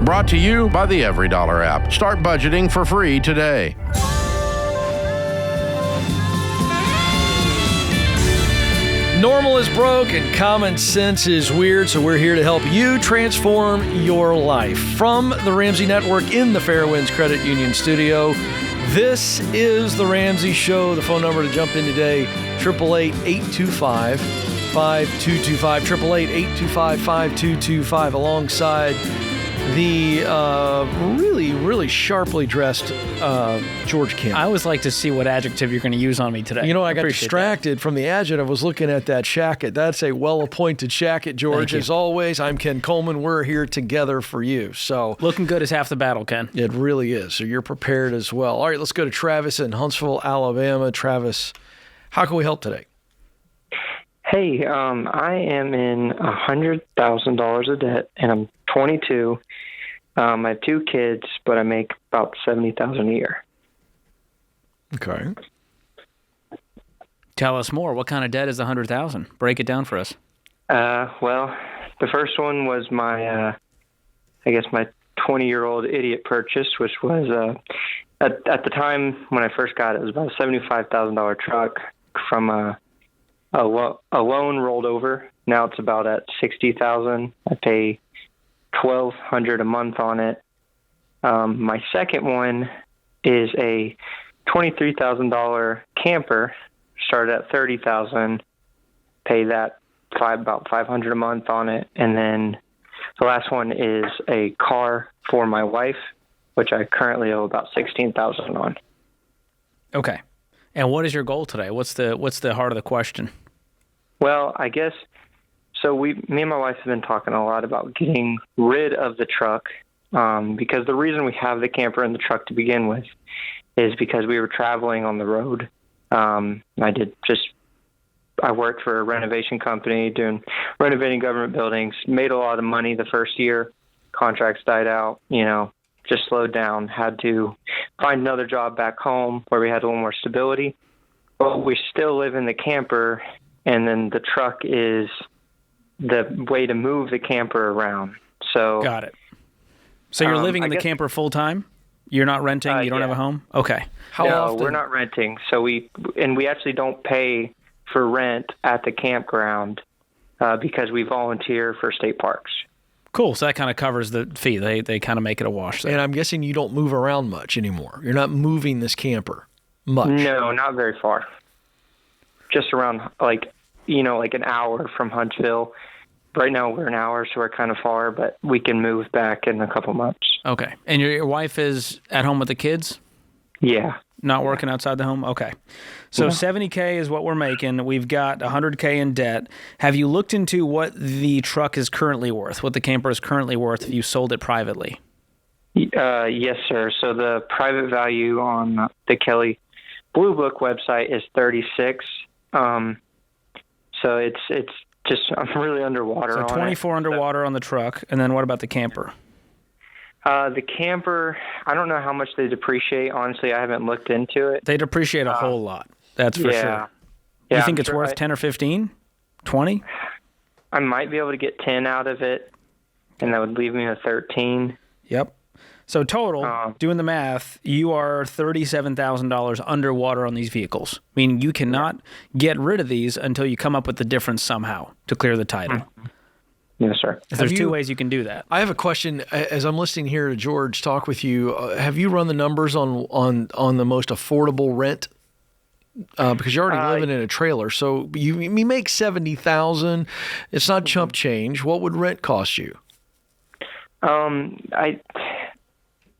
Brought to you by the Every Dollar app. Start budgeting for free today. Normal is broke and common sense is weird, so we're here to help you transform your life. From the Ramsey Network in the Fairwinds Credit Union studio, this is The Ramsey Show. The phone number to jump in today, 888-825-5225, 888-825-5225, alongside the really sharply dressed George Kamel. I always like to see what adjective you're going to use on me today. You know, I got distracted from the adjective. I was looking at that shacket. That's a well-appointed shacket, George. As always, I'm Ken Coleman. We're here together for you. So looking good is half the battle, Ken. It really is. So you're prepared as well. All right, let's go to Travis in Huntsville, Alabama. Travis, how can we help today? Hey, I am in $100,000 of debt, and I'm 22. I have 2 kids, but I make about $70,000 a year. Okay. Tell us more. What kind of debt is $100,000? Break it down for us. Well, the first one was my 20-year-old idiot purchase, which was at the time when I first got it, it was about a $75,000 truck from a loan rolled over. Now it's about at $60,000. I pay $1,200 a month on it. My second one is a $23,000 camper. Started at $30,000. Pay that about $500 a month on it, and then the last one is a car for my wife, which I currently owe about $16,000 on. Okay. And what is your goal today? What's the heart of the question? Well, I guess so. Me and my wife have been talking a lot about getting rid of the truck because the reason we have the camper and the truck to begin with is because we were traveling on the road. I worked for a renovation company renovating government buildings, made a lot of money the first year. Contracts died out, just slowed down, had to find another job back home where we had a little more stability. But we still live in the camper, and then the truck is the way to move the camper around. So got it. So you're living in the camper full time? You're not renting? You don't have a home? Okay. How often? We're not renting. So we actually don't pay for rent at the campground because we volunteer for state parks. Cool. So that kind of covers the fee. They kind of make it a wash there. And I'm guessing you don't move around much anymore. You're not moving this camper much. No, not very far. Just around like an hour from Huntsville. Right now we're an hour, so we're kind of far, but we can move back in a couple months. Okay. And your wife is at home with the kids? Yeah. Not working outside the home? Okay. So $70K is what we're making. We've got $100K in debt. Have you looked into what the truck is currently worth, what the camper is currently worth if you sold it privately? Yes, sir. So the private value on the Kelley Blue Book website is $36. So it's just, I'm really underwater on it. So 24 underwater on the truck. And then what about the camper? The camper, I don't know how much they depreciate. Honestly, I haven't looked into it. They depreciate a whole lot. That's for sure. You think it's worth 10 or 15? 20? I might be able to get 10 out of it, and that would leave me with 13. Yep. So total, doing the math, you are $37,000 underwater on these vehicles, meaning you cannot get rid of these until you come up with the difference somehow to clear the title. Yes, sir. There's 2 ways you can do that. I have a question. As I'm listening here to George talk with you, have you run the numbers on the most affordable rent? Because you're already living in a trailer, so you make $70,000. It's not chump change. What would rent cost you?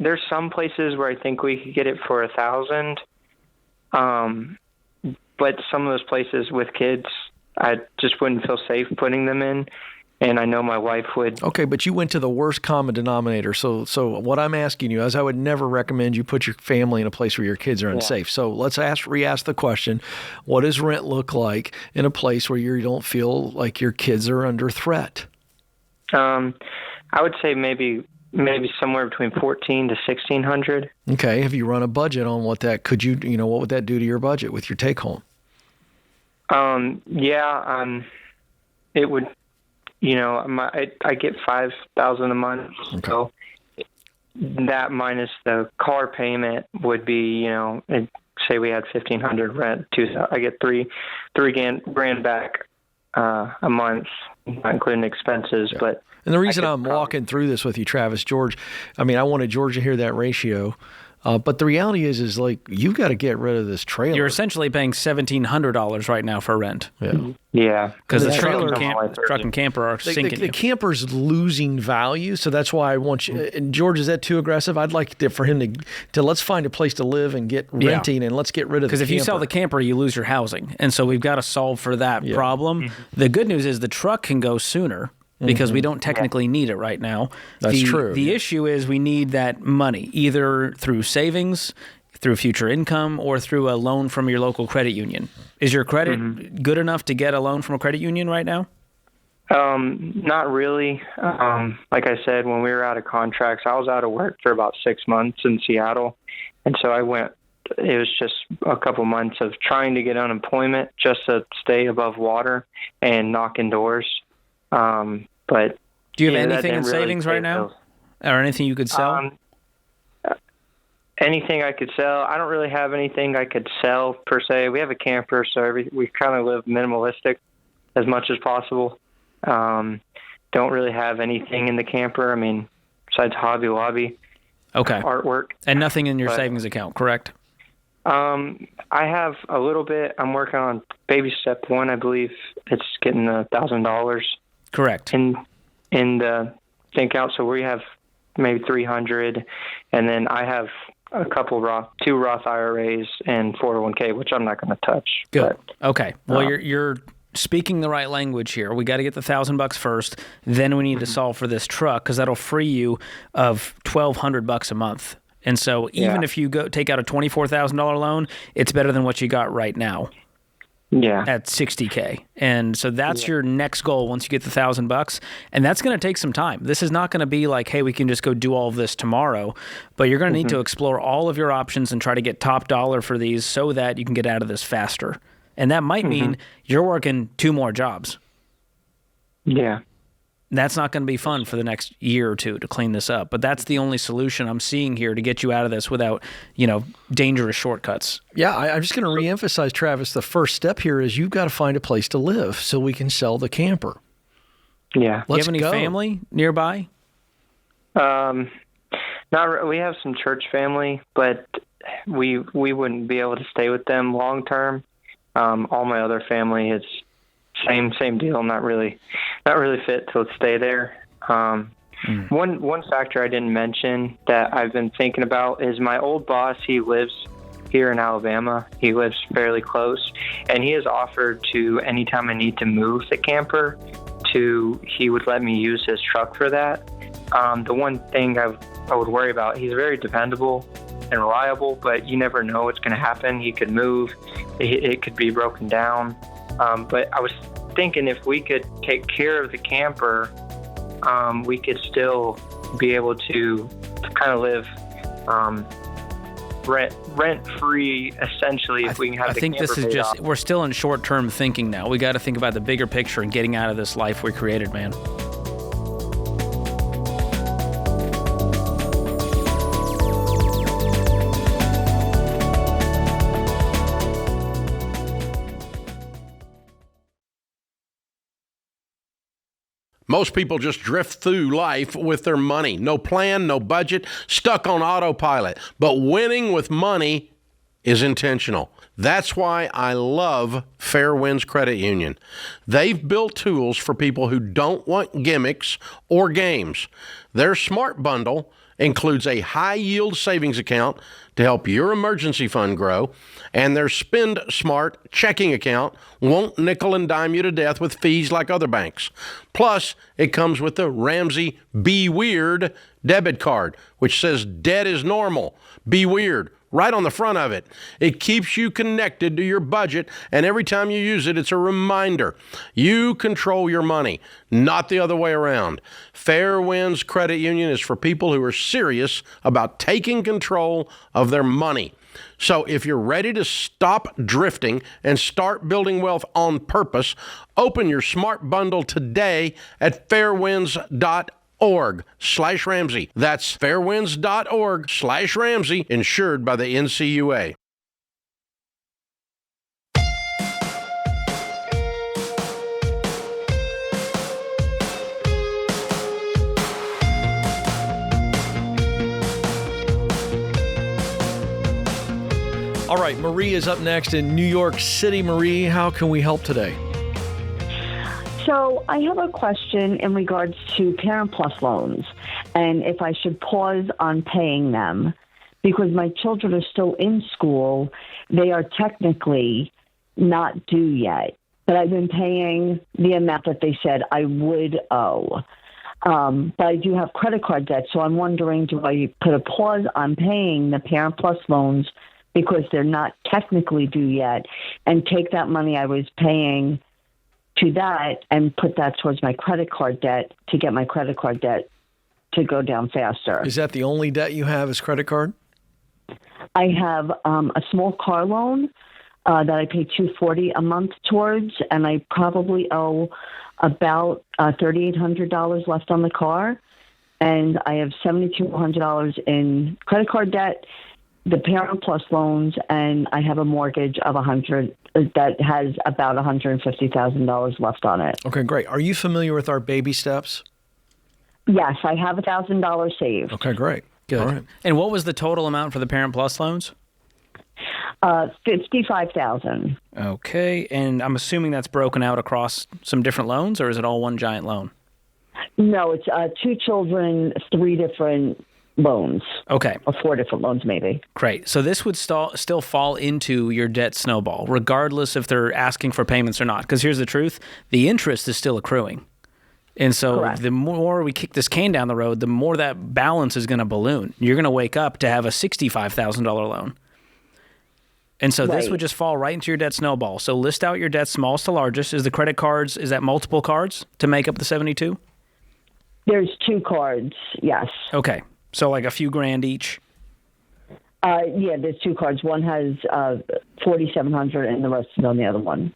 There's some places where I think we could get it for $1,000. But some of those places with kids, I just wouldn't feel safe putting them in. And I know my wife would. Okay, but you went to the worst common denominator. So what I'm asking you is I would never recommend you put your family in a place where your kids are unsafe. Yeah. So let's re-ask the question, what does rent look like in a place where you don't feel like your kids are under threat? I would say maybe somewhere between $1,400 to $1,600. Okay, have you run a budget on what that what would that do to your budget with your take home? It would. I get $5,000 a month, okay. So that minus the car payment would be, say we had $1,500 rent, I get three grand back a month, not including expenses. Yeah. But and the reason I'm walking through this with you, Travis, George, I mean, I wanted George to hear that ratio. But the reality is like, you've got to get rid of this trailer. You're essentially paying $1,700 right now for rent. Yeah. Because the trailer, truck and camper are sinking. The camper's losing value, so that's why I want you. And George, is that too aggressive? I'd like for him to let's find a place to live and get renting, and let's get rid of the camper. Because if you sell the camper, you lose your housing, and so we've got to solve for that problem. Mm-hmm. The good news is the truck can go sooner, because we don't technically need it right now. That's true. The issue is we need that money, either through savings, through future income, or through a loan from your local credit union. Is your credit good enough to get a loan from a credit union right now? Not really. Like I said, when we were out of contracts, I was out of work for about 6 months in Seattle. And so it was just a couple months of trying to get unemployment just to stay above water and knocking doors. But do you have anything in savings right now, or anything you could sell? Anything I could sell? I don't really have anything I could sell per se. We have a camper, so we kind of live minimalistic as much as possible. Don't really have anything in the camper. I mean, besides Hobby Lobby, artwork, and nothing in your savings account, correct? I have a little bit. I'm working on baby step 1. I believe it's getting $1,000. Correct. In the think out, so we have maybe 300, and then I have a couple two Roth IRAs and 401k, which I'm not going to touch. Good. Okay. Well, you're speaking the right language here. We got to get the $1,000 first, then we need to solve for this truck, because that'll free you of $1,200 a month. And so even if you take out a $24,000 loan, it's better than what you got right now. Yeah. At $60K. And so that's your next goal once you get the $1,000. And that's going to take some time. This is not going to be like, hey, we can just go do all of this tomorrow. But you're going to need to explore all of your options and try to get top dollar for these so that you can get out of this faster. And that might mean you're working 2 more jobs. Yeah. That's not going to be fun for the next year or two to clean this up. But that's the only solution I'm seeing here to get you out of this without, dangerous shortcuts. Yeah, I'm just going to reemphasize, Travis, the first step here is you've got to find a place to live so we can sell the camper. Yeah. Do you have any family nearby? We have some church family, but we wouldn't be able to stay with them long term. All my other family is same deal. Not really fit to stay there. One factor I didn't mention that I've been thinking about is my old boss. He lives here in Alabama. He lives fairly close, and he has offered to, anytime I need to move the camper, he would let me use his truck for that. The one thing I would worry about, he's very dependable and reliable, but you never know what's going to happen. He could move. It could be broken down. But I was thinking if we could take care of the camper, we could still be able to kind of live rent-free, essentially, if we can have the camper paid off. I think this is we're still in short-term thinking now. We got to think about the bigger picture and getting out of this life we created, man. Most people just drift through life with their money. No plan, no budget, stuck on autopilot. But winning with money is intentional. That's why I love Fair Winds Credit Union. They've built tools for people who don't want gimmicks or games. Their Smart Bundle includes a high-yield savings account to help your emergency fund grow, and their Spend Smart checking account won't nickel and dime you to death with fees like other banks. Plus, it comes with the Ramsey Be Weird debit card, which says debt is normal, be weird, right on the front of it. It keeps you connected to your budget, and every time you use it, it's a reminder. You control your money, not the other way around. Fair Winds Credit Union is for people who are serious about taking control of their money. So if you're ready to stop drifting and start building wealth on purpose, open your Smart Bundle today at fairwinds.com. fairwinds.org/Ramsey. That's fairwinds.org/Ramsey, insured by the NCUA. All right, Marie is up next in New York City. Marie, how can we help today? So I have a question in regards to Parent Plus loans and if I should pause on paying them because my children are still in school. They are technically not due yet, but I've been paying the amount that they said I would owe. But I do have credit card debt, so I'm wondering, do I put a pause on paying the Parent Plus loans because they're not technically due yet and take that money I was paying to that and put that towards my credit card debt to get my credit card debt to go down faster? Is that the only debt you have is credit card? I have a small car loan that I pay $240 a month towards, and I probably owe about $3,800 left on the car, and I have $7,200 in credit card debt, the Parent Plus loans, and I have a mortgage of $100 that has about $150,000 left on it. Okay, great. Are you familiar with our baby steps? Yes, I have $1,000 saved. Okay, great. Good. All right. And what was the total amount for the Parent Plus loans? $55,000. Okay, and I'm assuming that's broken out across some different loans, or is it all one giant loan? No, it's 2 children, 3 different loans. Okay. Or 4 different loans, maybe. Great. So this would still fall into your debt snowball, regardless if they're asking for payments or not. Because here's the truth. The interest is still accruing. And so Correct. The more we kick this can down the road, the more that balance is going to balloon. You're going to wake up to have a $65,000 loan. And so this Right. would just fall right into your debt snowball. So list out your debts smallest to largest. Is the credit cards, is that multiple cards to make up the 72? There's 2 cards, yes. Okay. So like a few grand each? Yeah, there's 2 cards. One has $4,700 and the rest is on the other one.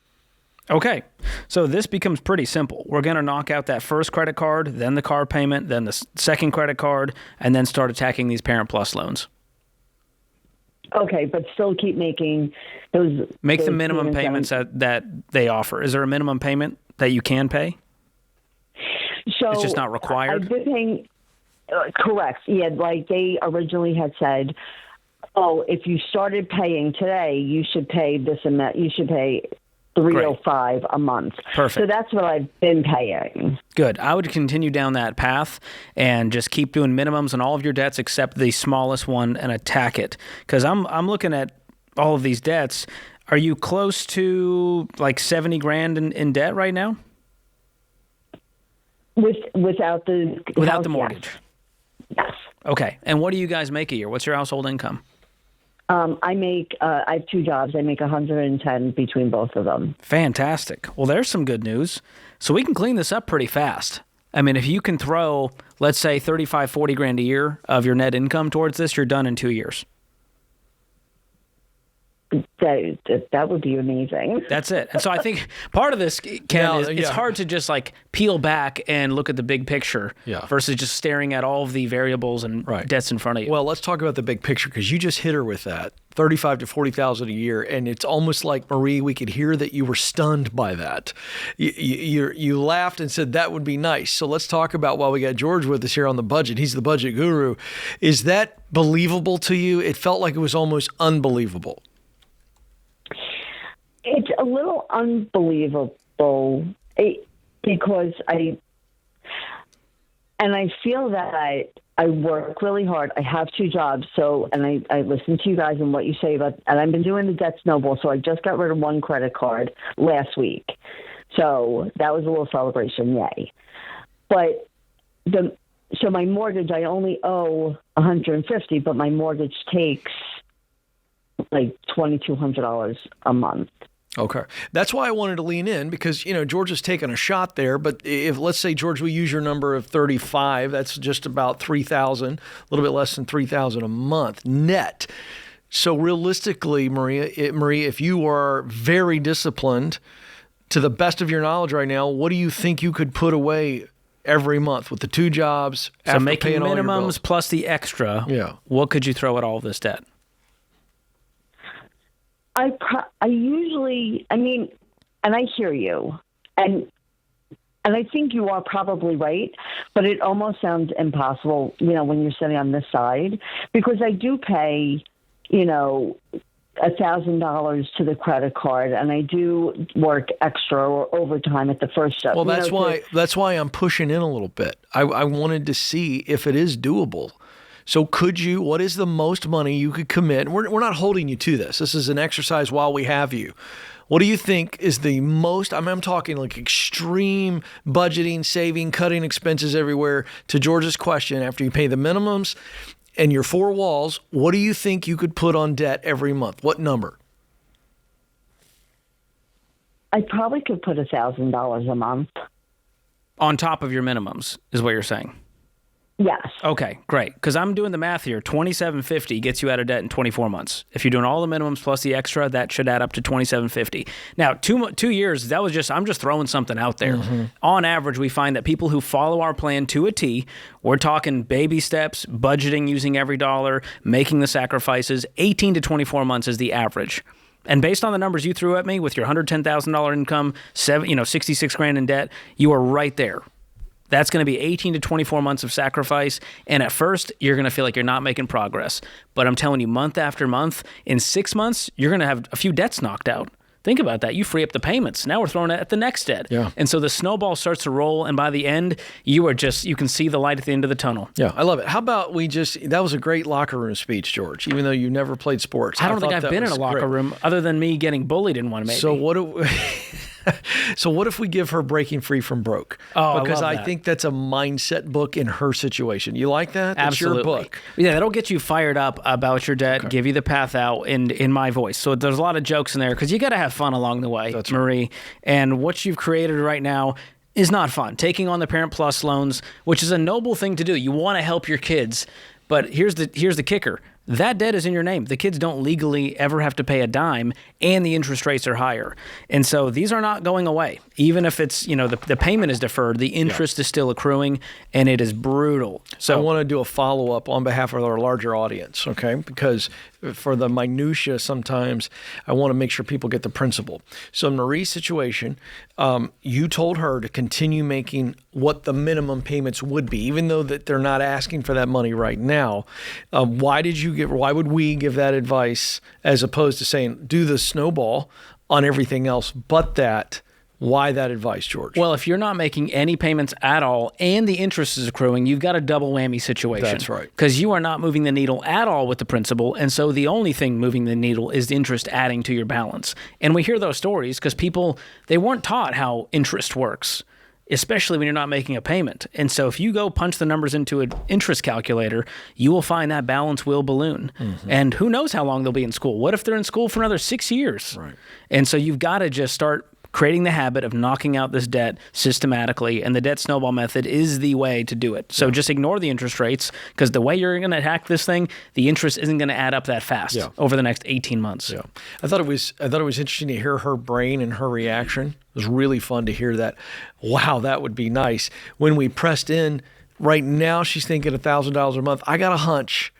Okay. So this becomes pretty simple. We're going to knock out that first credit card, then the car payment, then the second credit card, and then start attacking these Parent Plus loans. Okay, but still keep making those. Make the those minimum payments that they offer. Is there a minimum payment that you can pay? So It's just not required? I've been paying. Correct. Yeah, like they originally had said, oh, if you started paying today, you should pay this amount. You should pay $305 a month. Perfect. So that's what I've been paying. Good. I would continue down that path and just keep doing minimums on all of your debts except the smallest one and attack it. Because I'm looking at all of these debts. Are you close to like 70 grand in debt right now? Without the house, the mortgage? Yes. Okay. And what do you guys make a year? What's your household income? I have 2 jobs. I make $110 between both of them. Fantastic. Well, there's some good news. So we can clean this up pretty fast. I mean, if you can throw, let's say, 35, 40 grand a year of your net income towards this, you're done in 2 years. That would be amazing. That's it. And so I think part of this, Ken, is it's hard to just like peel back and look at the big picture versus just staring at all of the variables and debts in front of you. Well, let's talk about the big picture because you just hit her with that. 35 to 40,000 a year, and it's almost like, Marie, we could hear that you were stunned by that. You laughed and said that would be nice. So let's talk about, while we got George with us here on the budget, he's the budget guru. Is that believable to you? It felt like it was almost unbelievable. It's a little unbelievable because I feel that I work really hard. I have 2 jobs, and I listen to you guys and what you say about, and I've been doing the debt snowball. So I just got rid of 1 credit card last week, so that was a little celebration, yay! But so my mortgage, I only owe $150, but my mortgage takes like $2,200 a month. Okay. That's why I wanted to lean in because, George has taken a shot there. But if, let's say, George, we use your number of 35, that's just about $3,000, a little bit less than $3,000 a month net. So realistically, Marie, if you are very disciplined, to the best of your knowledge right now, what do you think you could put away every month with the 2 jobs. So after making paying all your minimums bills. plus the extra. Yeah. What could you throw at all of this debt? I usually, I mean, and I hear you, and I think you are probably right, but it almost sounds impossible, when you're sitting on this side, because I do pay, $1,000 to the credit card, and I do work extra or overtime at the first step. Well, that's why I'm pushing in a little bit. I wanted to see if it is doable. So what is the most money you could commit? We're not holding you to this. This is an exercise while we have you. What do you think is the most, I'm talking like extreme budgeting, saving, cutting expenses everywhere. To George's question, after you pay the minimums and your 4 walls, what do you think you could put on debt every month? What number? I probably could put $1,000 a month. On top of your minimums is what you're saying? Yes. Okay, great. Because I'm doing the math here. $2,750 gets you out of debt in 24 months. If you're doing all the minimums plus the extra, that should add up to $2,750. Now, 2 years, I'm just throwing something out there. Mm-hmm. On average, we find that people who follow our plan to a T, we're talking baby steps, budgeting using every dollar, making the sacrifices, 18 to 24 months is the average. And based on the numbers you threw at me with your $110,000 income, 66 grand in debt, you are right there. That's going to be 18 to 24 months of sacrifice. And at first, you're going to feel like you're not making progress. But I'm telling you, month after month, in 6 months, you're going to have a few debts knocked out. Think about that. You free up the payments. Now we're throwing it at the next debt. Yeah. And so the snowball starts to roll. And by the end, you can see the light at the end of the tunnel. Yeah, I love it. How about that was a great locker room speech, George, even though you never played sports. I don't think I've been in a locker room other than me getting bullied in one, maybe. So what if we give her Breaking Free from Broke? Oh, because I love that. I think that's a mindset book in her situation. You like that? That's Absolutely. your book. Yeah, that'll get you fired up about your debt, give you the path out in my voice. So there's a lot of jokes in there because you got to have fun along the way, That's Marie. Right. And what you've created right now is not fun. Taking on the Parent Plus loans, which is a noble thing to do. You want to help your kids. But here's the kicker. That debt is in your name. The kids don't legally ever have to pay a dime, and the interest rates are higher. And so these are not going away. Even if it's, the payment is deferred, the interest is still accruing, and it is brutal. So I want to do a follow-up on behalf of our larger audience, okay? Because for the minutia, sometimes I want to make sure people get the principle. So in Marie's situation, you told her to continue making what the minimum payments would be, even though that they're not asking for that money right now. Why would we give that advice as opposed to saying do the snowball on everything else but that? Why that advice, George? Well, if you're not making any payments at all and the interest is accruing, you've got a double whammy situation. That's right. Because you are not moving the needle at all with the principal, and so the only thing moving the needle is the interest adding to your balance. And we hear those stories because people, they weren't taught how interest works, especially when you're not making a payment. And so if you go punch the numbers into an interest calculator, you will find that balance will balloon. Mm-hmm. And who knows how long they'll be in school? What if they're in school for another 6 years? Right. And so you've got to just start creating the habit of knocking out this debt systematically, and the debt snowball method is the way to do it. So just ignore the interest rates, because the way you're going to attack this thing, the interest isn't going to add up that fast over the next 18 months. Yeah. I thought it was interesting to hear her brain and her reaction. It was really fun to hear that. Wow, that would be nice. When we pressed in, right now she's thinking $1,000 a month. I got a hunch.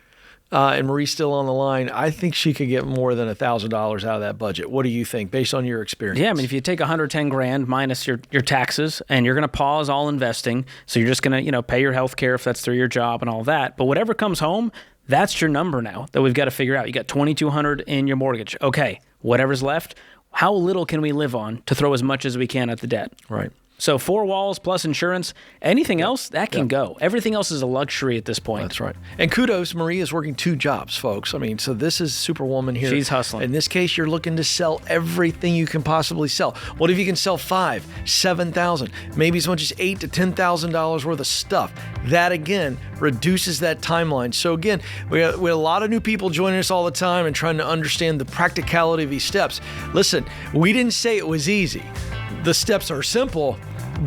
And Marie's still on the line. I think she could get more than $1,000 out of that budget. What do you think, based on your experience? Yeah, I mean, if you take 110 grand minus your taxes, and you're going to pause all investing, so you're just going to pay your health care if that's through your job and all that. But whatever comes home, that's your number now that we've got to figure out. You got $2,200 in your mortgage. Okay, whatever's left, how little can we live on to throw as much as we can at the debt? Right. So 4 walls plus insurance, anything else, that can go. Everything else is a luxury at this point. That's right. And kudos, Marie is working 2 jobs, folks. I mean, so this is Superwoman here. She's hustling. In this case, you're looking to sell everything you can possibly sell. What if you can sell $5,000, $7,000, maybe as much as $8,000 to $10,000 worth of stuff? That, again, reduces that timeline. So, again, we have a lot of new people joining us all the time and trying to understand the practicality of these steps. Listen, we didn't say it was easy. The steps are simple,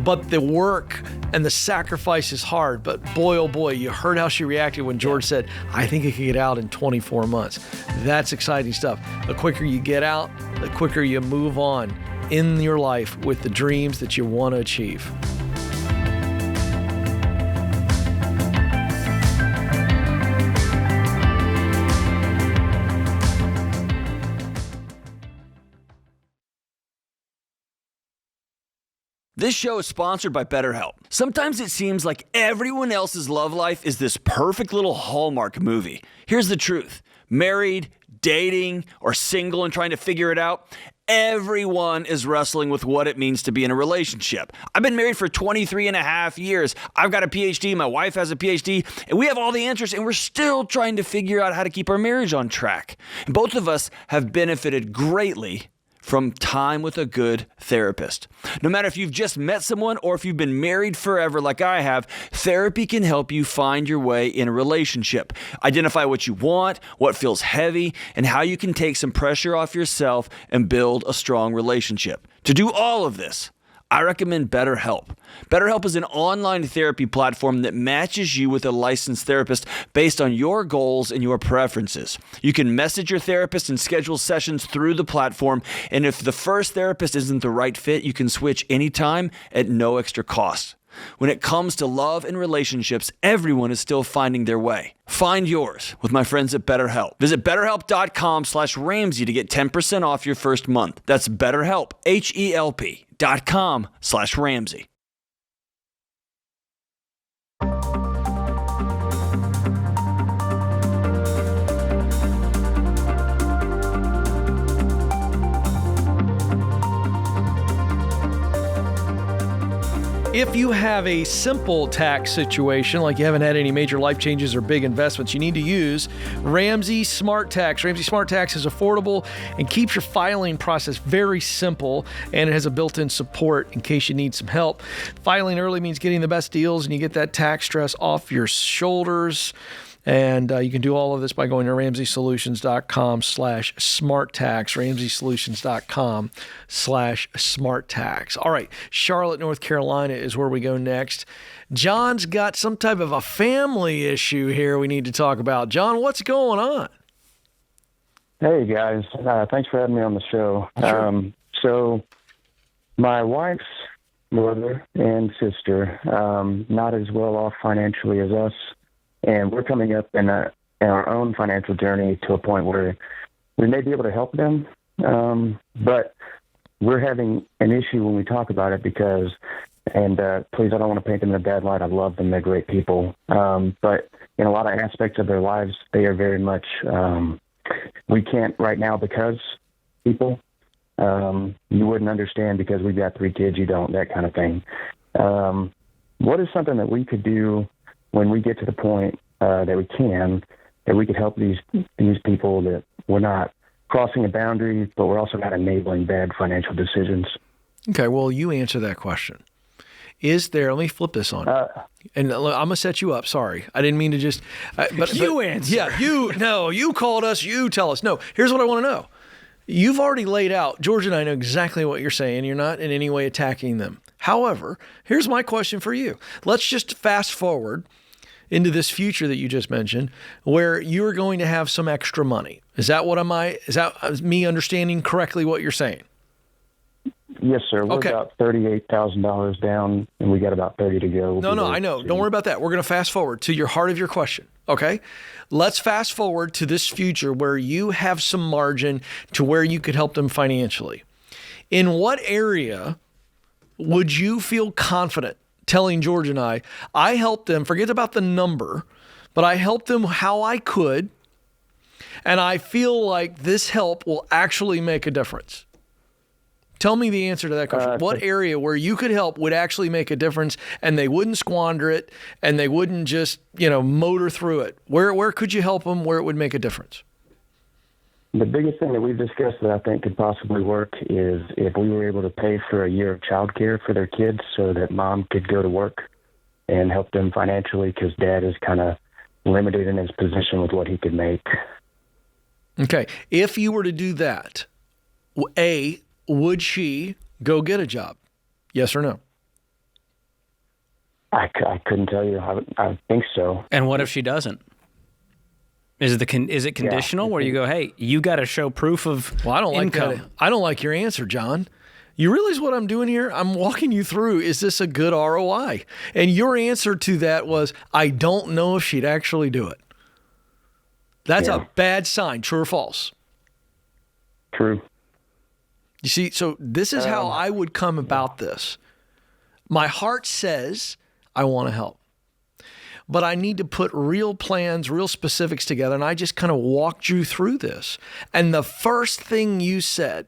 but the work and the sacrifice is hard. But boy, oh boy, you heard how she reacted when George said, I think it could get out in 24 months. That's exciting stuff. The quicker you get out, the quicker you move on in your life with the dreams that you want to achieve. This show is sponsored by BetterHelp. Sometimes it seems like everyone else's love life is this perfect little Hallmark movie. Here's the truth. Married, dating, or single and trying to figure it out, everyone is wrestling with what it means to be in a relationship. I've been married for 23 and a half years. I've got a PhD. My wife has a PhD. And we have all the answers, and we're still trying to figure out how to keep our marriage on track. And both of us have benefited greatly from time with a good therapist. No matter if you've just met someone or if you've been married forever like I have, therapy can help you find your way in a relationship. Identify what you want, what feels heavy, and how you can take some pressure off yourself and build a strong relationship. To do all of this, I recommend BetterHelp. BetterHelp is an online therapy platform that matches you with a licensed therapist based on your goals and your preferences. You can message your therapist and schedule sessions through the platform, and if the first therapist isn't the right fit, you can switch anytime at no extra cost. When it comes to love and relationships, everyone is still finding their way. Find yours with my friends at BetterHelp. Visit BetterHelp.com/Ramsey to get 10% off your first month. That's BetterHelp, HELP.com/Ramsey. If you have a simple tax situation, like you haven't had any major life changes or big investments, you need to use Ramsey Smart Tax. Ramsey Smart Tax is affordable and keeps your filing process very simple, and it has a built-in support in case you need some help. Filing early means getting the best deals, and you get that tax stress off your shoulders. And you can do all of this by going to RamseySolutions.com/SmartTax, RamseySolutions.com/SmartTax. All right, Charlotte, North Carolina is where we go next. John's got some type of a family issue here we need to talk about. John, what's going on? Hey, guys. Thanks for having me on the show. Sure. So my wife's brother and sister, not as well off financially as us, and we're coming up in our own financial journey to a point where we may be able to help them. But we're having an issue when we talk about it because, and please, I don't want to paint them in a bad light. I love them. They're great people. But in a lot of aspects of their lives, they are very much, we can't right now because people, you wouldn't understand because we've got 3 kids, you don't, that kind of thing. What is something that we could do when we get to the point that we could help these people, that we're not crossing a boundary, but we're also not enabling bad financial decisions? Okay, well, you answer that question. Is there, let me flip this on you. And I'm going to set you up. Sorry. I didn't mean to just. But answer. Yeah, you called us, you tell us. No, here's what I want to know. You've already laid out, George and I know exactly what you're saying. You're not in any way attacking them. However, here's my question for you. Let's just fast forward into this future that you just mentioned, where you're going to have some extra money. Is that me understanding correctly what you're saying? Yes, sir. We're okay. About $38,000 down, and we got about 30 to go. No, I know. Don't worry about that. We're going to fast forward to your heart of your question. Okay? Let's fast forward to this future where you have some margin to where you could help them financially. In what area would you feel confident telling George and I helped them, forget about the number, but I helped them how I could, and I feel like this help will actually make a difference? Tell me the answer to that question. What area where you could help would actually make a difference, and they wouldn't squander it, and they wouldn't just, motor through it? Where could you help them where it would make a difference? The biggest thing that we've discussed that I think could possibly work is if we were able to pay for a year of childcare for their kids so that mom could go to work and help them financially, because dad is kind of limited in his position with what he could make. Okay. If you were to do that, A, would she go get a job? Yes or no? I couldn't tell you. I think so. And what if she doesn't? Is it conditional where you go, hey, you got to show proof of I don't income? like that. I don't like your answer, John. You realize what I'm doing here? I'm walking you through, is this a good ROI? And your answer to that was, I don't know if she'd actually do it. That's a bad sign. True or false? True. You see, so this is how I would come about this. My heart says I want to help, but I need to put real plans, real specifics together. And I just kind of walked you through this. And the first thing you said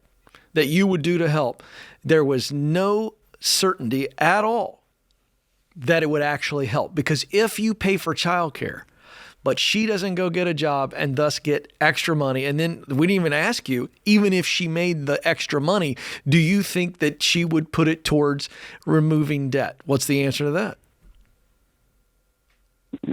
that you would do to help, there was no certainty at all that it would actually help. Because if you pay for childcare, but she doesn't go get a job and thus get extra money, and then we didn't even ask you, even if she made the extra money, do you think that she would put it towards removing debt? What's the answer to that?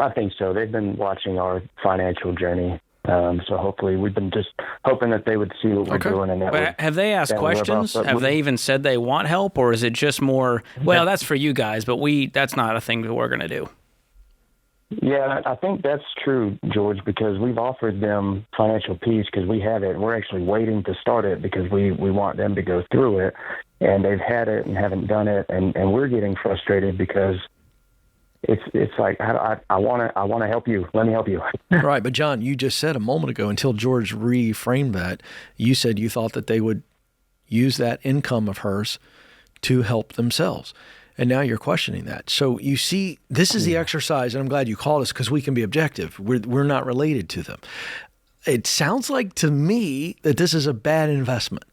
I think so. They've been watching our financial journey. So hopefully we've been just hoping that they would see what we're doing. And that but have they asked questions? Have they even said they want help? Or is it just more, well, that's for you guys, but that's not a thing that we're going to do? Yeah, I think that's true, George, because we've offered them financial peace because we have it. We're actually waiting to start it because we want them to go through it, and they've had it and haven't done it, and we're getting frustrated because it's like I want to help you. Let me help you. Right, but John, you just said a moment ago, until George reframed that, you said you thought that they would use that income of hers to help themselves. And now you're questioning that. So you see, this is the exercise, and I'm glad you called us because we can be objective. We're not related to them. It sounds like to me that this is a bad investment.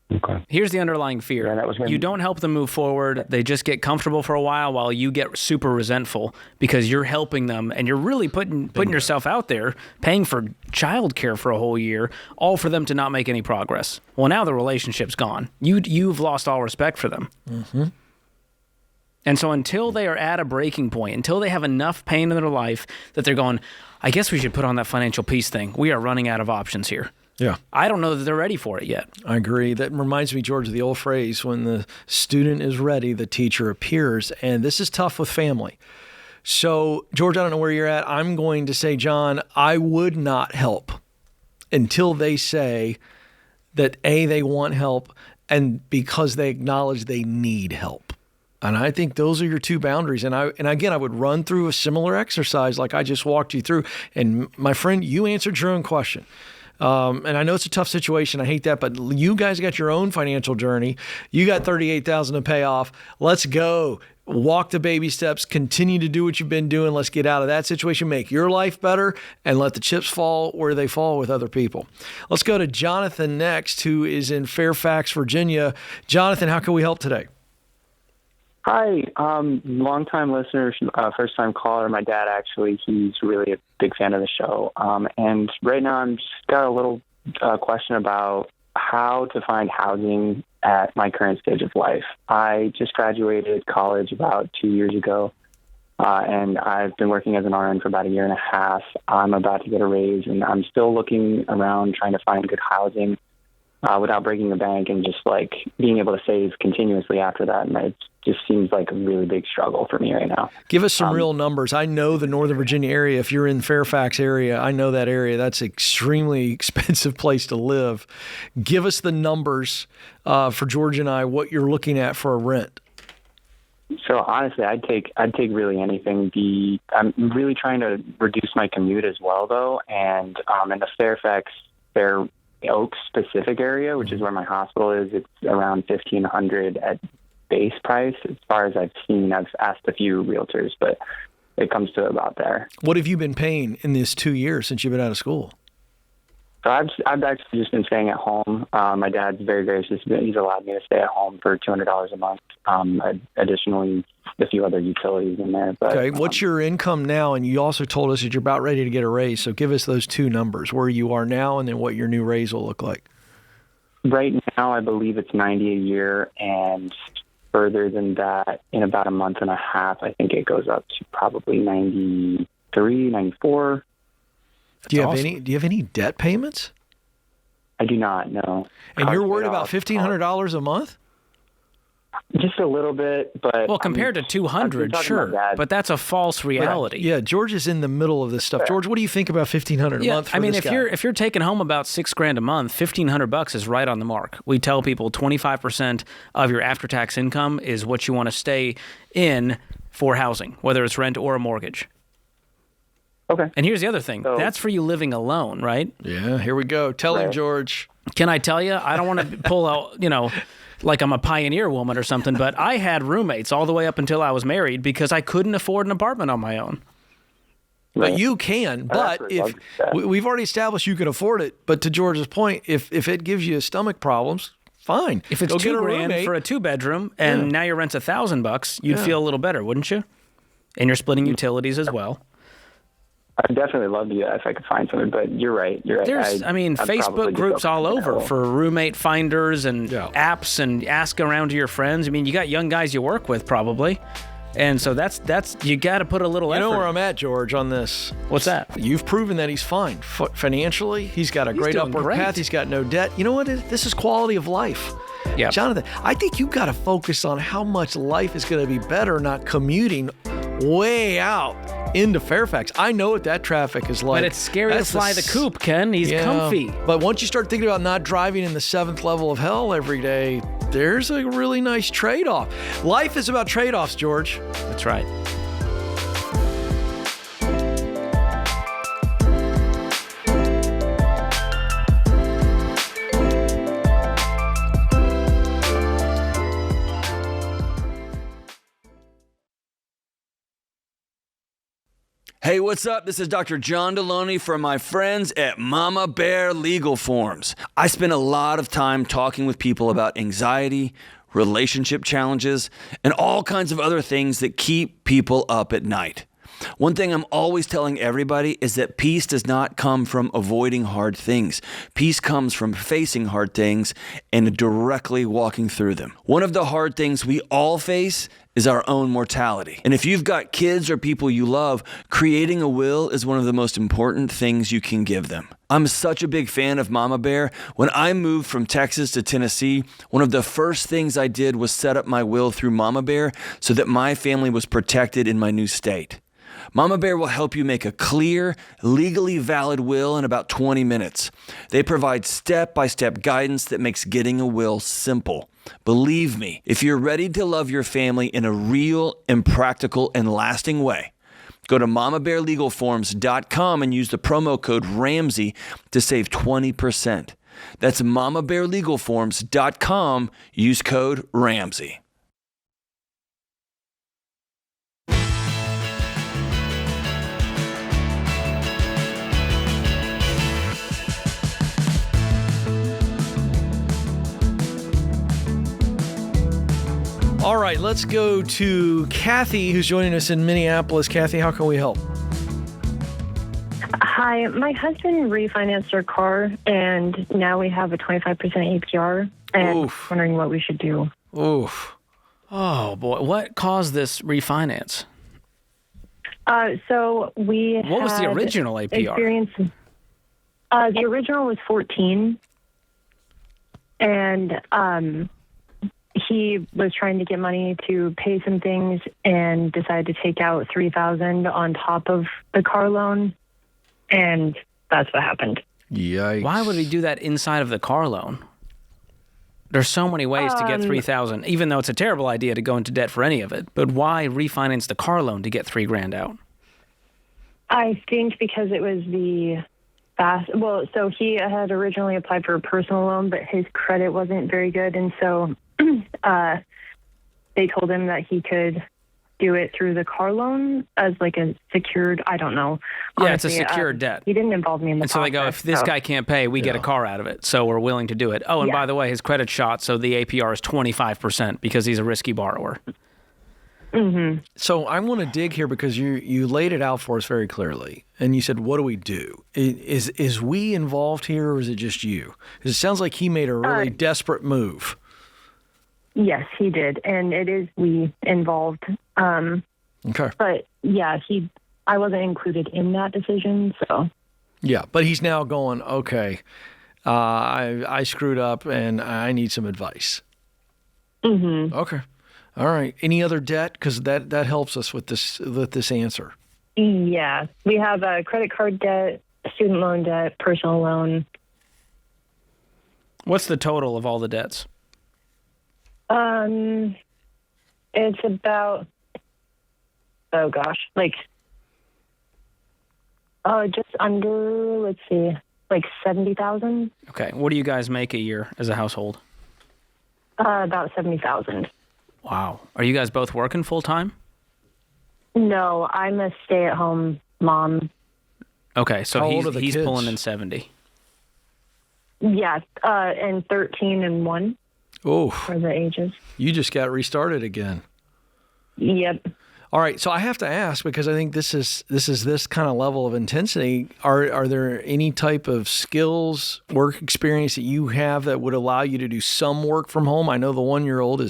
Okay. Here's the underlying fear. You don't help them move forward. They just get comfortable for a while you get super resentful because you're helping them and you're really putting yourself out there, paying for childcare for a whole year, all for them to not make any progress. Well, now the relationship's gone. You've lost all respect for them. Mm-hmm. And so until they are at a breaking point, until they have enough pain in their life that they're going, I guess we should put on that financial peace thing. We are running out of options here. Yeah. I don't know that they're ready for it yet. I agree. That reminds me, George, of the old phrase, when the student is ready, the teacher appears. And this is tough with family. So, George, I don't know where you're at. I'm going to say, John, I would not help until they say that, A, they want help, and because they acknowledge they need help. And I think those are your two boundaries. And again, I would run through a similar exercise like I just walked you through. And my friend, you answered your own question. And I know it's a tough situation. I hate that, but you guys got your own financial journey. You got $38,000 to pay off. Let's go. Walk the baby steps. Continue to do what you've been doing. Let's get out of that situation. Make your life better and let the chips fall where they fall with other people. Let's go to Jonathan next, who is in Fairfax, Virginia. Jonathan, how can we help today? Hi, long-time listener, first-time caller. My dad, actually, he's really a big fan of the show. And right now I'm just got a little question about how to find housing at my current stage of life. I just graduated college about 2 years ago, and I've been working as an RN for about a year and a half. I'm about to get a raise, and I'm still looking around trying to find good housing without breaking the bank and just like being able to save continuously after that. And it just seems like a really big struggle for me right now. Give us some real numbers. I know the Northern Virginia area. If you're in Fairfax area, I know that area. That's an extremely expensive place to live. Give us the numbers for George and I, what you're looking at for a rent. So honestly, I'd take really anything. I'm really trying to reduce my commute as well, though. And in the Fair Oaks specific area, which is where my hospital is, it's around $1,500 at base price. As far as I've seen, I've asked a few realtors, but it comes to about there. What have you been paying in this 2 years since you've been out of school? So I've actually just been staying at home. My dad's very gracious. He's allowed me to stay at home for $200 a month. Additionally, a few other utilities in there. But, okay, what's your income now? And you also told us that you're about ready to get a raise. So give us those two numbers, where you are now and then what your new raise will look like. Right now, I believe it's $90 a year, and further than that, in about a month and a half, I think it goes up to probably 93, 94. Do you have any debt payments? I do not, no. And you're worried about $1,500 a month? Just a little bit, but well, compared to 200, sure, but that's a false reality. Yeah, George is in the middle of this stuff. George, what do you think about $1,500 a month? For this guy? if you're taking home about $6,000 a month, $1,500 is right on the mark. We tell people 25% of your after-tax income is what you want to stay in for housing, whether it's rent or a mortgage. Okay. And here's the other thing. That's for you living alone, right? Yeah, here we go. Tell him, George. Can I tell you? I don't want to pull out, like I'm a pioneer woman or something, but I had roommates all the way up until I was married because I couldn't afford an apartment on my own. But you can. But if we've already established you can afford it, but to George's point, if it gives you stomach problems, fine. If it's $2,000 for a 2-bedroom and now your rent's $1,000, you'd feel a little better, wouldn't you? And you're splitting utilities as well. I'd definitely love to do that if I could find something, but you're right. There's, I'd Facebook groups all over for roommate finders and apps and ask around to your friends. I mean, you got young guys you work with probably. And so that's you got to put a little effort. You know where I'm at, George, on this. What's that? You've proven that he's fine. Financially, he's got a great upward path. He's got no debt. You know what? This is quality of life. Yeah. Jonathan, I think you've got to focus on how much life is going to be better not commuting way out into Fairfax. I know what that traffic is like. But it's scary to fly the coop, Ken. He's comfy. But once you start thinking about not driving in the 7th level of hell every day, there's a really nice trade-off. Life is about trade-offs, George. That's right. Hey, what's up? This is Dr. John Deloney from my friends at Mama Bear Legal Forms. I spend a lot of time talking with people about anxiety, relationship challenges, and all kinds of other things that keep people up at night. One thing I'm always telling everybody is that peace does not come from avoiding hard things. Peace comes from facing hard things and directly walking through them. One of the hard things we all face is our own mortality. And if you've got kids or people you love, creating a will is one of the most important things you can give them. I'm such a big fan of Mama Bear. When I moved from Texas to Tennessee, one of the first things I did was set up my will through Mama Bear so that my family was protected in my new state. Mama Bear will help you make a clear, legally valid will in about 20 minutes. They provide step-by-step guidance that makes getting a will simple. Believe me, if you're ready to love your family in a real and practical and lasting way, go to mamabearlegalforms.com and use the promo code Ramsey to save 20%. That's mamabearlegalforms.com. Use code Ramsey. All right, let's go to Kathy, who's joining us in Minneapolis. Kathy, how can we help? Hi, my husband refinanced our car, and now we have a 25% APR, and wondering what we should do. Oof. Oh, boy. What caused this refinance? So we What was the original APR? The original was 14, and he was trying to get money to pay some things and decided to take out $3,000 on top of the car loan, and that's what happened. Yikes. Why would he do that inside of the car loan? There's so many ways to get $3,000, even though it's a terrible idea to go into debt for any of it. But why refinance the car loan to get $3,000 out? I think because it was so he had originally applied for a personal loan, but his credit wasn't very good, and so they told him that he could do it through the car loan as like a secured, I don't know. Yeah, honestly, it's a secured debt. He didn't involve me in the process. So they go, if this guy can't pay, we get a car out of it. So we're willing to do it. Oh, and by the way, his credit's shot, so the APR is 25% because he's a risky borrower. Mm-hmm. So I want to dig here because you laid it out for us very clearly. And you said, what do we do? Is we involved here, or is it just you? Because it sounds like he made a really desperate move. Yes, he did. And it is we involved. Okay. But yeah, I wasn't included in that decision, so. Yeah, but he's now going, okay, I screwed up and I need some advice. Mm-hmm. Okay. All right. Any other debt? Because that helps us with this answer. Yeah. We have a credit card debt, student loan debt, personal loan. What's the total of all the debts? It's about, just under, let's see, like $70,000. Okay. What do you guys make a year as a household? About 70,000. Wow. Are you guys both working full time? No, I'm a stay-at-home mom. Okay, so How old are the he's kids? pulling in 70. Yeah, and 13 and 1 Oh, are the ages. you just got restarted again. Yep. All right, so I have to ask because I think this is this kind of level of intensity. Are there any type of skills, work experience that you have that would allow you to do some work from home? I know the 1-year-old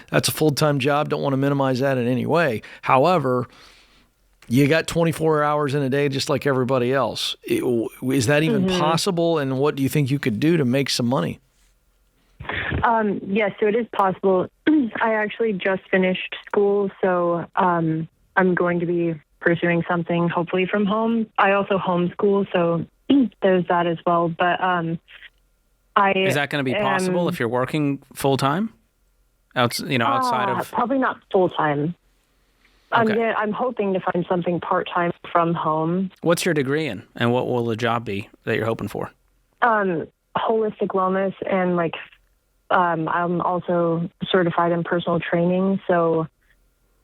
that's a full-time job. Don't want to minimize that in any way. However, you got 24 hours in a day just like everybody else. Is that even possible? And what do you think you could do to make some money? Yes, so it is possible. I actually just finished school, so I'm going to be pursuing something hopefully from home. I also homeschool, so there's that as well. But Is that going to be possible if you're working full time? Outside of probably not full time. Okay. I'm hoping to find something part time from home. What's your degree in, and what will the job be that you're hoping for? Holistic wellness, and I'm also certified in personal training, so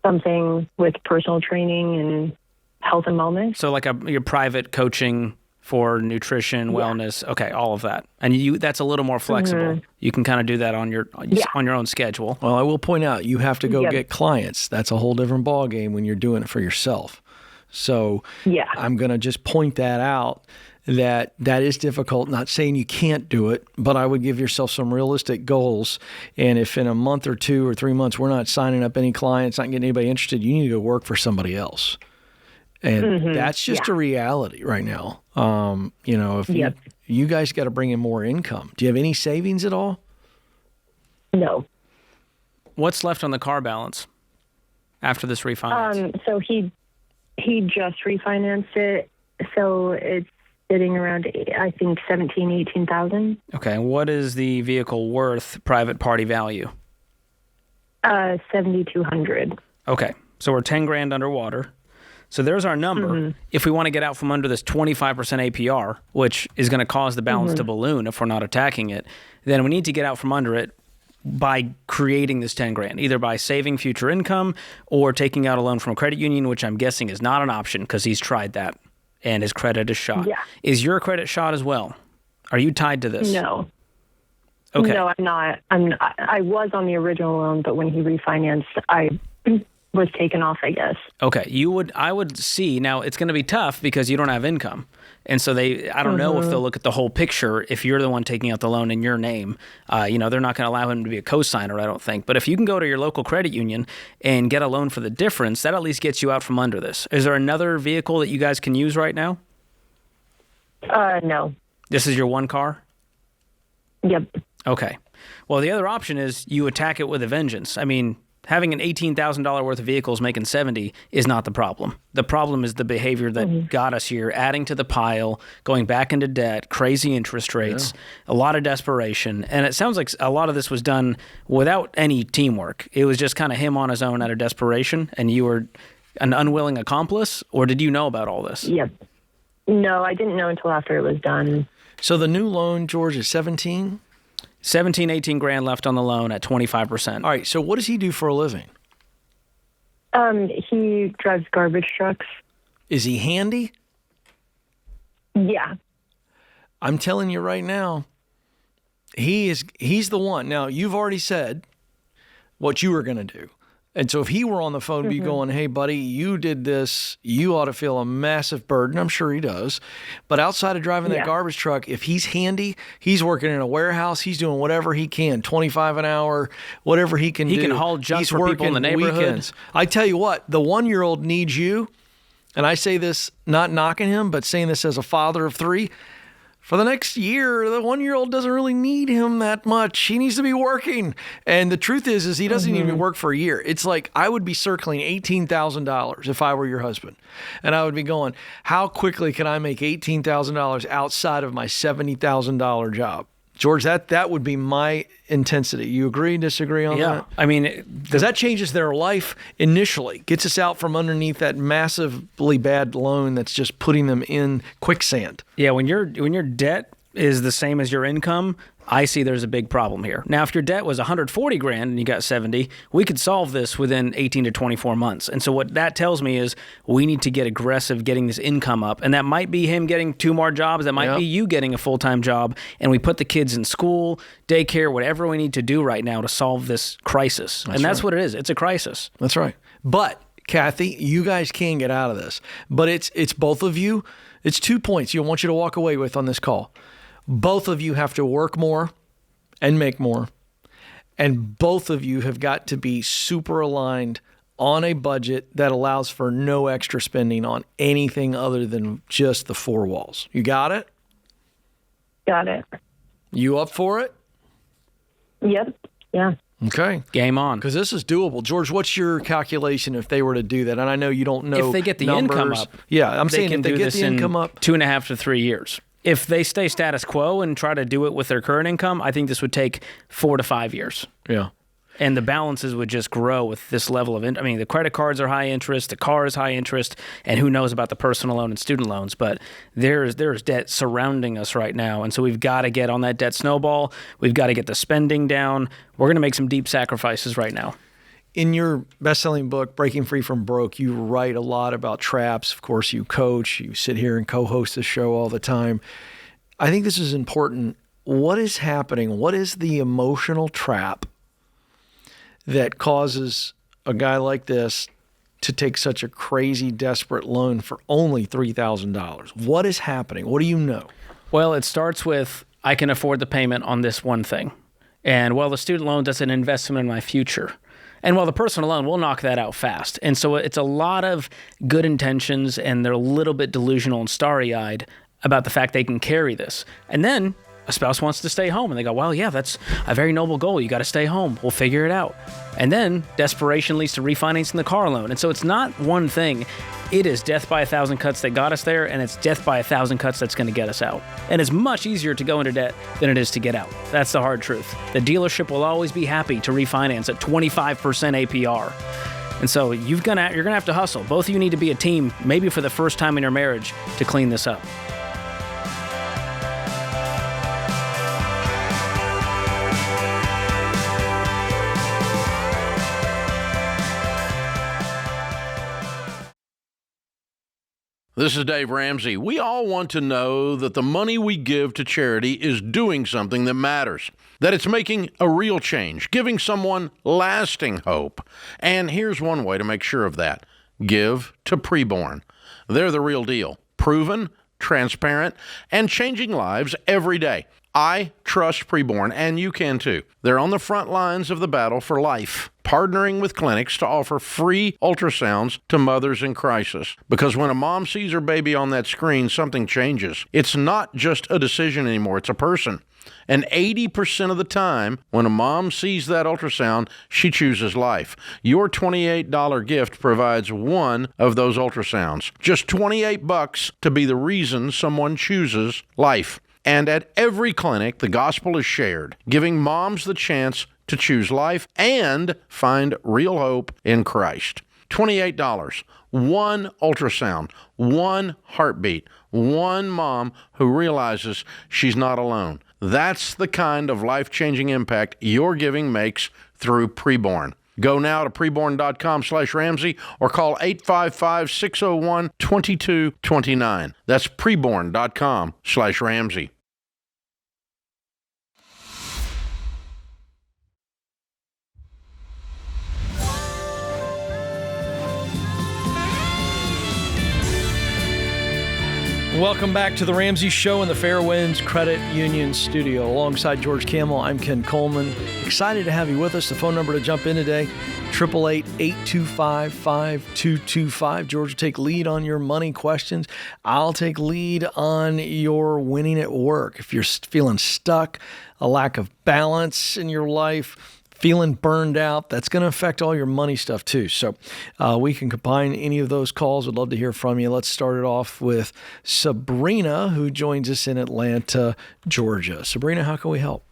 something with personal training and health and wellness. So your private coaching for nutrition, wellness, okay, all of that. And that's a little more flexible. You can kind of do that on your own schedule. Well, I will point out you have to go get clients. That's a whole different ballgame when you're doing it for yourself. So I'm going to just point that out, that is difficult. Not saying you can't do it, but I would give yourself some realistic goals. And if in a month or 2 or 3 months we're not signing up any clients, not getting anybody interested, you need to go work for somebody else. And that's just a reality right now. If you guys got to bring in more income. Do you have any savings at all? No. What's left on the car balance after this refinance? So he just refinanced it, so it's sitting around, I think, 18,000. Okay, and what is the vehicle worth, private party value? 7,200. Okay, so we're 10 grand underwater. So there's our number. If we want to get out from under this 25% APR, which is going to cause the balance to balloon if we're not attacking it, then we need to get out from under it by creating this 10 grand, either by saving future income or taking out a loan from a credit union, which I'm guessing is not an option because he's tried that and his credit is shot. Yeah. Is your credit shot as well? Are you tied to this? No. Okay. No, I'm not. I was on the original loan, but when he refinanced, I was taken off, I guess. Okay. I would see, now it's going to be tough because you don't have income. And so I don't know if they'll look at the whole picture if you're the one taking out the loan in your name. They're not going to allow him to be a co-signer, I don't think. But if you can go to your local credit union and get a loan for the difference, that at least gets you out from under this. Is there another vehicle that you guys can use right now? No. This is your one car? Yep. Okay. Well, the other option is you attack it with a vengeance. I mean, having an $18,000 worth of vehicles making 70 is not the problem. The problem is the behavior that got us here, adding to the pile, going back into debt, crazy interest rates, a lot of desperation. And it sounds like a lot of this was done without any teamwork. It was just kind of him on his own out of desperation, and you were an unwilling accomplice, or did you know about all this? Yep. No, I didn't know until after it was done. So the new loan, George, is 17? 17, 18 grand left on the loan at 25%. All right, so what does he do for a living? He drives garbage trucks. Is he handy? Yeah. I'm telling you right now, he's the one. Now, you've already said what you were going to do. And so if he were on the phone, be going, hey, buddy, you did this. You ought to feel a massive burden. I'm sure he does. But outside of driving that garbage truck, if he's handy, he's working in a warehouse. He's doing whatever he can, 25 an hour, whatever he can do. He can haul junk he's for people in the neighborhood. Weekends. I tell you what, the 1-year-old needs you. And I say this not knocking him, but saying this as a father of 3. For the next year, the 1-year-old doesn't really need him that much. He needs to be working. And the truth is he doesn't even work for a year. It's like I would be circling $18,000 if I were your husband. And I would be going, how quickly can I make $18,000 outside of my $70,000 job? George, that would be my intensity. You agree, disagree on that? Yeah. I mean, because that changes their life initially, gets us out from underneath that massively bad loan that's just putting them in quicksand. Yeah, when you're debt is the same as your income, I see there's a big problem here. Now, if your debt was 140 grand and you got 70, we could solve this within 18 to 24 months. And so what that tells me is we need to get aggressive getting this income up. And that might be him getting 2 more jobs. That might be you getting a full-time job. And we put the kids in school, daycare, whatever we need to do right now to solve this crisis. That's what it is. It's a crisis. That's right. But, Kathy, you guys can get out of this. But it's both of you. It's 2 points I want you to walk away with on this call. Both of you have to work more and make more. And both of you have got to be super aligned on a budget that allows for no extra spending on anything other than just the 4 walls. You got it? Got it. You up for it? Yep. Yeah. Okay. Game on. Because this is doable. George, what's your calculation if they were to do that? And I know you don't know if they get the numbers. income up. Yeah, I'm they saying can if they do get this the income up. 2.5 to 3 years. If they stay status quo and try to do it with their current income, I think this would take 4 to 5 years. Yeah. And the balances would just grow with this level of the credit cards are high interest, the car is high interest, and who knows about the personal loan and student loans. But there's debt surrounding us right now. And so we've got to get on that debt snowball. We've got to get the spending down. We're going to make some deep sacrifices right now. In your best-selling book, Breaking Free from Broke, you write a lot about traps. Of course, you coach. You sit here and co-host the show all the time. I think this is important. What is happening? What is the emotional trap that causes a guy like this to take such a crazy, desperate loan for only $3,000? What is happening? What do you know? Well, it starts with, I can afford the payment on this one thing. And the student loan, that's an investment in my future. And the personal loan, we'll knock that out fast. And so it's a lot of good intentions, and they're a little bit delusional and starry-eyed about the fact they can carry this. And then a spouse wants to stay home, and they go, well, yeah, that's a very noble goal. You got to stay home. We'll figure it out. And then desperation leads to refinancing the car loan. And so it's not one thing. It is death by 1,000 cuts that got us there, and it's death by 1,000 cuts that's going to get us out. And it's much easier to go into debt than it is to get out. That's the hard truth. The dealership will always be happy to refinance at 25% APR. And so you're gonna have to hustle. Both of you need to be a team, maybe for the first time in your marriage, to clean this up. This is Dave Ramsey. We all want to know that the money we give to charity is doing something that matters, that it's making a real change, giving someone lasting hope. And here's one way to make sure of that. Give to Preborn. They're the real deal. Proven, transparent, and changing lives every day. I trust Preborn, and you can too. They're on the front lines of the battle for life, partnering with clinics to offer free ultrasounds to mothers in crisis. Because when a mom sees her baby on that screen, something changes. It's not just a decision anymore, it's a person. And 80% of the time, when a mom sees that ultrasound, she chooses life. Your $28 gift provides one of those ultrasounds. Just $28 to be the reason someone chooses life. And at every clinic, the gospel is shared, giving moms the chance to choose life and find real hope in Christ. $28, one ultrasound, one heartbeat, one mom who realizes she's not alone. That's the kind of life-changing impact your giving makes through Preborn. Go now to preborn.com/Ramsey or call 855-601-2229. That's preborn.com/Ramsey. Welcome back to the Ramsey Show in the Fairwinds Credit Union studio. Alongside George Kamel, I'm Ken Coleman. Excited to have you with us. The phone number to jump in today, 888-825-5225. George will take lead on your money questions. I'll take lead on your winning at work. If you're feeling stuck, a lack of balance in your life, feeling burned out, that's going to affect all your money stuff too. So we can combine any of those calls. We'd love to hear from you. Let's start it off with Sabrina, who joins us in Atlanta, Georgia. Sabrina, how can we help?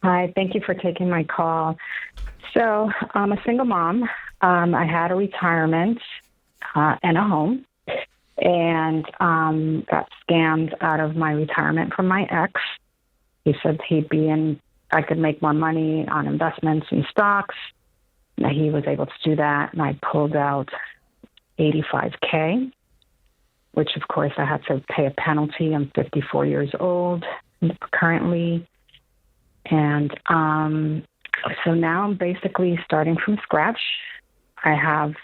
Hi, thank you for taking my call. So I'm a single mom. I had a retirement and a home. and got scammed out of my retirement from my ex. He said I could make more money on investments and stocks. And he was able to do that, and I pulled out $85K, which of course I had to pay a penalty. I'm 54 years old currently. And so now I'm basically starting from scratch. I have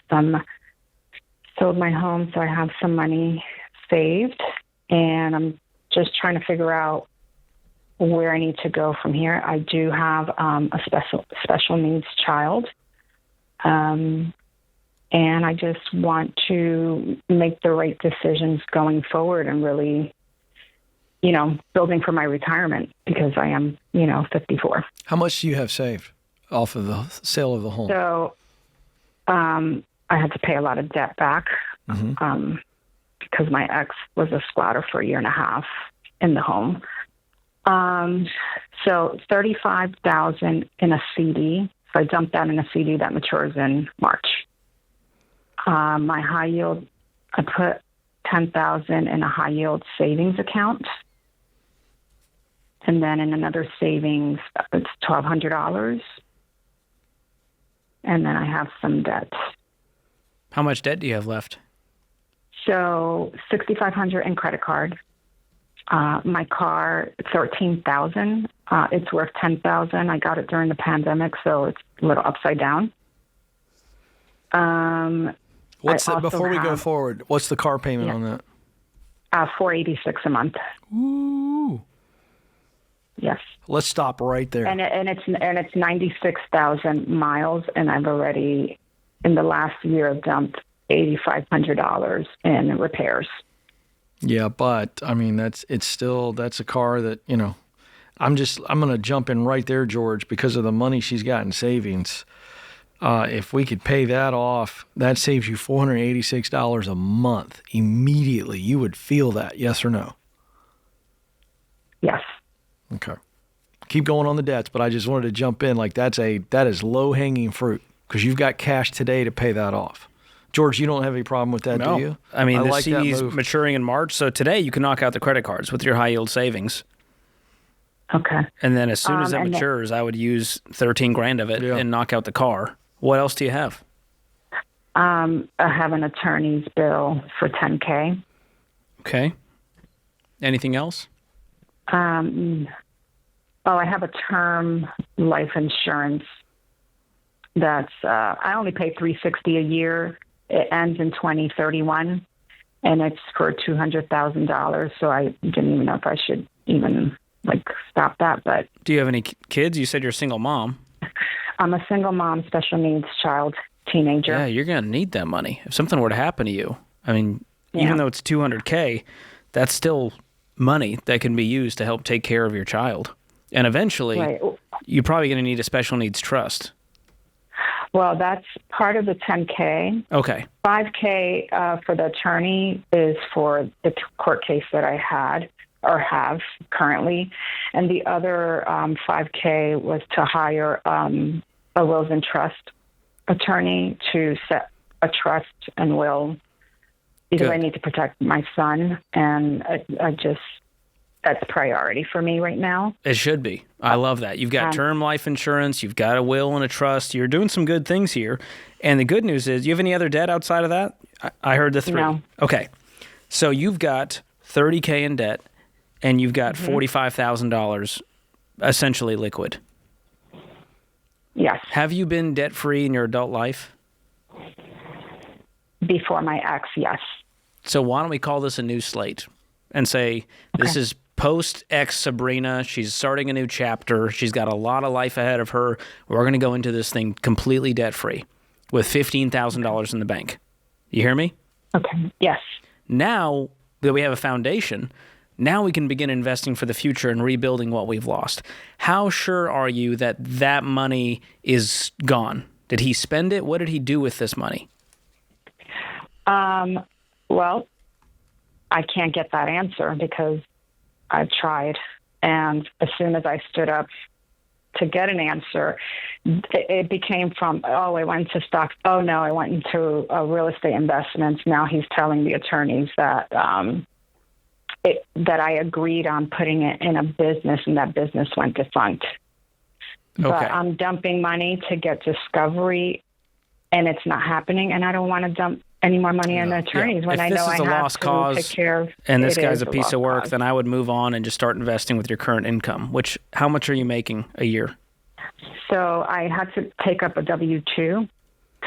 sold my home, so I have some money saved, and I'm just trying to figure out where I need to go from here. I do have a special needs child, and I just want to make the right decisions going forward and really, building for my retirement, because I am, 54. How much do you have saved off of the sale of the home? So I had to pay a lot of debt back because my ex was a squatter for a year and a half in the home. So $35,000 in a CD. So I dumped that in a CD that matures in March. My high yield, I put $10,000 in a high yield savings account. And then in another savings, it's $1,200. And then I have some debt. How much debt do you have left? So $6,500 in credit card. My car, $13,000. It's worth $10,000. I got it during the pandemic, so it's a little upside down. Before we go forward, what's the car payment on that? $486 a month. Ooh. Yes. Let's stop right there. And it's 96,000 miles, and I've already in the last year I've dumped $8,500 in repairs. Yeah, but I mean that's a car that, I'm going to jump in right there, George, because of the money she's got in savings. If we could pay that off, that saves you $486 a month immediately. You would feel that, yes or no? Yes. Okay. Keep going on the debts, but I just wanted to jump in that is low-hanging fruit because you've got cash today to pay that off. George, you don't have any problem with that, do you? I mean, the CD's maturing in March, so today you can knock out the credit cards with your high-yield savings. Okay. And then as soon as that matures, I would use $13,000 of it and knock out the car. What else do you have? I have an attorney's bill for $10K. Okay. Anything else? I have a term life insurance that's I only pay $360 a year. It ends in 2031, and it's for $200,000. So I didn't even know if I should even stop that. But do you have any kids? You said you're a single mom. I'm a single mom, special needs child, teenager. Yeah, you're gonna need that money if something were to happen to you. I mean, even though it's $200K, that's still money that can be used to help take care of your child. And eventually, you're probably going to need a special needs trust. Well, that's part of the $10K. Okay. $5K for the attorney is for the court case that I had or have currently. And the other $5K was to hire a wills and trust attorney to set a trust and will, because I need to protect my son. And that's priority for me right now. It should be. I love that. You've got term life insurance. You've got a will and a trust. You're doing some good things here. And the good news is, you have any other debt outside of that? I heard the 3. No. Okay. So you've got $30K in debt, and you've got $45,000 essentially liquid. Yes. Have you been debt-free in your adult life? Before my ex, yes. So why don't we call this a new slate and say, this is post-ex Sabrina. She's starting a new chapter. She's got a lot of life ahead of her. We're going to go into this thing completely debt-free with $15,000 in the bank. You hear me? Okay. Yes. Now that we have a foundation, now we can begin investing for the future and rebuilding what we've lost. How sure are you that that money is gone? Did he spend it? What did he do with this money? Well, I can't get that answer because I've tried. And as soon as I stood up to get an answer, it became from, oh, I went into stocks. Oh, no, I went into real estate investments. Now he's telling the attorneys that that I agreed on putting it in a business, and that business went defunct. Okay. But I'm dumping money to get discovery, and it's not happening, and I don't want to dump any more money on the attorneys when I know I have to take care of. And this guy's a piece of work, then I would move on and just start investing with your current income. Which, how much are you making a year? So I had to take up a W-2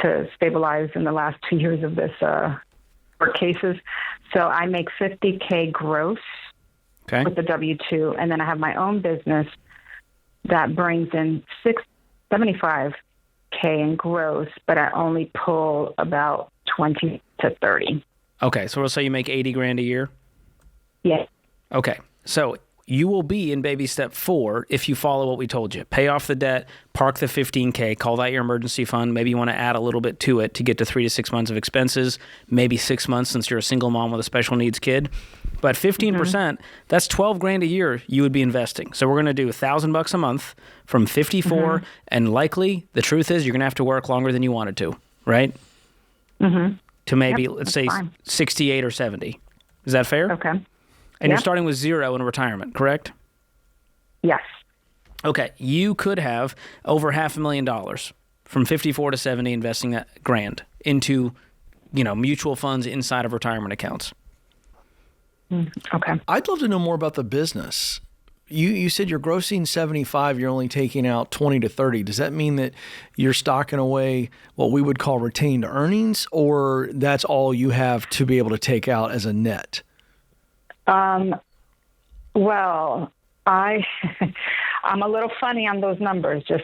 to stabilize in the last 2 years of this court cases. So I make $50K gross with the W-2, and then I have my own business that brings in $75K in gross, but I only pull about 20 to 30. Okay, so we'll say you make 80 grand a year? Yes. Okay, so you will be in baby step 4 if you follow what we told you. Pay off the debt, park the $15K, call that your emergency fund. Maybe you want to add a little bit to it to get to 3 to 6 months of expenses, maybe 6 months since you're a single mom with a special needs kid. But 15%, that's 12 grand a year you would be investing. So we're going to do $1,000 a month from 54, and likely the truth is you're going to have to work longer than you wanted to, right? To maybe, let's say, 68 or 70. Is that fair? Okay. And you're starting with 0 in retirement, correct? Yes. Okay. You could have over $500,000 from 54 to 70 investing that grand into, mutual funds inside of retirement accounts. Okay. I'd love to know more about the business. You said you're grossing 75, you're only taking out 20 to 30. Does that mean that you're stocking away what we would call retained earnings, or that's all you have to be able to take out as a net? Well, I'm a little funny on those numbers, just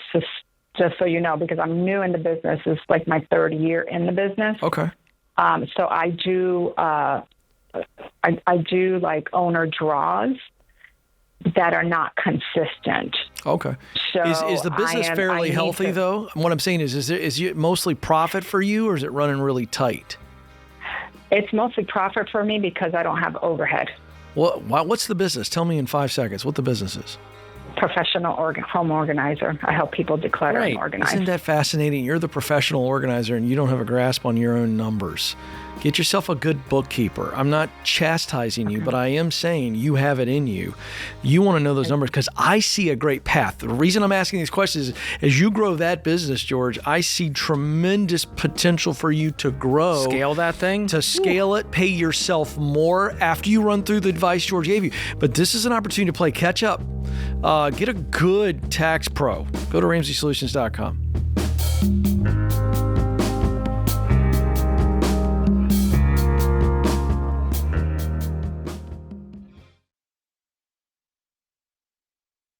so you know, because I'm new in the business. It's like my 3rd year in the business. Okay. So I do like owner draws that are not consistent. Okay. So is the business fairly healthy, though? What I'm saying is it mostly profit for you, or is it running really tight? It's mostly profit for me because I don't have overhead. Well, what's the business? Tell me in 5 seconds what the business is. Professional home organizer. I help people declutter and organize. Isn't that fascinating? You're the professional organizer and you don't have a grasp on your own numbers. Get yourself a good bookkeeper. I'm not chastising you, but I am saying you have it in you. You want to know those numbers because I see a great path. The reason I'm asking these questions is as you grow that business, George, I see tremendous potential for you to grow. Scale that thing? To scale it, pay yourself more after you run through the advice George gave you. But this is an opportunity to play catch up. Get a good tax pro. Go to RamseySolutions.com.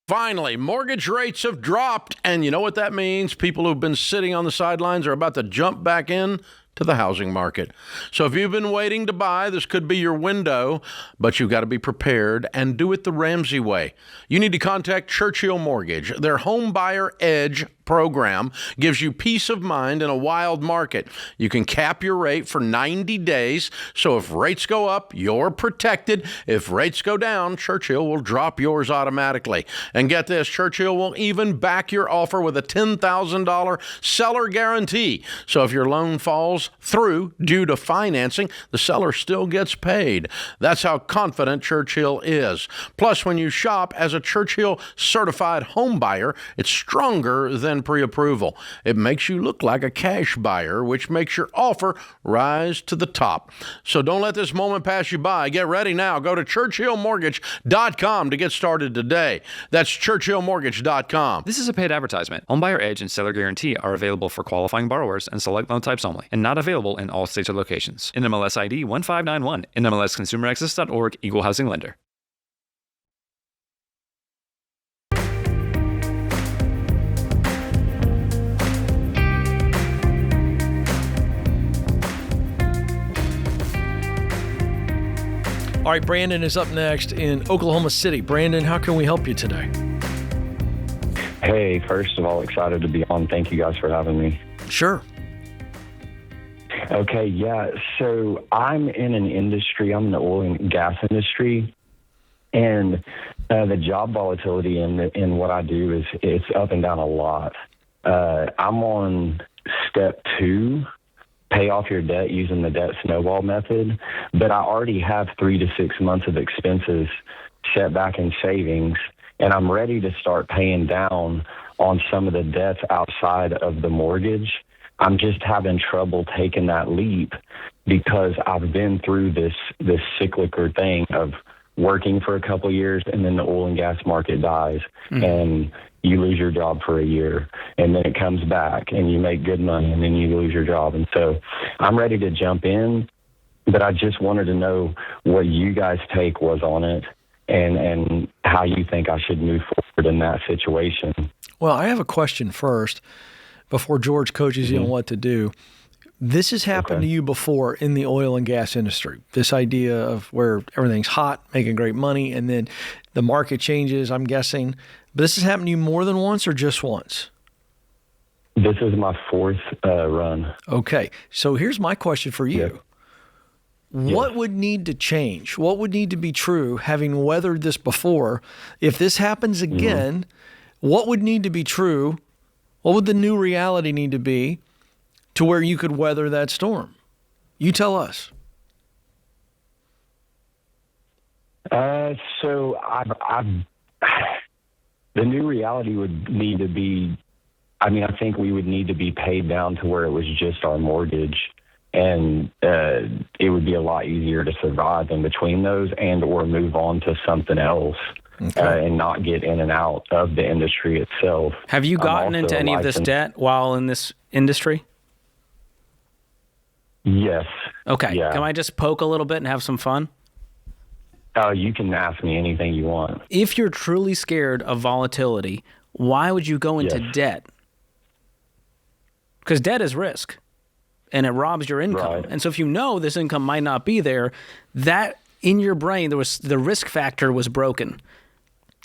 Finally, mortgage rates have dropped, and you know what that means? People who've been sitting on the sidelines are about to jump back in to the housing market. So if you've been waiting to buy, this could be your window, but you've got to be prepared and do it the Ramsey way. You need to contact Churchill Mortgage. Their Home Buyer Edge program gives you peace of mind in a wild market. You can cap your rate for 90 days, so if rates go up, you're protected. If rates go down, Churchill will drop yours automatically. And get this, Churchill will even back your offer with a $10,000 seller guarantee. So if your loan falls through due to financing, the seller still gets paid. That's how confident Churchill is. Plus, when you shop as a Churchill certified home buyer, it's stronger than pre-approval. It makes you look like a cash buyer, which makes your offer rise to the top. So don't let this moment pass you by. Get ready now. Go to ChurchillMortgage.com to get started today. That's ChurchillMortgage.com. This is a paid advertisement. Homebuyer Edge and Seller Guarantee are available for qualifying borrowers and select loan types only, and not available in all states or locations. NMLS ID 1591. NMLSConsumerAccess.org. Equal Housing Lender. All right, Brandon is up next in Oklahoma City. Brandon, how can we help you today? Hey, first of all, excited to be on. Thank you guys for having me. Sure. Okay, yeah. So I'm in an industry, I'm in the oil and gas industry, and The job volatility in what I do is it's up and down a lot. I'm on step 2, pay off your debt using the debt snowball method, but I already have 3 to 6 months of expenses set back in savings, and I'm ready to start paying down on some of the debts outside of the mortgage. I'm just having trouble taking that leap because I've been through this cyclical thing of working for a couple of years, and then the oil and gas market dies, and you lose your job for a year, and then it comes back, and you make good money, and then you lose your job. And so I'm ready to jump in, but I just wanted to know what you guys' take was on it and how you think I should move forward in that situation. Well, I have a question first before George coaches you on what to do. This has happened to you before in the oil and gas industry, this idea of where everything's hot, making great money, and then the market changes, I'm guessing. But this has happened to you more than once or just once? This is my 4th run. Okay. So here's my question for you. What would need to change? What would need to be true, having weathered this before? If this happens again, what would need to be true? What would the new reality need to be to where you could weather that storm? You tell us. So the new reality would need to be, I think we would need to be paid down to where it was just our mortgage, and it would be a lot easier to survive in between those and or move on to something else. And not get in and out of the industry itself. Have you gotten into any of this debt while in this industry? Yes. Okay. Yeah. Can I just poke a little bit and have some fun? You can ask me anything you want. If you're truly scared of volatility, why would you go into debt? Because debt is risk, and it robs your income. Right. And so if you know this income might not be there, that in your brain, the risk factor was broken.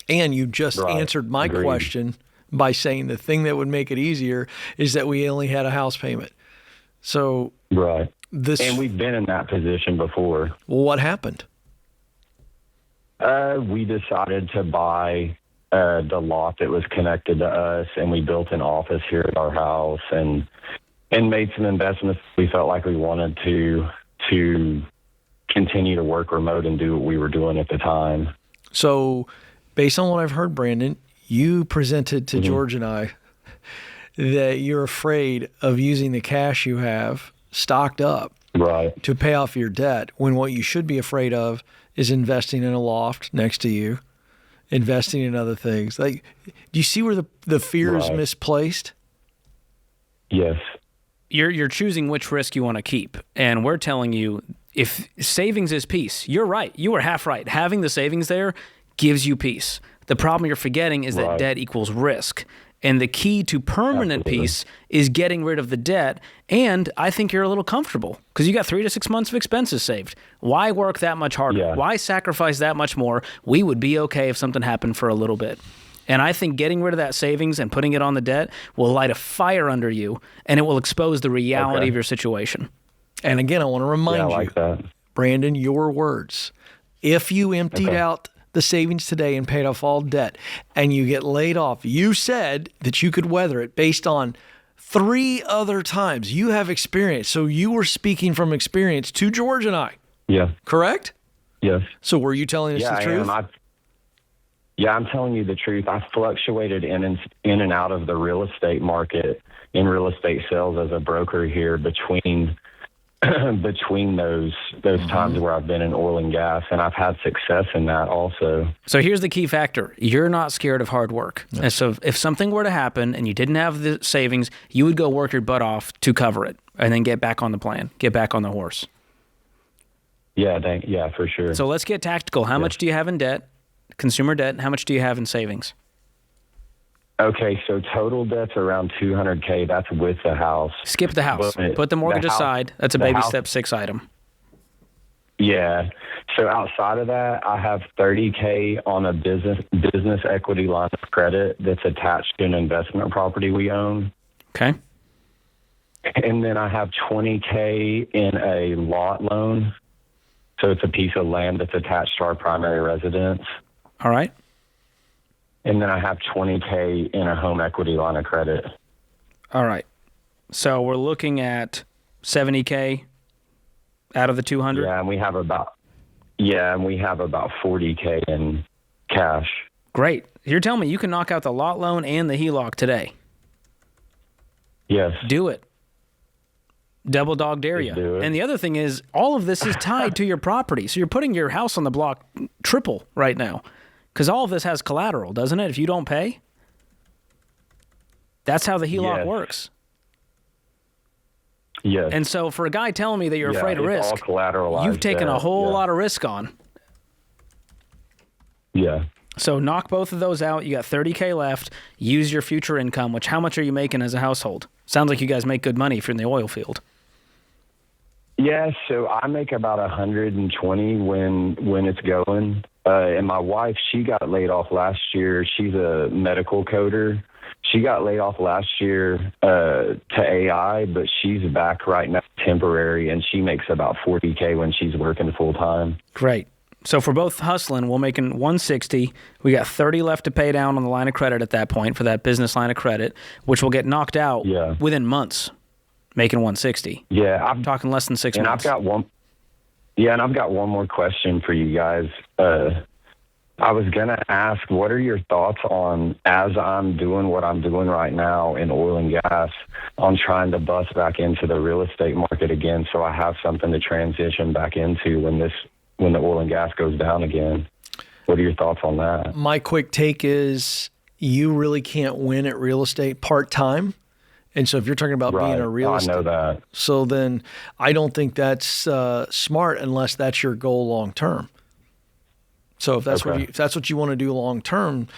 And you just answered my question by saying the thing that would make it easier is that we only had a house payment. So and we've been in that position before. Well, what happened? We decided to buy the lot that was connected to us, and we built an office here at our house and made some investments we felt like we wanted to continue to work remote and do what we were doing at the time. So based on what I've heard, Brandon, you presented to George and I that you're afraid of using the cash you have stocked up to pay off your debt, when what you should be afraid of is investing in a loft next to you, investing in other things. Like, do you see where the fear is misplaced? Yes. You're choosing which risk you want to keep, and we're telling you, if savings is peace, you're right. You are half right. Having the savings there gives you peace. The problem you're forgetting is that debt equals risk. And the key to permanent peace is getting rid of the debt. And I think you're a little comfortable because you got 3 to 6 months of expenses saved. Why work that much harder? Yeah. Why sacrifice that much more? We would be okay if something happened for a little bit. And I think getting rid of that savings and putting it on the debt will light a fire under you, and it will expose the reality of your situation. And again, I want to remind you, Brandon, your words. If you emptied out the savings today and paid off all debt and you get laid off, you said that you could weather it based on 3 other times you have experience. So you were speaking from experience to George and I. Yeah. Correct? Yes. So were you telling us the truth? I'm telling you the truth. I fluctuated in and out of the real estate market in real estate sales as a broker here between those times where I've been in oil and gas, and I've had success in that also. So here's the key factor. You're not scared of hard work. No. And so if something were to happen and you didn't have the savings, you would go work your butt off to cover it and then get back on the plan, get back on the horse. Yeah, for sure. So let's get tactical. How much do you have in debt, consumer debt, and how much do you have in savings? Okay, so total debt's around $200K. That's with the house. Skip the house. Put the mortgage aside. That's a baby step 6 item. Yeah. So outside of that, I have $30K on a business equity line of credit that's attached to an investment property we own. Okay. And then I have $20K in a lot loan. So it's a piece of land that's attached to our primary residence. All right. and then I have $20K in a home equity line of credit. All right. So we're looking at $70K out of the 200. Yeah, and we have about $40K in cash. Great. You're telling me you can knock out the lot loan and the HELOC today? Yes. Do it. Double dog dare you. And the other thing is, all of this is tied to your property. So you're putting your house on the block triple right now, because all of this has collateral, doesn't it? If you don't pay, that's how the HELOC works. Yes. And so for a guy telling me that you're afraid of risk, all collateralized, you've taken a whole lot of risk on. Yeah. So knock both of those out. You got $30K left. Use your future income, which how much are you making as a household? Sounds like you guys make good money if you're in the oil field. Yeah, so I make about 120 when it's going. And my wife, she got laid off last year. She's a medical coder. She got laid off last year to AI, but she's back right now temporary, and she makes about 40K when she's working full time. Great. So for both hustling, we're making 160. We got 30 left to pay down on the line of credit at that point for that business line of credit, which will get knocked out within months, making 160. Yeah, I'm talking less than 6 and months. I've got one more question for you guys. I was going to ask, what are your thoughts on, as I'm doing what I'm doing right now in oil and gas, on trying to bust back into the real estate market again so I have something to transition back into when the oil and gas goes down again? What are your thoughts on that? My quick take is you really can't win at real estate part-time. And so if you're talking about being a real estate, I know that. So then I don't think that's smart unless that's your goal long-term. So if that's what you want to do long-term,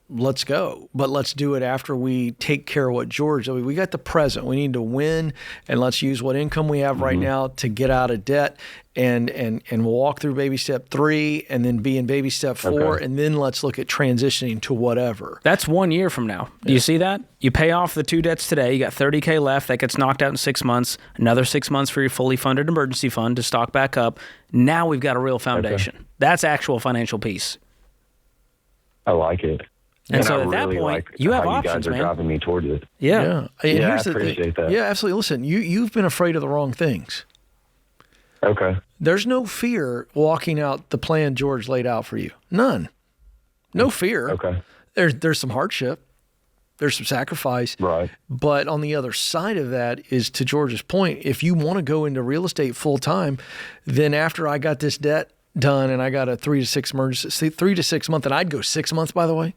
let's go. But let's do it after we take care of what George. We got the present. We need to win, and let's use what income we have right now to get out of debt, and we'll walk through baby step 3, and then be in baby step 4, and then let's look at transitioning to whatever. That's 1 year from now. Do you see that? You pay off the 2 debts today. You got $30K left. That gets knocked out in 6 months. Another 6 months for your fully funded emergency fund to stock back up. Now we've got a real foundation. That's actual financial peace. I like it. And so at that point, you have options, you guys are driving me towards it. Yeah. I appreciate that. Yeah, absolutely. Listen, you've been afraid of the wrong things. Okay. There's no fear walking out the plan George laid out for you. None. No fear. Okay. There's some hardship. There's some sacrifice. Right. But on the other side of that is, to George's point, if you want to go into real estate full time, then after I got this debt done and I got a 3 to 6 month, and I'd go 6 months, by the way.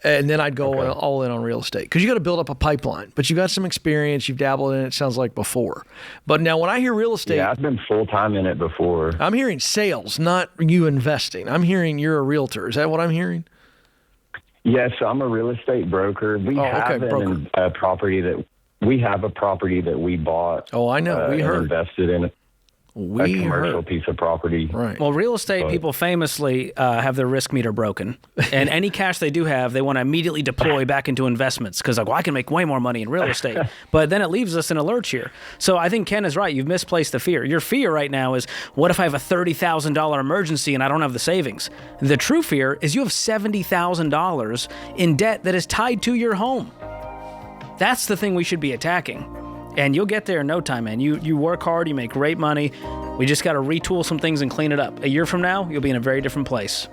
And then I'd go all in on real estate, because you got to build up a pipeline. But you got some experience. You've dabbled in it, sounds like, before. But now when I hear real estate... Yeah, I've been full-time in it before. I'm hearing sales, not you investing. I'm hearing you're a realtor. Is that what I'm hearing? Yes, I'm a real estate broker. We have a property that we bought. Oh, I know. We heard. Invested in a commercial piece of property. Right. Well, real estate people famously have their risk meter broken. And any cash they do have, they want to immediately deploy back into investments, because I can make way more money in real estate. But then it leaves us in a lurch here. So I think Ken is right. You've misplaced the fear. Your fear right now is, what if I have a $30,000 emergency and I don't have the savings? The true fear is you have $70,000 in debt that is tied to your home. That's the thing we should be attacking. And you'll get there in no time, man. You work hard, you make great money. We just got to retool some things and clean it up. A year from now, you'll be in a very different place.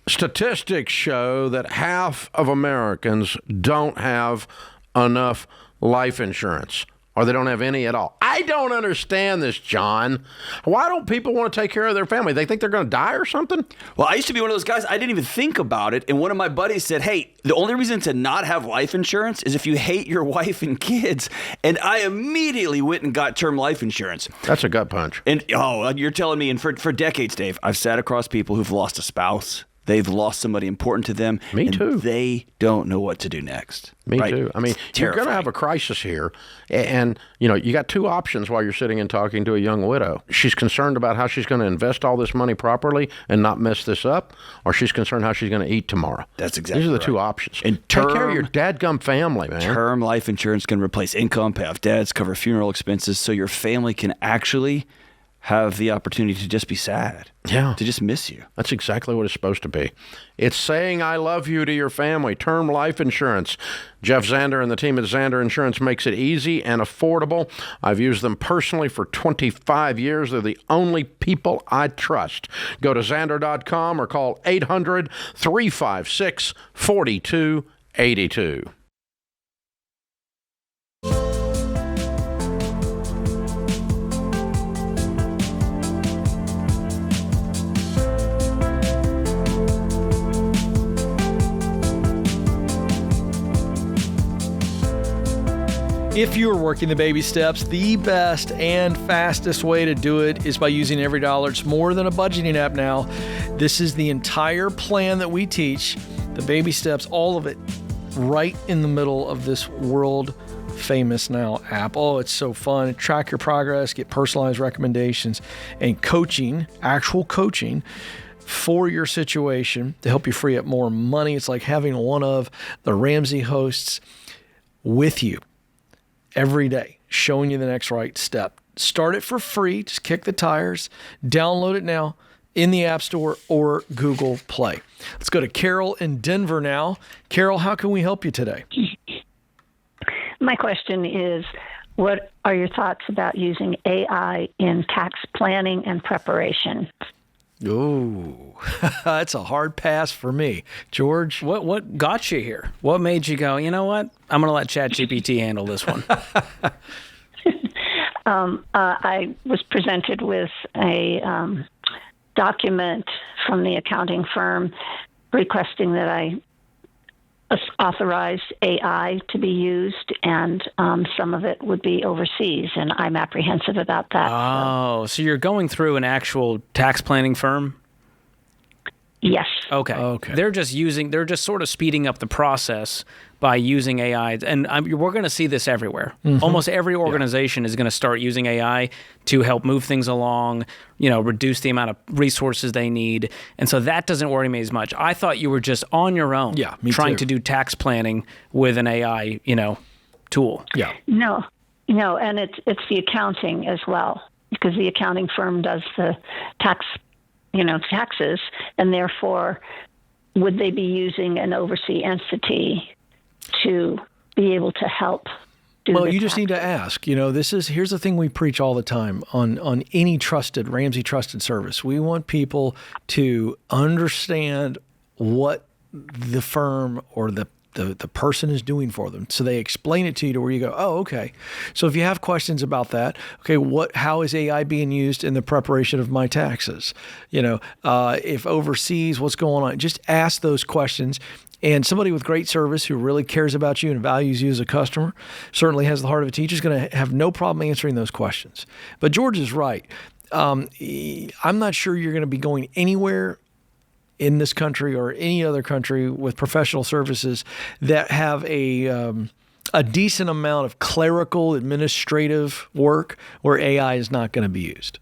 Statistics show that half of Americans don't have enough life insurance. or they don't have any at all. I don't understand this, John. Why don't people want to take care of their family? They think they're going to die or something? Well, I used to be one of those guys, I didn't even think about it. And one of my buddies said, hey, the only reason to not have life insurance is if you hate your wife and kids. And I immediately went and got term life insurance. That's a gut punch. And, you're telling me, and for decades, Dave, I've sat across people who've lost a spouse. They've lost somebody important to them. Me too. And they don't know what to do next. Me too. I mean, you're going to have a crisis here. And, you got two options while you're sitting and talking to a young widow. She's concerned about how she's going to invest all this money properly and not mess this up, or she's concerned how she's going to eat tomorrow. That's exactly These are the right. two options. And take care of your dadgum family, man. Term life insurance can replace income, pay off debts, cover funeral expenses, so your family can actually have the opportunity to just be sad. Yeah. To just miss you. That's exactly what it's supposed to be. It's saying I love you to your family. Term life insurance. Jeff Zander and the team at Zander Insurance makes it easy and affordable. I've used them personally for 25 years. They're the only people I trust. Go to Zander.com or call 800-356-4282. If you're working the baby steps, the best and fastest way to do it is by using Every Dollar. It's more than a budgeting app now. This is the entire plan that we teach, the baby steps, all of it, right in the middle of this world famous now app. Oh, it's so fun. Track your progress, get personalized recommendations, and coaching, actual coaching for your situation to help you free up more money. It's like having one of the Ramsey hosts with you every day, showing you the next right step. Start it for free. Just kick the tires. Download it now in the App Store or Google Play. Let's go to Carol in Denver now. Carol, how can we help you today? My question is, what are your thoughts about using AI in tax planning and preparation? Oh, that's a hard pass for me. George? What got you here? What made you go, you know what? I'm going to let ChatGPT handle this one. I was presented with a document from the accounting firm requesting that I authorized AI to be used, and some of it would be overseas, and I'm apprehensive about that. Oh, so you're going through an actual tax planning firm? Yes. Okay. They're just sort of speeding up the process by using AI, and we're going to see this everywhere. Mm-hmm. Almost every organization is going to start using AI to help move things along, reduce the amount of resources they need, and so that doesn't worry me as much. I thought you were just on your own, trying to do tax planning with an AI, tool. Yeah. No, and it's the accounting as well, because the accounting firm does the taxes, and therefore, would they be using an overseas entity to be able to help do Well, the you just taxes? need to ask. Here's the thing we preach all the time on any trusted Ramsey trusted service. We want people to understand what the firm or the person is doing for them. So they explain it to you to where you go, oh, okay. So if you have questions about that, okay, how is AI being used in the preparation of my taxes? If overseas, what's going on? Just ask those questions. And somebody with great service who really cares about you and values you as a customer, certainly has the heart of a teacher, is going to have no problem answering those questions. But George is right. I'm not sure you're going to be going anywhere in this country or any other country with professional services that have a decent amount of clerical administrative work where AI is not going to be used.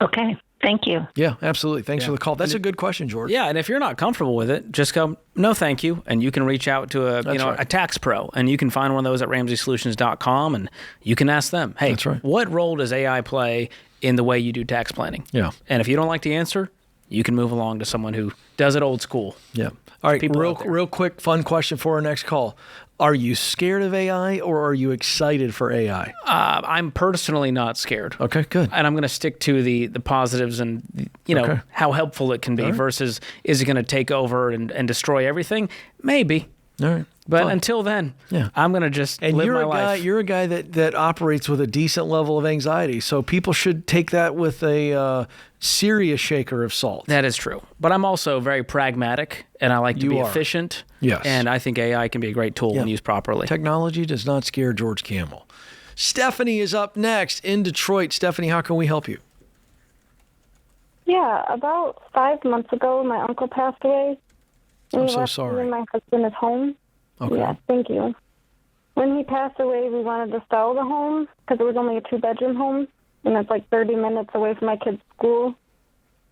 Okay. Thank you. Yeah, absolutely. Thanks for the call. That's a good question, George. Yeah, and if you're not comfortable with it, just go, no, thank you. And you can reach out to a tax pro, and you can find one of those at RamseySolutions.com, and you can ask them, hey, what role does AI play in the way you do tax planning? Yeah. And if you don't like the answer, you can move along to someone who does it old school. Yeah. All right, real quick, fun question for our next call. Are you scared of AI or are you excited for AI? I'm personally not scared. Okay, good. And I'm going to stick to the positives and, how helpful it can be versus is it going to take over and destroy everything? Maybe. All right. But until then, I'm going to just live my life. You're a guy that operates with a decent level of anxiety, so people should take that with a serious shaker of salt. That is true. But I'm also very pragmatic, and I like to be efficient. Yes. And I think AI can be a great tool when used properly. Technology does not scare George Kamel. Stephanie is up next in Detroit. Stephanie, how can we help you? Yeah, about 5 months ago, my uncle passed away. I'm so sorry. Me and my husband at home. Okay. Yeah, thank you. When he passed away, we wanted to sell the home because it was only a 2-bedroom home, and it's like 30 minutes away from my kid's school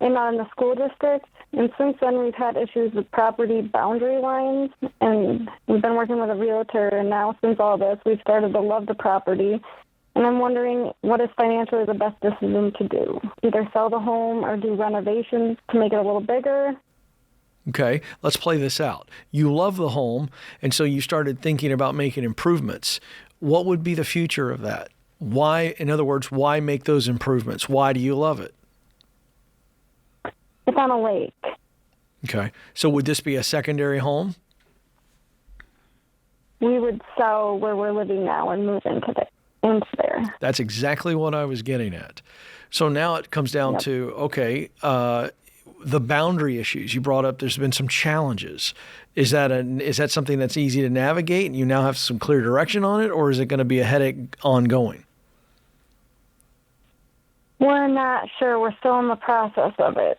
and not in the school district. And since then, we've had issues with property boundary lines, and we've been working with a realtor, and now since all this, we've started to love the property. And I'm wondering what is financially the best decision to do, either sell the home or do renovations to make it a little bigger. Okay, let's play this out. You love the home, and so you started thinking about making improvements. What would be the future of that? Why, in other words, why make those improvements? Why do you love it? It's on a lake. Okay, so would this be a secondary home? We would sell where we're living now and move into there. That's exactly what I was getting at. So now it comes down to, okay, the boundary issues you brought up. There's been some challenges. Is that something that's easy to navigate and you now have some clear direction on it, or is it going to be a headache ongoing? We're not sure. We're still in the process of it.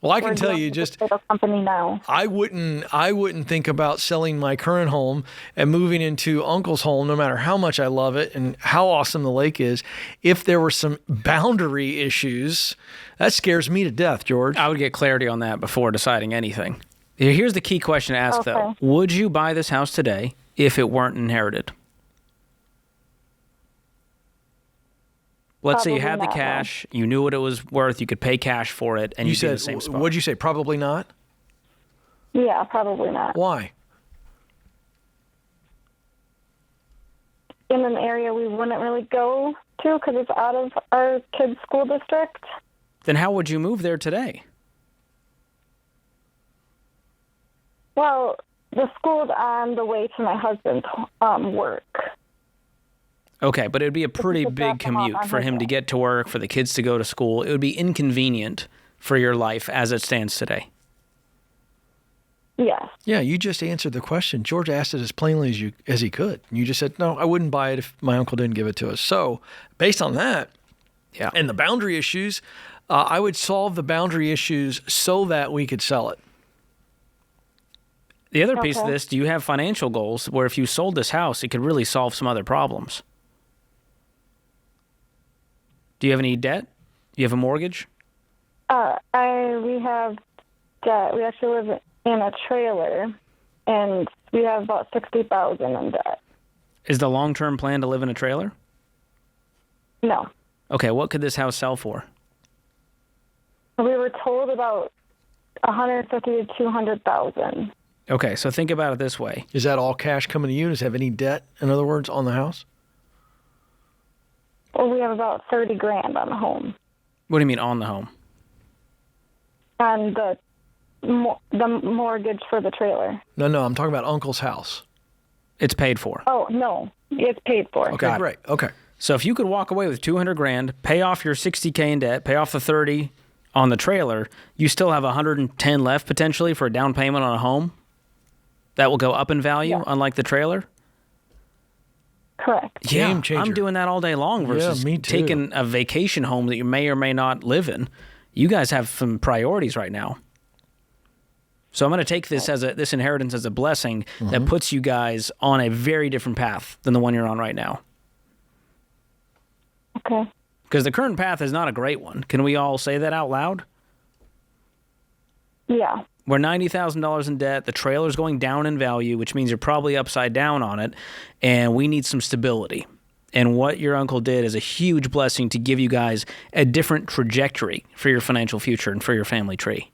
Well, I can tell you, just a company now. I wouldn't think about selling my current home and moving into Uncle's home, no matter how much I love it and how awesome the lake is. If there were some boundary issues, that scares me to death, George. I would get clarity on that before deciding anything. Here's the key question to ask, though. Would you buy this house today if it weren't inherited? Let's say you had the cash, you knew what it was worth, you could pay cash for it, and you'd be in the same spot. What'd you say? Probably not? Yeah, probably not. Why? In an area we wouldn't really go to because it's out of our kids' school district. Then how would you move there today? Well, the school's on the way to my husband's work. Okay, but it would be a pretty big commute for him to get to work, for the kids to go to school. It would be inconvenient for your life as it stands today. Yes. Yeah, you just answered the question. George asked it as plainly as he could. You just said, no, I wouldn't buy it if my uncle didn't give it to us. So based on that, and the boundary issues, I would solve the boundary issues so that we could sell it. The other piece of this, do you have financial goals where if you sold this house, it could really solve some other problems? Do you have any debt? Do you have a mortgage? We have debt. We actually live in a trailer, and we have about $60,000 in debt. Is the long-term plan to live in a trailer? No. Okay, what could this house sell for? We were told about $150,000 to $200,000. Okay, so think about it this way. Is that all cash coming to you? Does it have any debt, in other words, on the house? Well, we have about $30,000 on the home. What do you mean on the home? On the mortgage for the trailer. No, I'm talking about Uncle's house. It's paid for. Oh, no, it's paid for. Okay, great. Okay. So if you could walk away with $200,000, pay off your $60,000 in debt, pay off the $30,000 on the trailer, you still have $110,000 left potentially for a down payment on a home that will go up in value, unlike the trailer. Correct. Yeah, Game changer. I'm doing that all day long versus me too. taking a vacation home that you may or may not live in. You guys have some priorities right now. So I'm going to take this this inheritance as a blessing that puts you guys on a very different path than the one you're on right now. Okay. Because the current path is not a great one. Can we all say that out loud? Yeah. We're $90,000 in debt. The trailer's going down in value, which means you're probably upside down on it, and we need some stability. And what your uncle did is a huge blessing to give you guys a different trajectory for your financial future and for your family tree.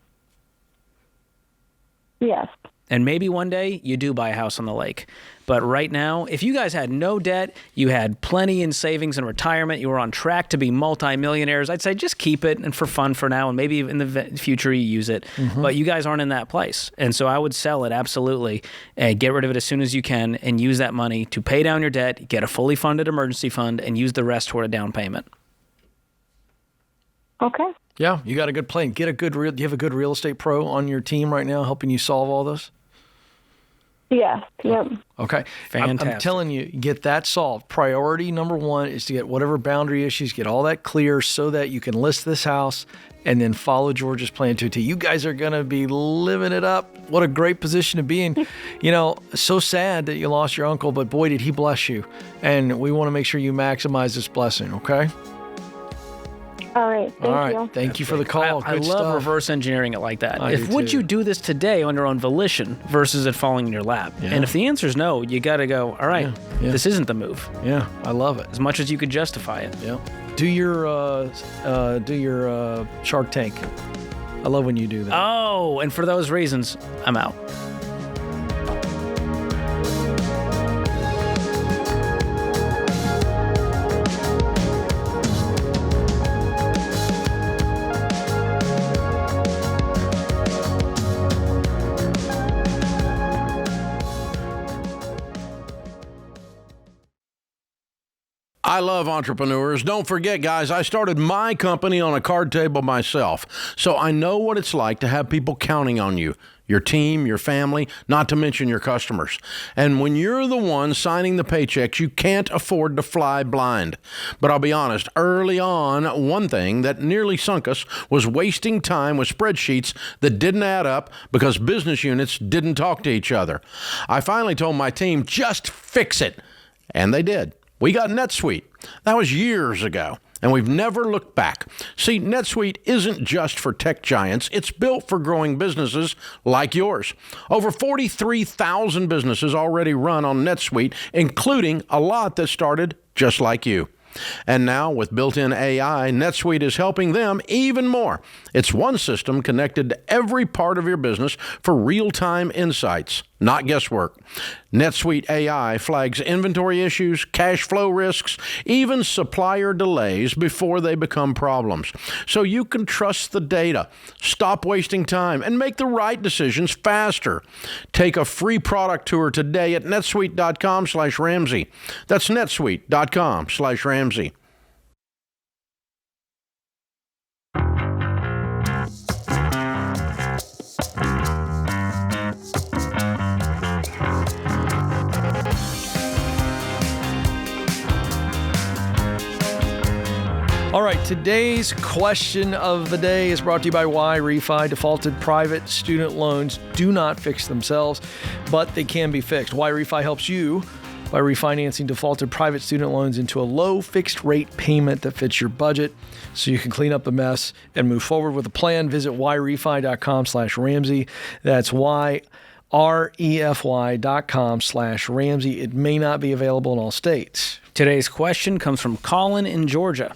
Yes. And maybe one day you do buy a house on the lake. But right now, if you guys had no debt, you had plenty in savings and retirement, you were on track to be multimillionaires, I'd say just keep it and for fun for now, and maybe in the future you use it. But you guys aren't in that place. And so I would sell it, absolutely, and get rid of it as soon as you can and use that money to pay down your debt, get a fully funded emergency fund, and use the rest toward a down payment. Okay. Yeah, you got a good plan. Do you have a good real estate pro on your team right now helping you solve all this? Yes. Yep. Okay. Fantastic. I'm telling you, get that solved. Priority number one is to get whatever boundary issues, get all that clear so that you can list this house and then follow George's plan to a T. You guys are going to be living it up. What a great position to be in. So sad that you lost your uncle, but boy, did he bless you. And we want to make sure you maximize this blessing, okay? All right. Thank you. Thank you for the call. I Good love stuff. reverse engineering it like that. I do Would too. you do this today on your own volition versus it falling in your lap? Yeah. And if the answer is no, you got to go, all right, Yeah. this isn't the move. Yeah, I love it. As much as you could justify it. Yeah. Do your Shark Tank. I love when you do that. Oh, and for those reasons, I'm out. I love entrepreneurs. Don't forget, guys, I started my company on a card table myself. So I know what it's like to have people counting on you, your team, your family, not to mention your customers. And when you're the one signing the paychecks, you can't afford to fly blind. But I'll be honest, early on, one thing that nearly sunk us was wasting time with spreadsheets that didn't add up because business units didn't talk to each other. I finally told my team, just fix it. And they did. We got NetSuite. That was years ago, and we've never looked back. See, NetSuite isn't just for tech giants. It's built for growing businesses like yours. Over 43,000 businesses already run on NetSuite, including a lot that started just like you. And now, with built-in AI, NetSuite is helping them even more. It's one system connected to every part of your business for real-time insights, not guesswork. NetSuite AI flags inventory issues, cash flow risks, even supplier delays before they become problems. So you can trust the data, stop wasting time, and make the right decisions faster. Take a free product tour today at netsuite.com/Ramsey. That's netsuite.com/Ramsey. All right, today's question of the day is brought to you by Y-Refi. Defaulted private student loans do not fix themselves, but they can be fixed. Y-Refi helps you by refinancing defaulted private student loans into a low fixed rate payment that fits your budget so you can clean up the mess and move forward with a plan. Visit yrefy.com/Ramsey. That's yrefy.com/Ramsey. It may not be available in all states. Today's question comes from Colin in Georgia.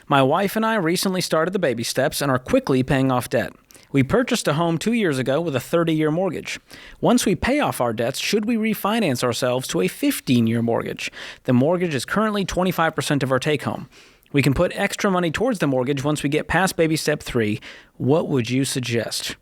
My wife and I recently started the baby steps and are quickly paying off debt. We purchased a home 2 years ago with a 30-year mortgage. Once we pay off our debts, should we refinance ourselves to a 15-year mortgage? The mortgage is currently 25% of our take-home. We can put extra money towards the mortgage once we get past baby step 3. What would you suggest?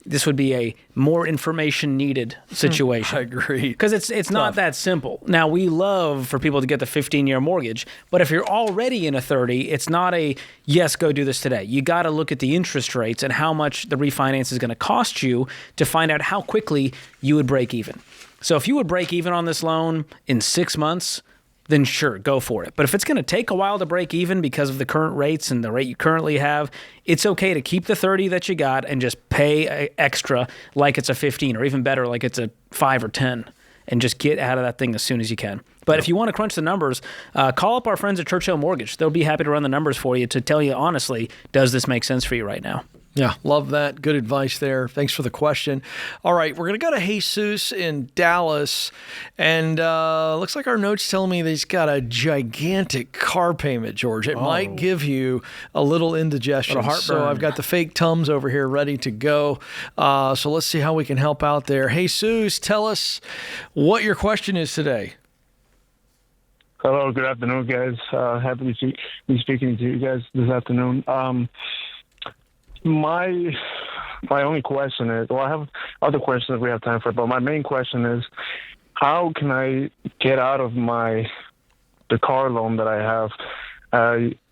This would be a more information needed situation. I agree. Because it's not that simple. Now, we love for people to get the 15-year mortgage, but if you're already in a 30, it's not a, yes, go do this today. You got to look at the interest rates and how much the refinance is going to cost you to find out how quickly you would break even. So if you would break even on this loan in 6 months, then sure, go for it. But if it's going to take a while to break even because of the current rates and the rate you currently have, it's okay to keep the 30 that you got and just pay extra like it's a 15, or even better, like it's a 5 or 10, and just get out of that thing as soon as you can. But if you want to crunch the numbers, call up our friends at Churchill Mortgage. They'll be happy to run the numbers for you to tell you honestly, does this make sense for you right now? Yeah, love that. Good advice there. Thanks for the question. All right, we're going to go to Jesus in Dallas. And looks like our notes telling me that he's got a gigantic car payment, George. It might give you a little indigestion. So I've got the fake Tums over here ready to go. So let's see how we can help out there. Jesus, tell us what your question is today. Hello, good afternoon, guys. Happy to be speaking to you guys this afternoon. My only question is, well, I have other questions if we have time for it, but my main question is, how can I get out of the car loan that I have?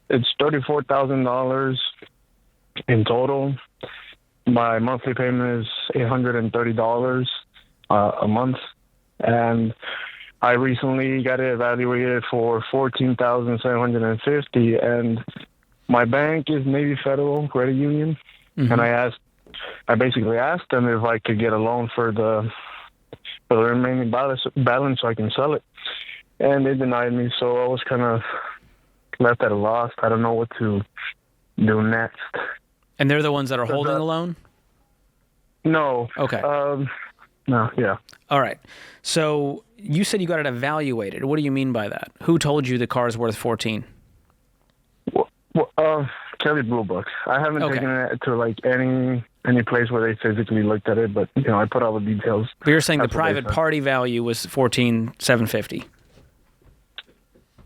It's $34,000 in total. My monthly payment is $830 a month, and I recently got it evaluated for $14,750, and my bank is Navy Federal Credit Union, and I basically asked them if I could get a loan for the remaining balance so I can sell it, and they denied me. So I was kind of left at a loss. I don't know what to do next. And they're the ones that are holding the loan? No. Okay. No. Yeah. All right. So you said you got it evaluated. What do you mean by that? Who told you the car is worth 14? Kelly Blue Book. I haven't taken it to like any place where they physically looked at it, but I put all the details. But you're saying the private party value was $14,750.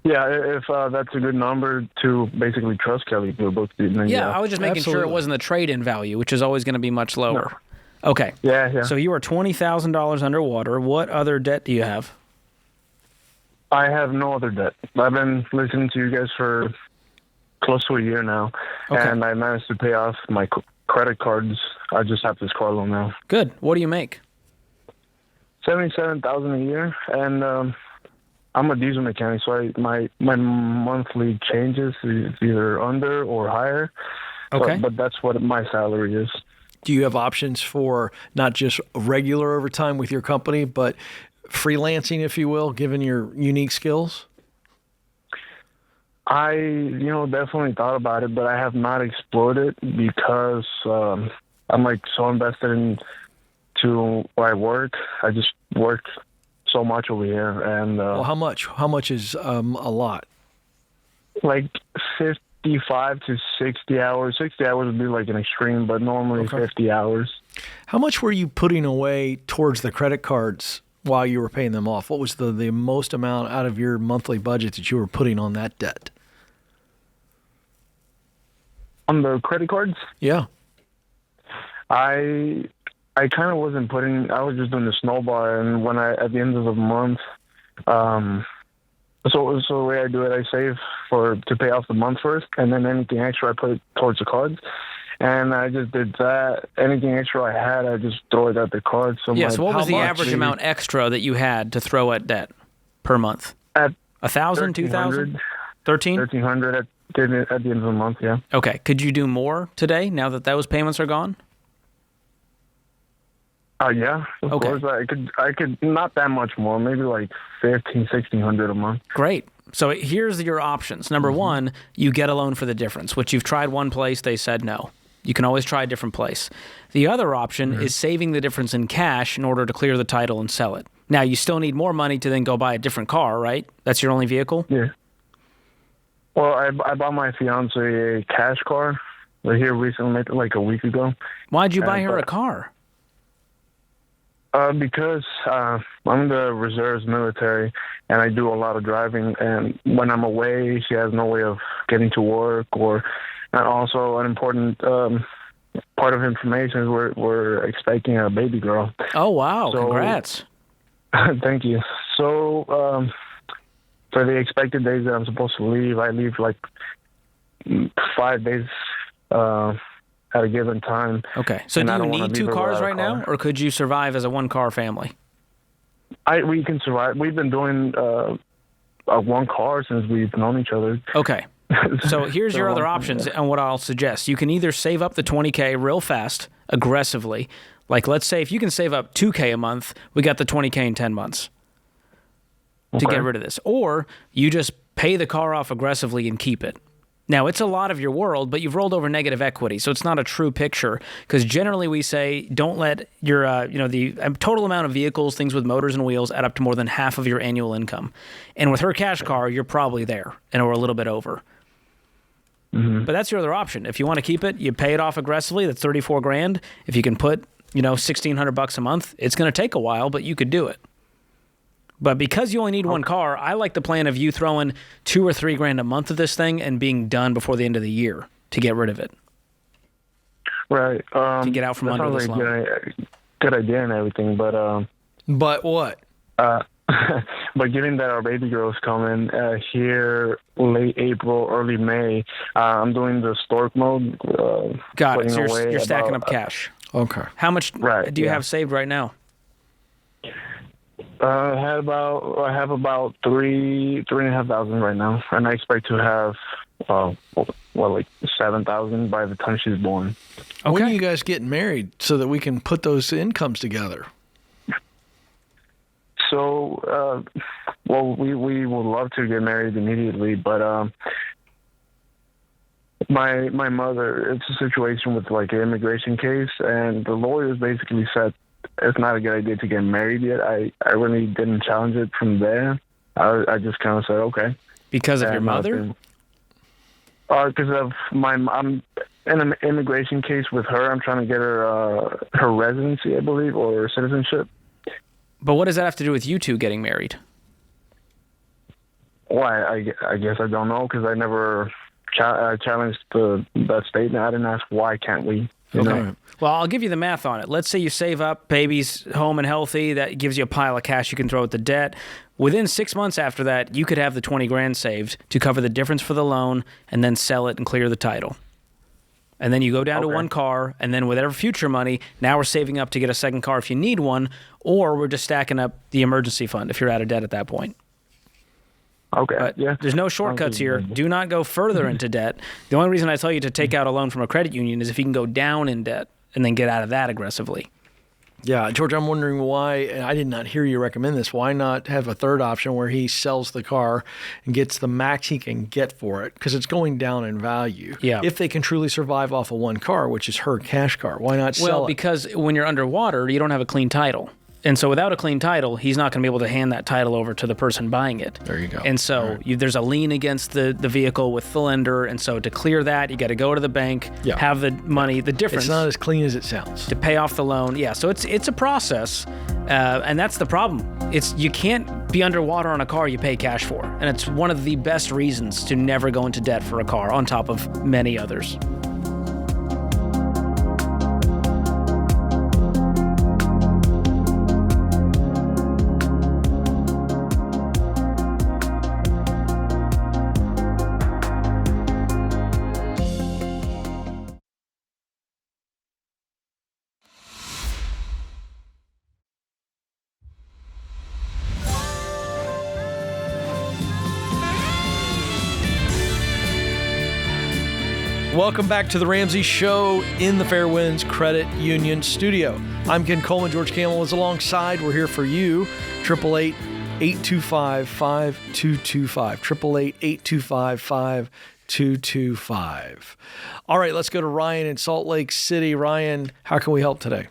Yeah, if that's a good number to basically trust Kelly Blue Book. Then I was just making sure it wasn't the trade-in value, which is always going to be much lower. No. Okay. Yeah. So you are $20,000 underwater. What other debt do you have? I have no other debt. I've been listening to you guys for close to a year now, and I managed to pay off my credit cards. I just have this car loan now. Good. What do you make? $77,000 a year, and I'm a diesel mechanic, so my monthly changes is either under or higher. Okay. But that's what my salary is. Do you have options for not just regular overtime with your company, but freelancing, if you will, given your unique skills? I, definitely thought about it, but I have not explored it because I'm like so invested into where I work. I just work so much over here, and well, how much? How much is a lot? Like 55 to 60 hours. 60 hours would be like an extreme, but normally 50 hours. How much were you putting away towards the credit cards while you were paying them off? What was the most amount out of your monthly budget that you were putting on that debt? On the credit cards? Yeah. I kind of wasn't putting. I was just doing the snowball, and when at the end of the month, so the way I do it, I save to pay off the month first, and then anything extra I put towards the cards. And I just did that. Anything extra I had, I just throw it at the cards. So so what was the average amount extra that you had to throw at debt per month? At 1,000, 2,000, 13? 1,300 at the end of the month. Yeah. Okay. Could you do more today now that those payments are gone? Yeah, of course. I could not that much more, maybe like 1,500, 1,600 a month. Great. So here's your options. Number one, you get a loan for the difference, which you've tried one place, they said no. You can always try a different place. The other option is saving the difference in cash in order to clear the title and sell it. Now, you still need more money to then go buy a different car, right? That's your only vehicle? Yeah. Well, I bought my fiance a cash car here recently, like a week ago. Why'd you buy her a car? Because I'm in the reserves military, and I do a lot of driving. And when I'm away, she has no way of getting to work. And also, an important part of information is we're expecting a baby girl. Oh wow! Congrats. Thank you. So for the expected days that I'm supposed to leave, I leave like 5 days. At a given time. Okay. So do you need two cars right now, or could you survive as a one-car family? We can survive. We've been doing one car since we've known each other. Okay. So here's your other options and what I'll suggest. You can either save up the $20K real fast, aggressively. Like, let's say if you can save up $2K a month, we got the $20K in 10 months to get rid of this. Or you just pay the car off aggressively and keep it. Now, it's a lot of your world, but you've rolled over negative equity, so it's not a true picture. Because generally we say don't let your, the total amount of vehicles, things with motors and wheels, add up to more than half of your annual income. And with her cash car, you're probably there, or a little bit over. Mm-hmm. But that's your other option. If you want to keep it, you pay it off aggressively. That's $34,000. If you can put, $1,600 a month, it's going to take a while, but you could do it. But because you only need one car, I like the plan of you throwing $2,000 or $3,000 a month of this thing and being done before the end of the year to get rid of it. Right. To get out from under this loan. Good idea and everything, but But what? But given that our baby girl's coming here late April, early May, I'm doing the stork mode. Got it. So you're stacking up cash. Okay. How much do you have saved right now? I have about $3,500 right now, and I expect to have like 7,000 by the time she's born. Okay. When are you guys getting married so that we can put those incomes together? So, we would love to get married immediately, but my mother, it's a situation with like an immigration case, and the lawyers basically said it's not a good idea to get married yet. I really didn't challenge it from there. I just kind of said okay. Because of your mother? Because of I'm in an immigration case with her. I'm trying to get her her residency, I believe, or citizenship. But what does that have to do with you two getting married? Well, I guess I don't know because I never challenged that statement. I didn't ask why can't we. You know? Well, I'll give you the math on it. Let's say you save up, baby's home and healthy. That gives you a pile of cash you can throw at the debt. Within 6 months after that, you could have the $20,000 saved to cover the difference for the loan and then sell it and clear the title. And then you go down to one car, and then whatever future money, now we're saving up to get a second car if you need one, or we're just stacking up the emergency fund if you're out of debt at that point. Okay. But there's no shortcuts here. Do not go further into debt. The only reason I tell you to take out a loan from a credit union is if you can go down in debt and then get out of that aggressively. Yeah, George, I'm wondering why, and I did not hear you recommend this, why not have a third option where he sells the car and gets the max he can get for it, because it's going down in value. Yeah. If they can truly survive off of one car, which is her cash car, why not sell it? Well, because when you're underwater, you don't have a clean title. And so without a clean title, he's not going to be able to hand that title over to the person buying it. There you go. And so there's a lien against the vehicle with the lender. And so to clear that, you got to go to the bank, have the money, the difference. It's not as clean as it sounds. To pay off the loan. Yeah, so it's a process. And that's the problem. You can't be underwater on a car you pay cash for. And it's one of the best reasons to never go into debt for a car on top of many others. Welcome back to the Ramsey Show in the Fairwinds Credit Union studio. I'm Ken Coleman. George Kamel is alongside. We're here for you. 888-825-5225. 888-825-5225. All right, let's go to Ryan in Salt Lake City. Ryan, how can we help today?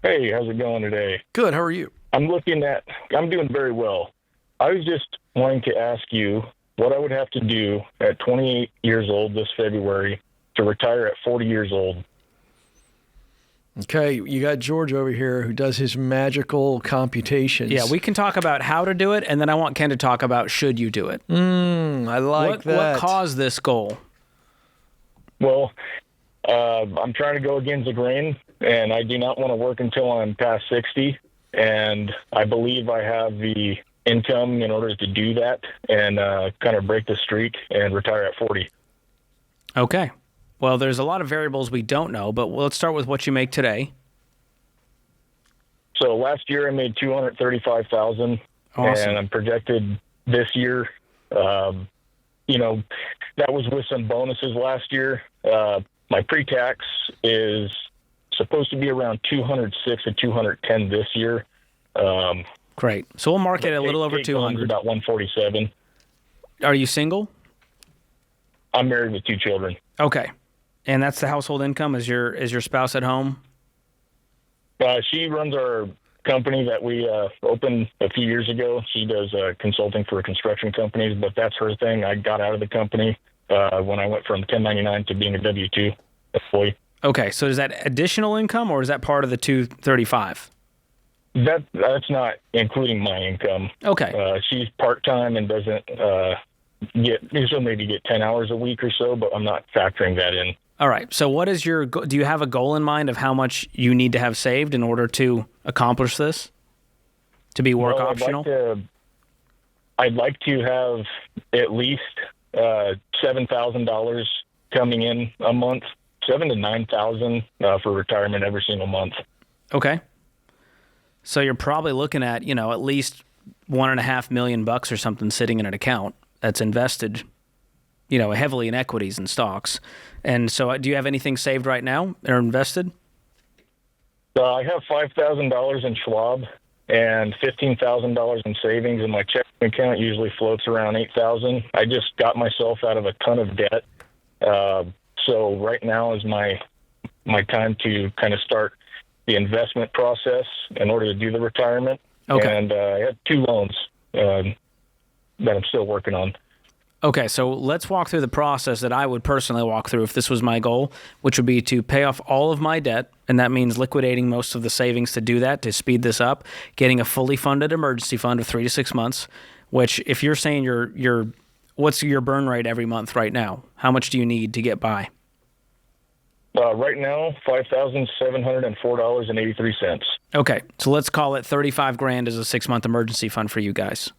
Hey, how's it going today? Good. How are you? I'm doing very well. I was just wanting to ask you what I would have to do at 28 years old this February to retire at 40 years old. Okay, you got George over here who does his magical computations. Yeah, we can talk about how to do it, and then I want Ken to talk about should you do it. I like that. What caused this goal? Well, I'm trying to go against the grain, and I do not want to work until I'm past 60, and I believe I have the income in order to do that and kind of break the streak and retire at 40. Okay. Well, there's a lot of variables we don't know, but let's start with what you make today. So last year I made $235,000, awesome. And I'm projected this year. That was with some bonuses last year. My pre-tax is supposed to be around 206 to 210 this year. Great. So we'll mark it a little over 200. About 147. Are you single? I'm married with 2 children. Okay. And that's the household income? Is your spouse at home? She runs our company that we opened a few years ago. She does consulting for construction companies, but that's her thing. I got out of the company when I went from 1099 to being a W-2 employee. Okay, so is that additional income or is that part of the 235? That's not including my income. Okay. She's part-time and doesn't she'll maybe get 10 hours a week or so, but I'm not factoring that in. All right. So what is do you have a goal in mind of how much you need to have saved in order to accomplish this? To be work optional? I'd like to have at least $7,000 coming in a month, $7,000 to $9,000 for retirement every single month. Okay. So you're probably looking at, at least $1.5 million or something sitting in an account that's invested, heavily in equities and stocks. And so do you have anything saved right now or invested? I have $5,000 in Schwab and $15,000 in savings, and my checking account usually floats around $8,000. I just got myself out of a ton of debt. So right now is my time to kind of start the investment process in order to do the retirement. Okay. And I have 2 loans that I'm still working on. Okay, so let's walk through the process that I would personally walk through if this was my goal, which would be to pay off all of my debt, and that means liquidating most of the savings to do that, to speed this up, getting a fully funded emergency fund of 3 to 6 months, which if you're saying what's your burn rate every month right now? How much do you need to get by? Right now, $5,704.83. Okay, so let's call it $35,000 as a 6-month emergency fund for you guys.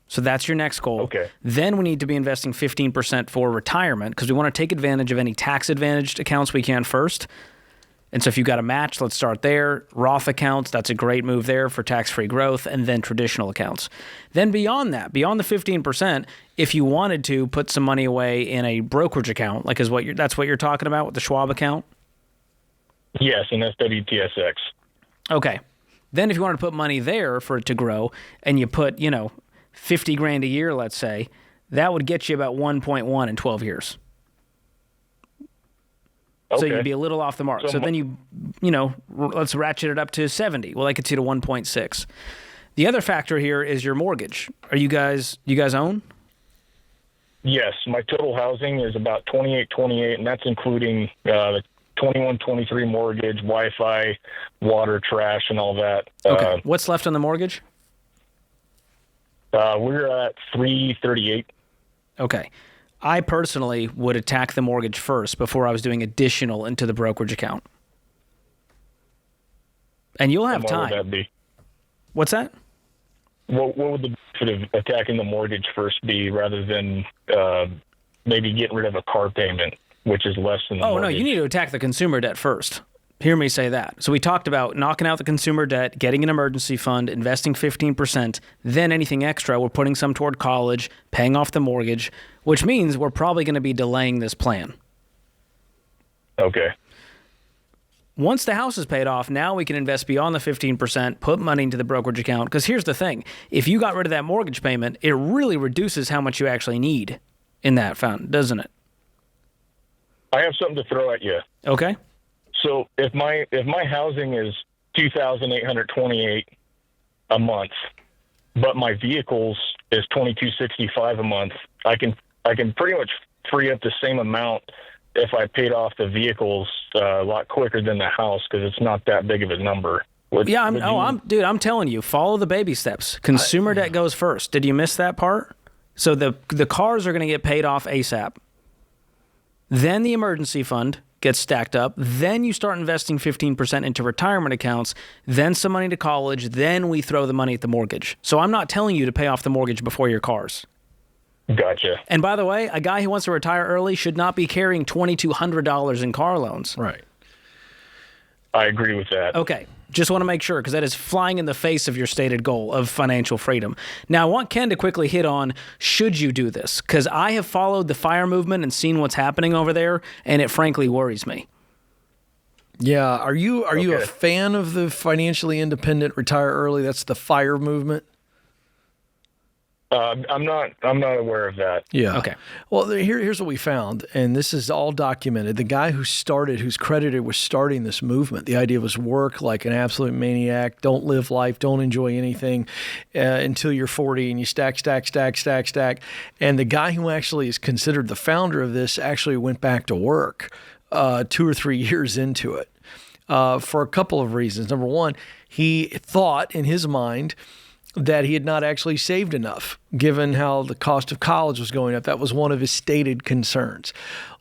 So that's your next goal. Okay. Then we need to be investing 15% for retirement because we want to take advantage of any tax-advantaged accounts we can first. And so if you've got a match, let's start there. Roth accounts, that's a great move there for tax-free growth, and then traditional accounts. Then beyond that, beyond the 15%, if you wanted to put some money away in a brokerage account, like that's what you're talking about with the Schwab account? Yes, and that's WTSX. Okay. Then if you wanted to put money there for it to grow, and you put, $50,000 a year, let's say, that would get you about 1.1 in 12 years. Okay. So you'd be a little off the mark. So then let's ratchet it up to 70. Well, that gets you to 1.6. The other factor here is your mortgage. Do you guys own? Yes, my total housing is about $28,28, and that's including the $21,23 mortgage, Wi-Fi, water, trash, and all that. Okay. What's left on the mortgage? We're at $338. Okay. I personally would attack the mortgage first before I was doing additional into the brokerage account. And you'll have time. What would that be? What's that? What would the benefit of attacking the mortgage first be rather than maybe getting rid of a car payment, which is less than the mortgage? No, you need to attack the consumer debt first. Hear me say that. So we talked about knocking out the consumer debt, getting an emergency fund, investing 15%, then anything extra, we're putting some toward college, paying off the mortgage, which means we're probably going to be delaying this plan. Okay. Once the house is paid off, now we can invest beyond the 15%, put money into the brokerage account. Because here's the thing. If you got rid of that mortgage payment, it really reduces how much you actually need in that fund, doesn't it? I have something to throw at you. Okay. So if my housing is $2,828 a month, but my vehicles is $2,265 a month, I can pretty much free up the same amount if I paid off the vehicles a lot quicker than the house because it's not that big of a number. I'm telling you, follow the baby steps. Consumer debt goes first. Did you miss that part? So the cars are going to get paid off ASAP. Then the emergency fund gets stacked up. Then you start investing 15% into retirement accounts, then some money to college, then we throw the money at the mortgage. So I'm not telling you to pay off the mortgage before your cars. Gotcha. And by the way, a guy who wants to retire early should not be carrying $2,200 in car loans. Right. I agree with that. Okay. Just want to make sure, because that is flying in the face of your stated goal of financial freedom. Now, I want Ken to quickly hit on, should you do this? Because I have followed the FIRE movement and seen what's happening over there, and it frankly worries me. Yeah. Are you a fan of the financially independent retire early? That's the FIRE movement? I'm not aware of that. Yeah. Okay. Well, here's what we found, and this is all documented. The guy who's credited with starting this movement, the idea was work like an absolute maniac, don't live life, don't enjoy anything until you're 40, and you stack. And the guy who actually is considered the founder of this actually went back to work 2 or 3 years into it for a couple of reasons. Number one, he thought in his mind that he had not actually saved enough, given how the cost of college was going up. That was one of his stated concerns.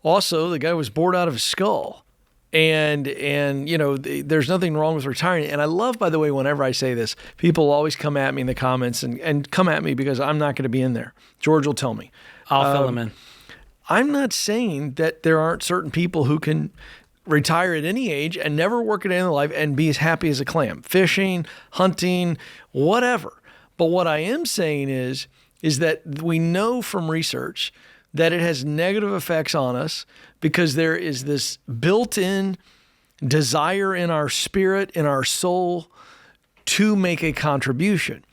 Also, the guy was bored out of his skull. And there's nothing wrong with retiring. And I love, by the way, whenever I say this, people always come at me in the comments and come at me because I'm not going to be in there. George will tell me. I'll fill him in. I'm not saying that there aren't certain people who can retire at any age and never work a day in their life and be as happy as a clam. Fishing, hunting, whatever. But what I am saying is that we know from research that it has negative effects on us because there is this built-in desire in our spirit, in our soul, to make a contribution.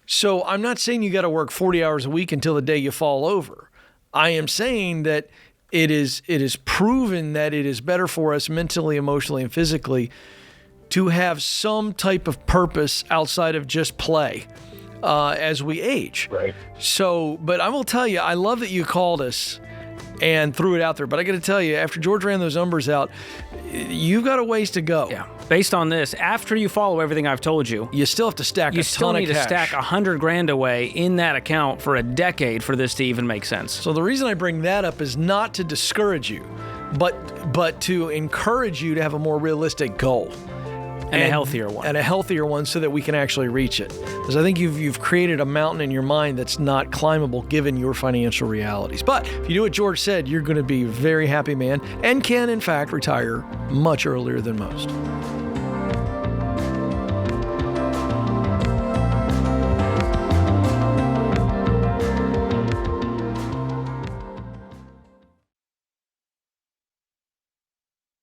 So I'm not saying you got to work 40 hours a week until the day you fall over. I am saying that it is proven that it is better for us mentally, emotionally, and physically to have some type of purpose outside of just play as we age. Right. So, but I will tell you, I love that you called us and threw it out there. But I got to tell you, after George ran those numbers out, you've got a ways to go. Yeah. Based on this, after you follow everything I've told you, you still have to stack a ton of cash. You still need to stack $100,000 away in that account for a decade for this to even make sense. So the reason I bring that up is not to discourage you, but to encourage you to have a more realistic goal. And a healthier one. And a healthier one so that we can actually reach it. Because I think you've created a mountain in your mind that's not climbable given your financial realities. But if you do what George said, you're going to be a very happy man and can, in fact, retire much earlier than most.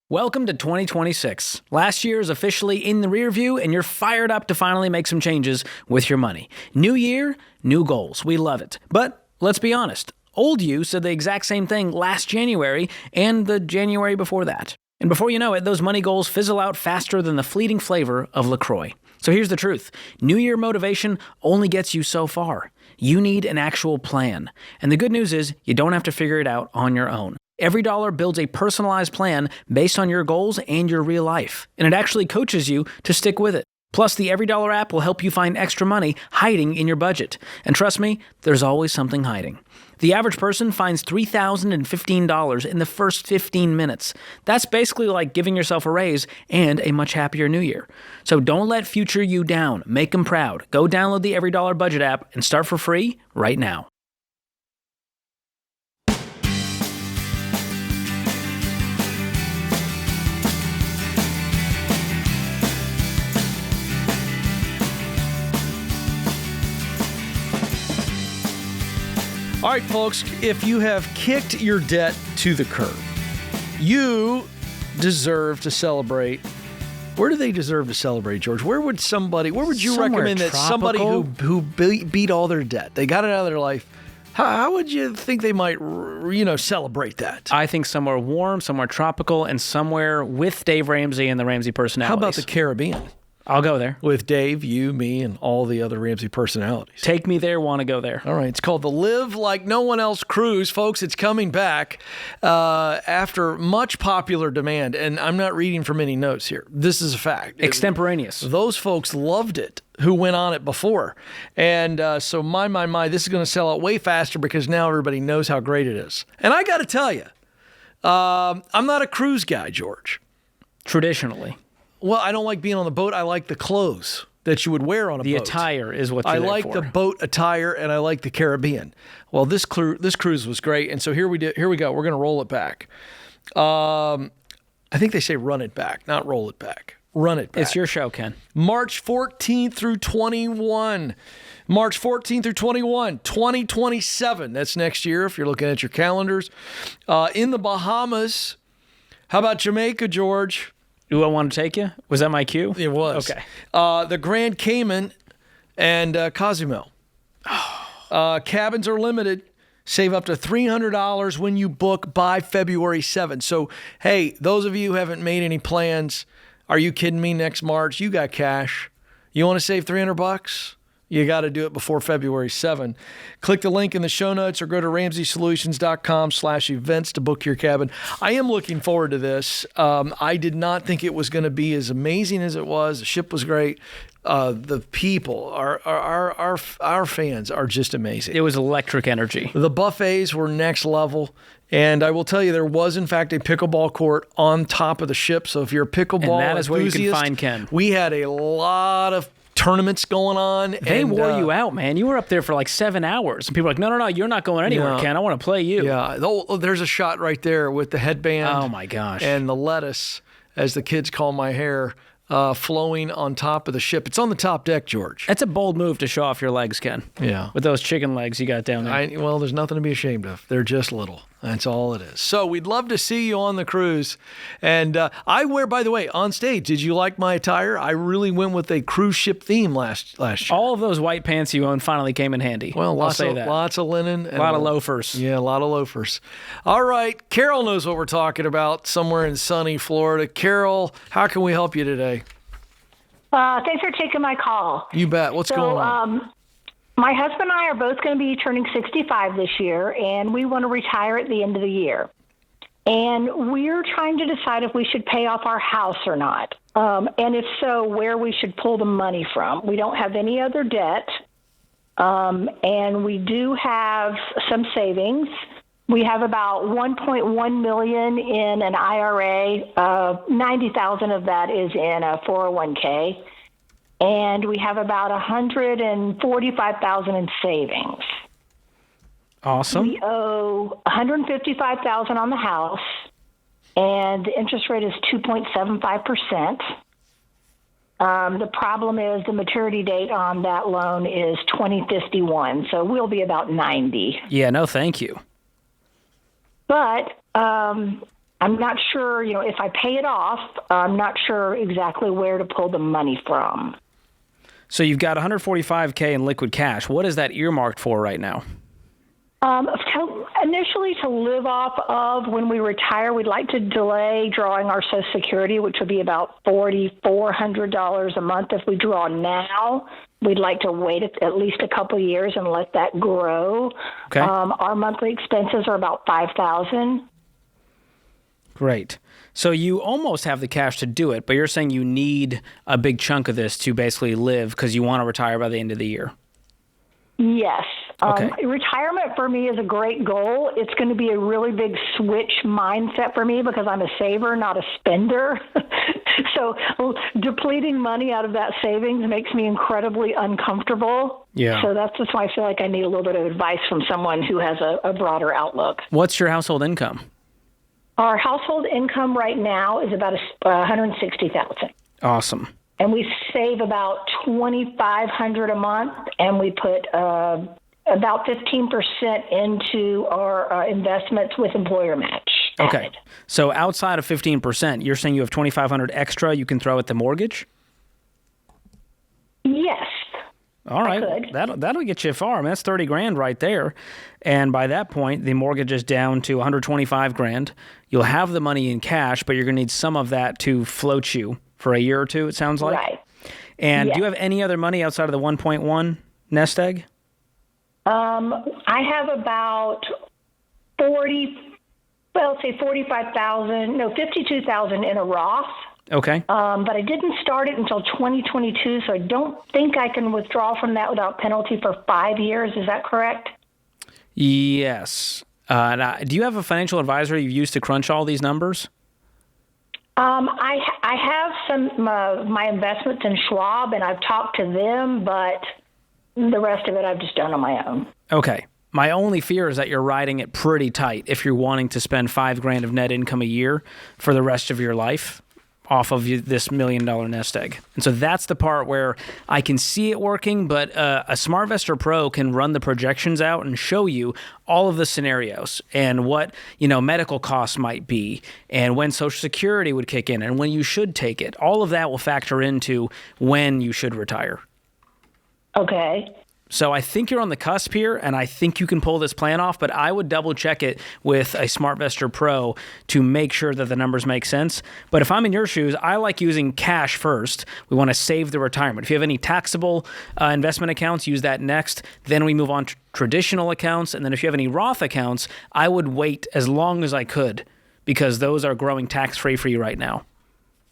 Welcome to 2026. Last year is officially in the rear view, and you're fired up to finally make some changes with your money. New year, new goals. We love it. But let's be honest. Old you said the exact same thing last January and the January before that. And before you know it, those money goals fizzle out faster than the fleeting flavor of LaCroix. So here's the truth. New Year motivation only gets you so far. You need an actual plan. And the good news is you don't have to figure it out on your own. Every dollar builds a personalized plan based on your goals and your real life, and it actually coaches you to stick with it. Plus, the Every Dollar app will help you find extra money hiding in your budget. And trust me, there's always something hiding. The average person finds $3,015 in the first 15 minutes. That's basically like giving yourself a raise and a much happier new year. So don't let future you down. Make them proud. Go download the Every Dollar Budget app and start for free right now. All right, folks, if you have kicked your debt to the curb, you deserve to celebrate. Where do they deserve to celebrate, George? Where would you recommend that somebody who beat all their debt, they got it out of their life, how would you think they might, celebrate that? I think somewhere warm, somewhere tropical, and somewhere with Dave Ramsey and the Ramsey personalities. How about the Caribbean? I'll go there. With Dave, you, me, and all the other Ramsey personalities. Take me there, want to go there. All right. It's called the Live Like No One Else Cruise. Folks, it's coming back after much popular demand. And I'm not reading from any notes here. This is a fact. Extemporaneous. Those folks loved it who went on it before. And so my, this is going to sell out way faster because now everybody knows how great it is. And I got to tell you, I'm not a cruise guy, George. Traditionally. Well, I don't like being on the boat. I like the clothes that you would wear on a boat. The attire is what you're there for. I like the boat attire, and I like the Caribbean. Well, this cruise was great, and so here we go. We're going to roll it back. I think they say run it back, not roll it back. Run it back. It's your show, Ken. March 14th through 21. March 14th through 21, 2027. That's next year if you're looking at your calendars. In the Bahamas. How about Jamaica, George? Do I want to take you? Was that my cue? It was. Okay. The Grand Cayman and Cozumel. Cabins are limited. Save up to $300 when you book by February 7th. So, hey, those of you who haven't made any plans, are you kidding me? Next March, you got cash. You want to save $300? You got to do it before February 7th. Click the link in the show notes or go to RamseySolutions.com/events to book your cabin. I am looking forward to this. I did not think it was going to be as amazing as it was. The ship was great. The people, our fans are just amazing. It was electric energy. The buffets were next level. And I will tell you, there was, in fact, a pickleball court on top of the ship. So if you're a pickleball and that is where you can enthusiast, find Ken. We had a lot of tournaments going on. They wore you out, man. You were up there for like 7 hours. And people were like, no, you're not going anywhere, Ken. I want to play you. Yeah. Oh, there's a shot right there with the headband. Oh, my gosh. And the lettuce, as the kids call my hair, flowing on top of the ship. It's on the top deck, George. That's a bold move to show off your legs, Ken. Yeah. With those chicken legs you got down there. Well, there's nothing to be ashamed of. They're just little. That's all it is. So we'd love to see you on the cruise. And I wear, by the way, on stage, did you like my attire? I really went with a cruise ship theme last year. All of those white pants you owned finally came in handy. Well, lots of linen. And a lot of loafers. Yeah, a lot of loafers. All right. Carol knows what we're talking about somewhere in sunny Florida. Carol, how can we help you today? Thanks for taking my call. You bet. What's going on? My husband and I are both going to be turning 65 this year, and we want to retire at the end of the year. And we're trying to decide if we should pay off our house or not. And if so, where we should pull the money from. We don't have any other debt, and we do have some savings. We have about $1.1 million in an IRA. $90,000 of that is in a 401k. And we have about $145,000 in savings. Awesome. We owe $155,000 on the house, and the interest rate is 2.75%. The problem is the maturity date on that loan is 2051, so we'll be about 90. Yeah, no, thank you. But I'm not sure, if I pay it off, I'm not sure exactly where to pull the money from. So you've got $145K in liquid cash. What is that earmarked for right now? Initially, to live off of when we retire, we'd like to delay drawing our Social Security, which would be about $4,400 a month. If we draw now, we'd like to wait at least a couple of years and let that grow. Okay. Our monthly expenses are about $5,000. Great. So you almost have the cash to do it, but you're saying you need a big chunk of this to basically live because you want to retire by the end of the year. Yes. Okay. Retirement for me is a great goal. It's going to be a really big switch mindset for me because I'm a saver, not a spender. So depleting money out of that savings makes me incredibly uncomfortable. Yeah. So that's just why I feel like I need a little bit of advice from someone who has a broader outlook. What's your household income? Our household income right now is about $160,000. Awesome. And we save about $2,500 a month, and we put about 15% into our investments with employer match. Okay. So outside of 15%, you're saying you have $2,500 extra you can throw at the mortgage? Yes. All right. That'll get you far. I mean, that's $30,000 right there. And by that point, the mortgage is down to $125,000. You'll have the money in cash, but you're going to need some of that to float you for a year or two, it sounds like. Right. And do you have any other money outside of the 1.1 nest egg? I have about $52,000 in a Roth. Okay. But I didn't start it until 2022, so I don't think I can withdraw from that without penalty for 5 years. Is that correct? Yes. Do you have a financial advisor you've used to crunch all these numbers? I have some my investments in Schwab, and I've talked to them, but the rest of it I've just done on my own. Okay. My only fear is that you're riding it pretty tight if you're wanting to spend $5,000 of net income a year for the rest of your life off of this $1 million nest egg. And so that's the part where I can see it working, but a SmartVestor Pro can run the projections out and show you all of the scenarios and what, medical costs might be and when Social Security would kick in and when you should take it. All of that will factor into when you should retire. Okay. So I think you're on the cusp here, and I think you can pull this plan off, but I would double check it with a SmartVestor Pro to make sure that the numbers make sense. But if I'm in your shoes, I like using cash first. We want to save the retirement. If you have any taxable investment accounts, use that next. Then we move on to traditional accounts. And then if you have any Roth accounts, I would wait as long as I could because those are growing tax-free for you right now.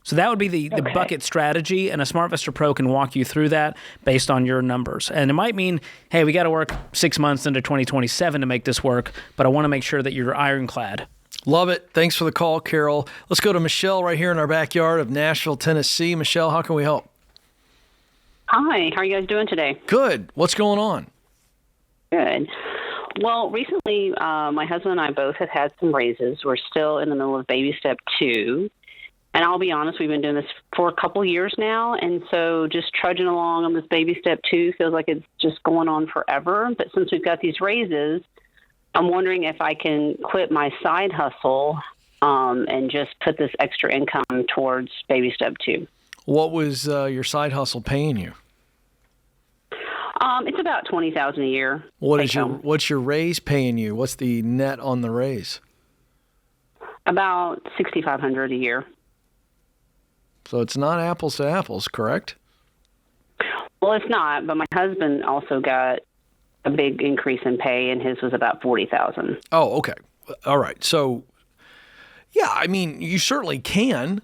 So that would be the bucket strategy, and a SmartVestor Pro can walk you through that based on your numbers. And it might mean, hey, we got to work 6 months into 2027 to make this work, but I want to make sure that you're ironclad. Love it. Thanks for the call, Carol. Let's go to Michelle right here in our backyard of Nashville, Tennessee. Michelle, how can we help? Hi, how are you guys doing today? Good. What's going on? Good. Well, recently, my husband and I both have had some raises. We're still in the middle of baby step 2. And I'll be honest, we've been doing this for a couple years now. And so just trudging along on this baby step 2 feels like it's just going on forever. But since we've got these raises, I'm wondering if I can quit my side hustle and just put this extra income towards baby step 2. What was your side hustle paying you? It's about $20,000 a year. What's your raise paying you? What's the net on the raise? About $6,500 a year. So it's not apples to apples, correct? Well, it's not, but my husband also got a big increase in pay, and his was about $40,000. Oh, okay. All right. So, yeah, I mean, you certainly can.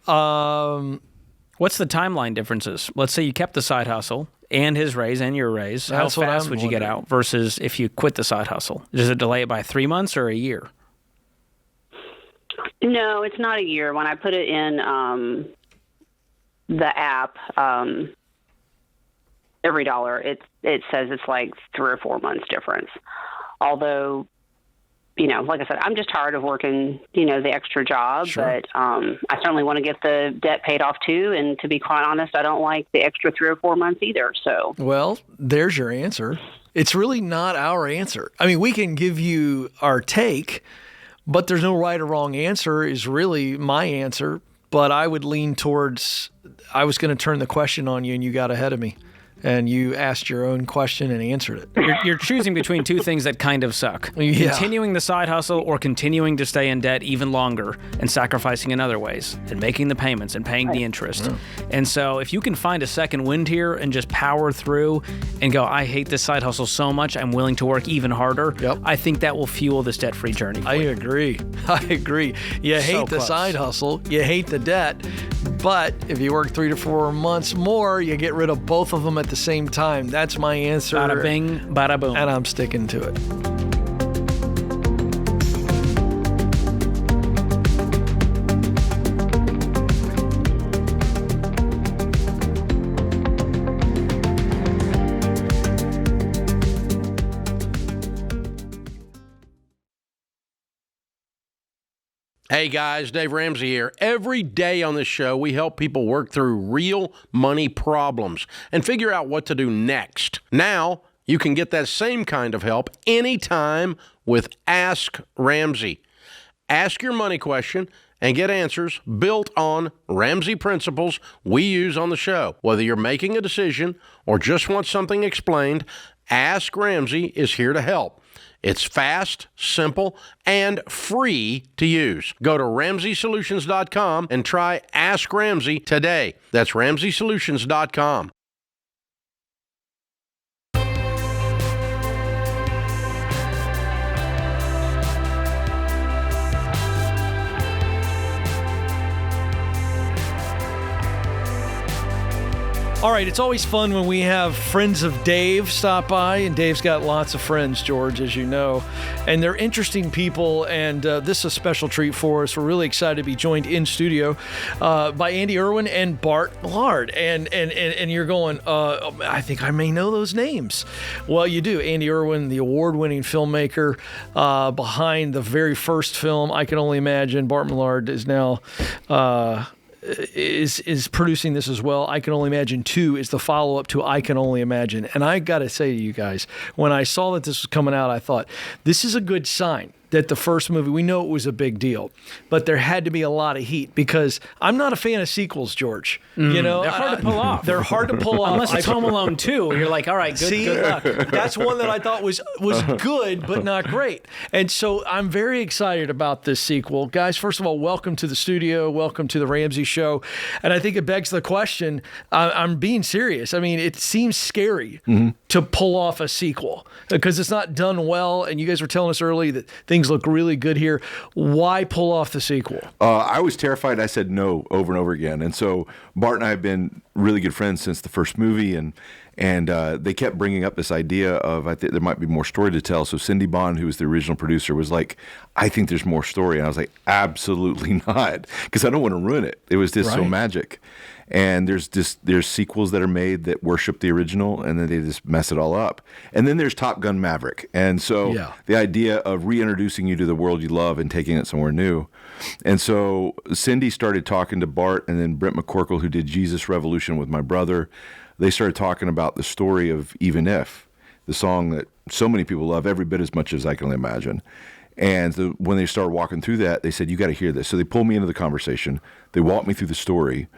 What's the timeline differences? Let's say you kept the side hustle and his raise and your raise. How fast would you get out versus if you quit the side hustle? Does it delay it by 3 months or a year? No, it's not a year. When I put it in the app, every dollar, it says it's like 3 or 4 months difference. Although, like I said, I'm just tired of working, the extra job. Sure. But I certainly want to get the debt paid off too. And to be quite honest, I don't like the extra 3 or 4 months either. So, well, there's your answer. It's really not our answer. I mean, we can give you our take, but there's no right or wrong answer is really my answer. But I would lean towards, I was going to turn the question on you and you got ahead of me. And you asked your own question and answered it. You're choosing between two things that kind of suck. Yeah. Continuing the side hustle or continuing to stay in debt even longer and sacrificing in other ways and making the payments and paying the interest. Yeah. And so if you can find a second wind here and just power through and go, I hate this side hustle so much, I'm willing to work even harder, I think that will fuel this debt-free journey. I agree. You hate the side hustle, you hate the debt, but if you work 3 to 4 months more, you get rid of both of them at the same time. That's my answer. Bada bing, bada boom. And I'm sticking to it. Hey guys, Dave Ramsey here. Every day on this show, we help people work through real money problems and figure out what to do next. Now, you can get that same kind of help anytime with Ask Ramsey. Ask your money question and get answers built on Ramsey principles we use on the show. Whether you're making a decision or just want something explained, Ask Ramsey is here to help. It's fast, simple, and free to use. Go to RamseySolutions.com and try Ask Ramsey today. That's RamseySolutions.com. All right, it's always fun when we have friends of Dave stop by, and Dave's got lots of friends, George, as you know, and they're interesting people, and this is a special treat for us. We're really excited to be joined in studio by Andy Irwin and Bart Millard, and you're going, I think I may know those names. Well, you do. Andy Irwin, the award-winning filmmaker behind the very first film, I Can Only Imagine. Bart Millard is now... is producing this as well. I Can Only Imagine 2 is the follow-up to I Can Only Imagine. And I got to say to you guys, when I saw that this was coming out, I thought, this is a good sign. that the first movie, we know it was a big deal, but there had to be a lot of heat because I'm not a fan of sequels, George. You know, they're hard to pull off. They're hard to pull off. Unless it's Home Alone 2, you're like, all right, good luck. That's one that I thought was good, but not great. And so I'm very excited about this sequel. Guys, first of all, welcome to the studio. Welcome to the Ramsey Show. And I think it begs the question, I'm being serious. I mean, it seems scary to pull off a sequel because it's not done well. And you guys were telling us early that things look really good here. Why pull off the sequel? I was terrified. I said no over and over again. And so Bart and I have been really good friends since the first movie. And they kept bringing up this idea of, I think there might be more story to tell. So Cindy Bond, who was the original producer, was like, I think there's more story. And I was like, absolutely not, because I don't want to ruin it. It was just so magic. And there's sequels that are made that worship the original, and then they just mess it all up. And then there's Top Gun Maverick. And so the idea of reintroducing you to the world you love and taking it somewhere new. And so Cindy started talking to Bart, and then Brent McCorkle, who did Jesus Revolution with my brother, they started talking about the story of Even If, the song that so many people love every bit as much as I can imagine. And when they started walking through that, they said, you got to hear this. So they pulled me into the conversation. They walked me through the story.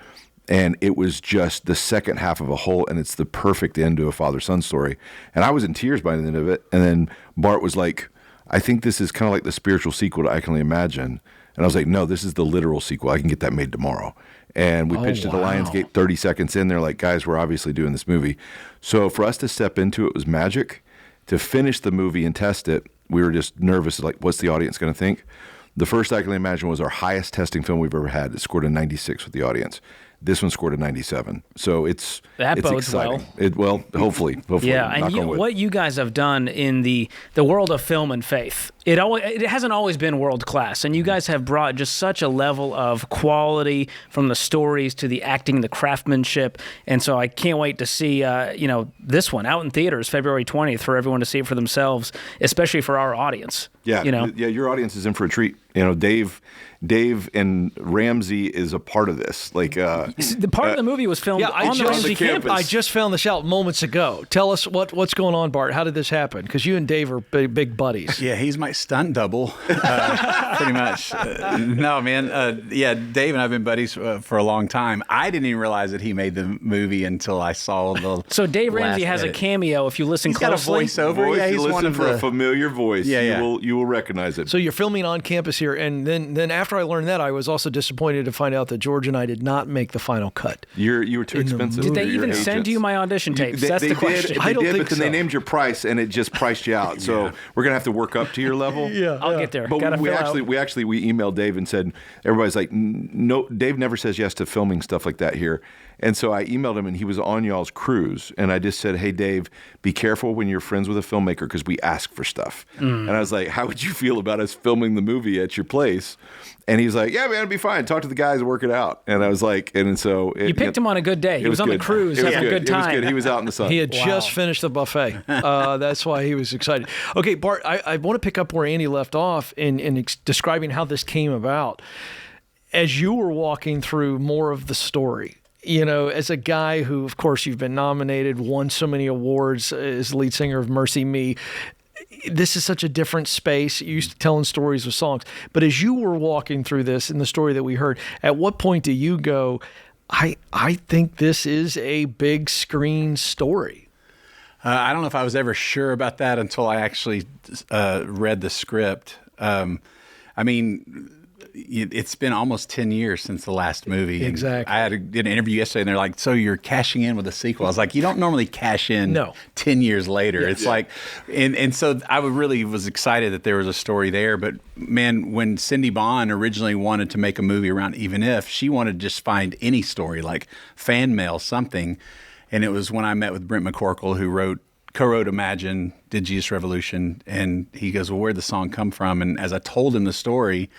And it was just the second half of a whole, and it's the perfect end to a father-son story. And I was in tears by the end of it. And then Bart was like, I think this is kind of like the spiritual sequel to I Can Only Imagine. And I was like, no, this is the literal sequel. I can get that made tomorrow. And we pitched it to Lionsgate 30 seconds in. They're like, guys, we're obviously doing this movie. So for us to step into it was magic. To finish the movie and test it, we were just nervous, like, what's the audience going to think? The first I Can Only Imagine was our highest testing film we've ever had. It scored a 96 with the audience. This one scored a 97. So it's bodes exciting. Well. Hopefully. Yeah, and what you guys have done in the world of film and faith, it hasn't always been world class, and you guys have brought just such a level of quality from the stories to the acting, the craftsmanship, and so I can't wait to see this one out in theaters February 20th for everyone to see it for themselves, especially for our audience. Yeah, your audience is in for a treat. Dave and Ramsey is a part of this. Like the part of the movie was filmed on the Ramsey campus. I just found this out moments ago. Tell us what's going on, Bart. How did this happen? Because you and Dave are big buddies. Yeah, he's my stunt double, pretty much. No, man. Dave and I've been buddies for a long time. I didn't even realize that he made the movie until I saw the. So Dave Ramsey has a cameo. If you listen closely, he's got a voiceover. He's listen for a familiar voice. You will recognize it. So you're filming on campus here, and then after I learned that, I was also disappointed to find out that George and I did not make the final cut. You were too expensive. Did they even send you my audition tapes? That's the question. I don't think so. But then they named your price, and it just priced you out. So we're gonna have to work up to your level. I'll get there. But we emailed Dave and said, everybody's like, no, Dave never says yes to filming stuff like that here. And so I emailed him, and he was on y'all's cruise. And I just said, hey, Dave, be careful when you're friends with a filmmaker because we ask for stuff. And I was like, how would you feel about us filming the movie at your place? And he's like, yeah, man, it'll be fine. Talk to the guys and work it out. And I was like, and so. You picked him on a good day. He was on the cruise having a good time. It was good. He was out in the sun. He had just finished the buffet. That's why he was excited. Okay, Bart, I want to pick up where Andy left off in describing how this came about. As you were walking through more of the story, as a guy who, of course, you've been nominated, won so many awards as lead singer of Mercy Me, this is such a different space. You're used to telling stories with songs. But as you were walking through this in the story that we heard, at what point do you go, I think this is a big screen story? I don't know if I was ever sure about that until I actually read the script. It's been almost 10 years since the last movie. Exactly. I did an interview yesterday, and they're like, so you're cashing in with a sequel. I was like, you don't normally cash in 10 years later. It's like, and so I really was excited that there was a story there. But, man, when Cindy Bond originally wanted to make a movie around Even If, she wanted to just find any story, like fan mail, something. And it was when I met with Brent McCorkle, who co-wrote Imagine, did Jesus Revolution, and he goes, well, where'd the song come from? And as I told him the story,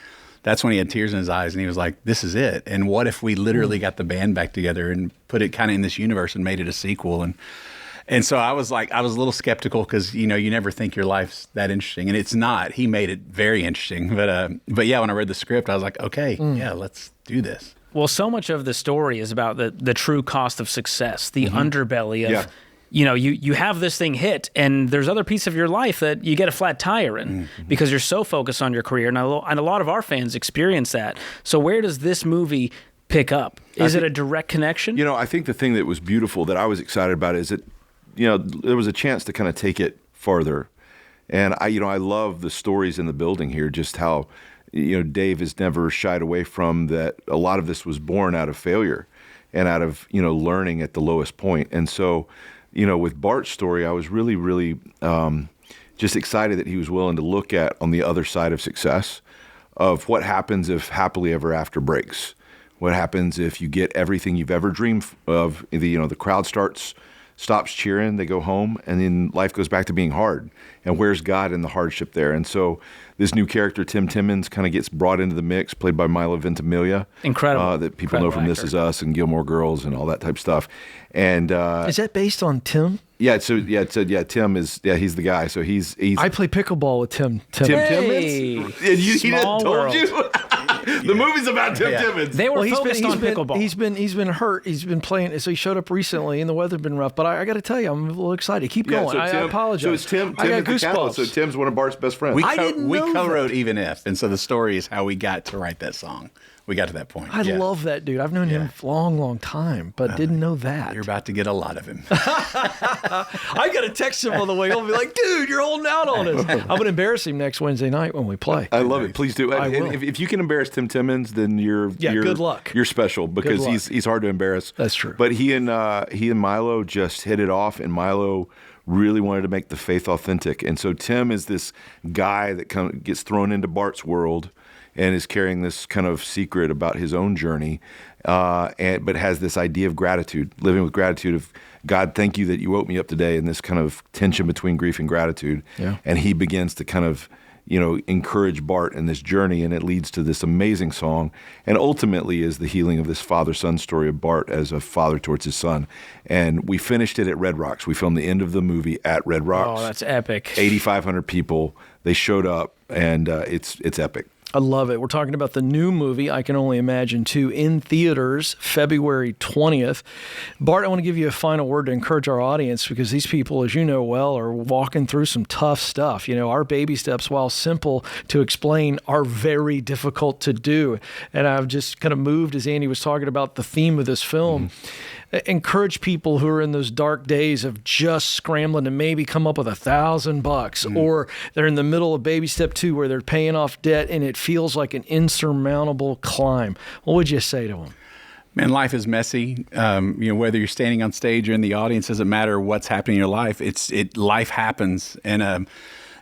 that's when he had tears in his eyes, and he was like, this is it. And what if we literally got the band back together and put it kind of in this universe and made it a sequel? And so I was a little skeptical because, you never think your life's that interesting. And it's not. He made it very interesting. But yeah, when I read the script, I was like, okay, let's do this. Well, so much of the story is about the true cost of success, the underbelly of you have this thing hit, and there's other pieces of your life that you get a flat tire in because you're so focused on your career. And a lot of our fans experience that. So where does this movie pick up? Is it a direct connection? I think the thing that was beautiful that I was excited about is that, there was a chance to kind of take it farther. And I love the stories in the building here, just how, Dave has never shied away from that. A lot of this was born out of failure and out of, learning at the lowest point. And so, with Bart's story, I was really, really just excited that he was willing to look at on the other side of success of what happens if happily ever after breaks. What happens if you get everything you've ever dreamed of? The crowd stops cheering, they go home, and then life goes back to being hard. And where's God in the hardship there? And so this new character, Tim Timmons, kind of gets brought into the mix, played by Milo Ventimiglia. Incredible. That people know from This Is Us and Gilmore Girls and all that type of stuff. And is that based on Tim? Yeah, Tim is he's the guy. So he's I play pickleball with Tim Timmons. And he Small told world. you? The movie's about Tim Timmons. They were he's focused on pickleball. He's been hurt. He's been playing. So he showed up recently, and the weather's been rough. But I got to tell you, I'm a little excited. Keep going. So I apologize. So it's Tim I got is the catalyst. goosebumps. So Tim's one of Bart's best friends. We co-wrote Even If, and so the story is how we got to write that song. We got to that point. I love that dude. I've known him for a long, long time, but didn't know that. You're about to get a lot of him. I got to text him on the way. I'll be like, dude, you're holding out on us. I'm going to embarrass him next Wednesday night when we play. I love it. Please do. I And will. if you can embarrass Tim Timmons, then you're good luck. You're special because luck. he's hard to embarrass. That's true. But he and Milo just hit it off, and Milo really wanted to make the faith authentic. And so Tim is this guy that kind of gets thrown into Bart's world and is carrying this kind of secret about his own journey, but has this idea of gratitude, living with gratitude of, God, thank you that you woke me up today, and this kind of tension between grief and gratitude. Yeah. And he begins to kind of, encourage Bart in this journey, and it leads to this amazing song, and ultimately is the healing of this father-son story of Bart as a father towards his son. And we finished it at Red Rocks. We filmed the end of the movie at Red Rocks. Oh, that's epic. 8,500 people. They showed up, and it's epic. I love it. We're talking about the new movie, I Can Only Imagine 2, in theaters, February 20th. Bart, I want to give you a final word to encourage our audience, because these people, as you know well, are walking through some tough stuff. Our baby steps, while simple to explain, are very difficult to do. And I've just kind of moved as Andy was talking about the theme of this film. Encourage people who are in those dark days of just scrambling to maybe come up with $1,000, or they're in the middle of baby step 2 where they're paying off debt and it feels like an insurmountable climb. What would you say to them? Man, life is messy. Whether you're standing on stage or in the audience, doesn't matter what's happening in your life. Life happens, and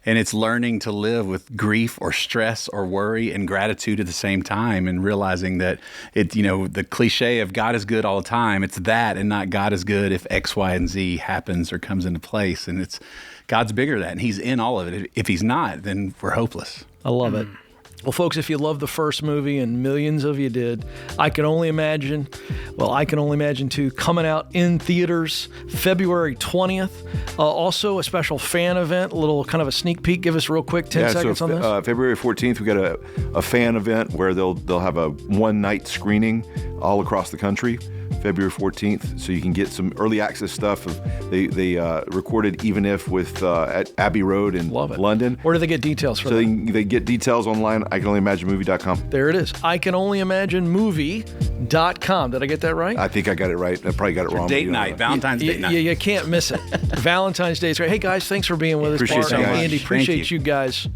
it's learning to live with grief or stress or worry and gratitude at the same time, and realizing that the cliche of God is good all the time, it's that, and not God is good if X, Y, and Z happens or comes into place. And it's God's bigger than that, and he's in all of it. If he's not, then we're hopeless. I love it. Well, folks, if you loved the first movie, and millions of you did, I Can Only Imagine 2 coming out in theaters February 20th. Also, a special fan event, a little kind of a sneak peek. Give us real quick 10 seconds on this. February 14th, we got a fan event where they'll have a one-night screening all across the country. February 14th, so you can get some early access stuff. They recorded Even If with at Abbey Road in London. Where do they get details from? So they get details online, ICanOnlyImagineMovie.com. There it is, ICanOnlyImagineMovie.com. Did I get that right? I think I got it right. I probably got it wrong. Date night, Valentine's date night. You can't miss it. Valentine's Day is great. Hey, guys, thanks for being with us. Appreciate Bart you and guys. Andy, appreciate you guys.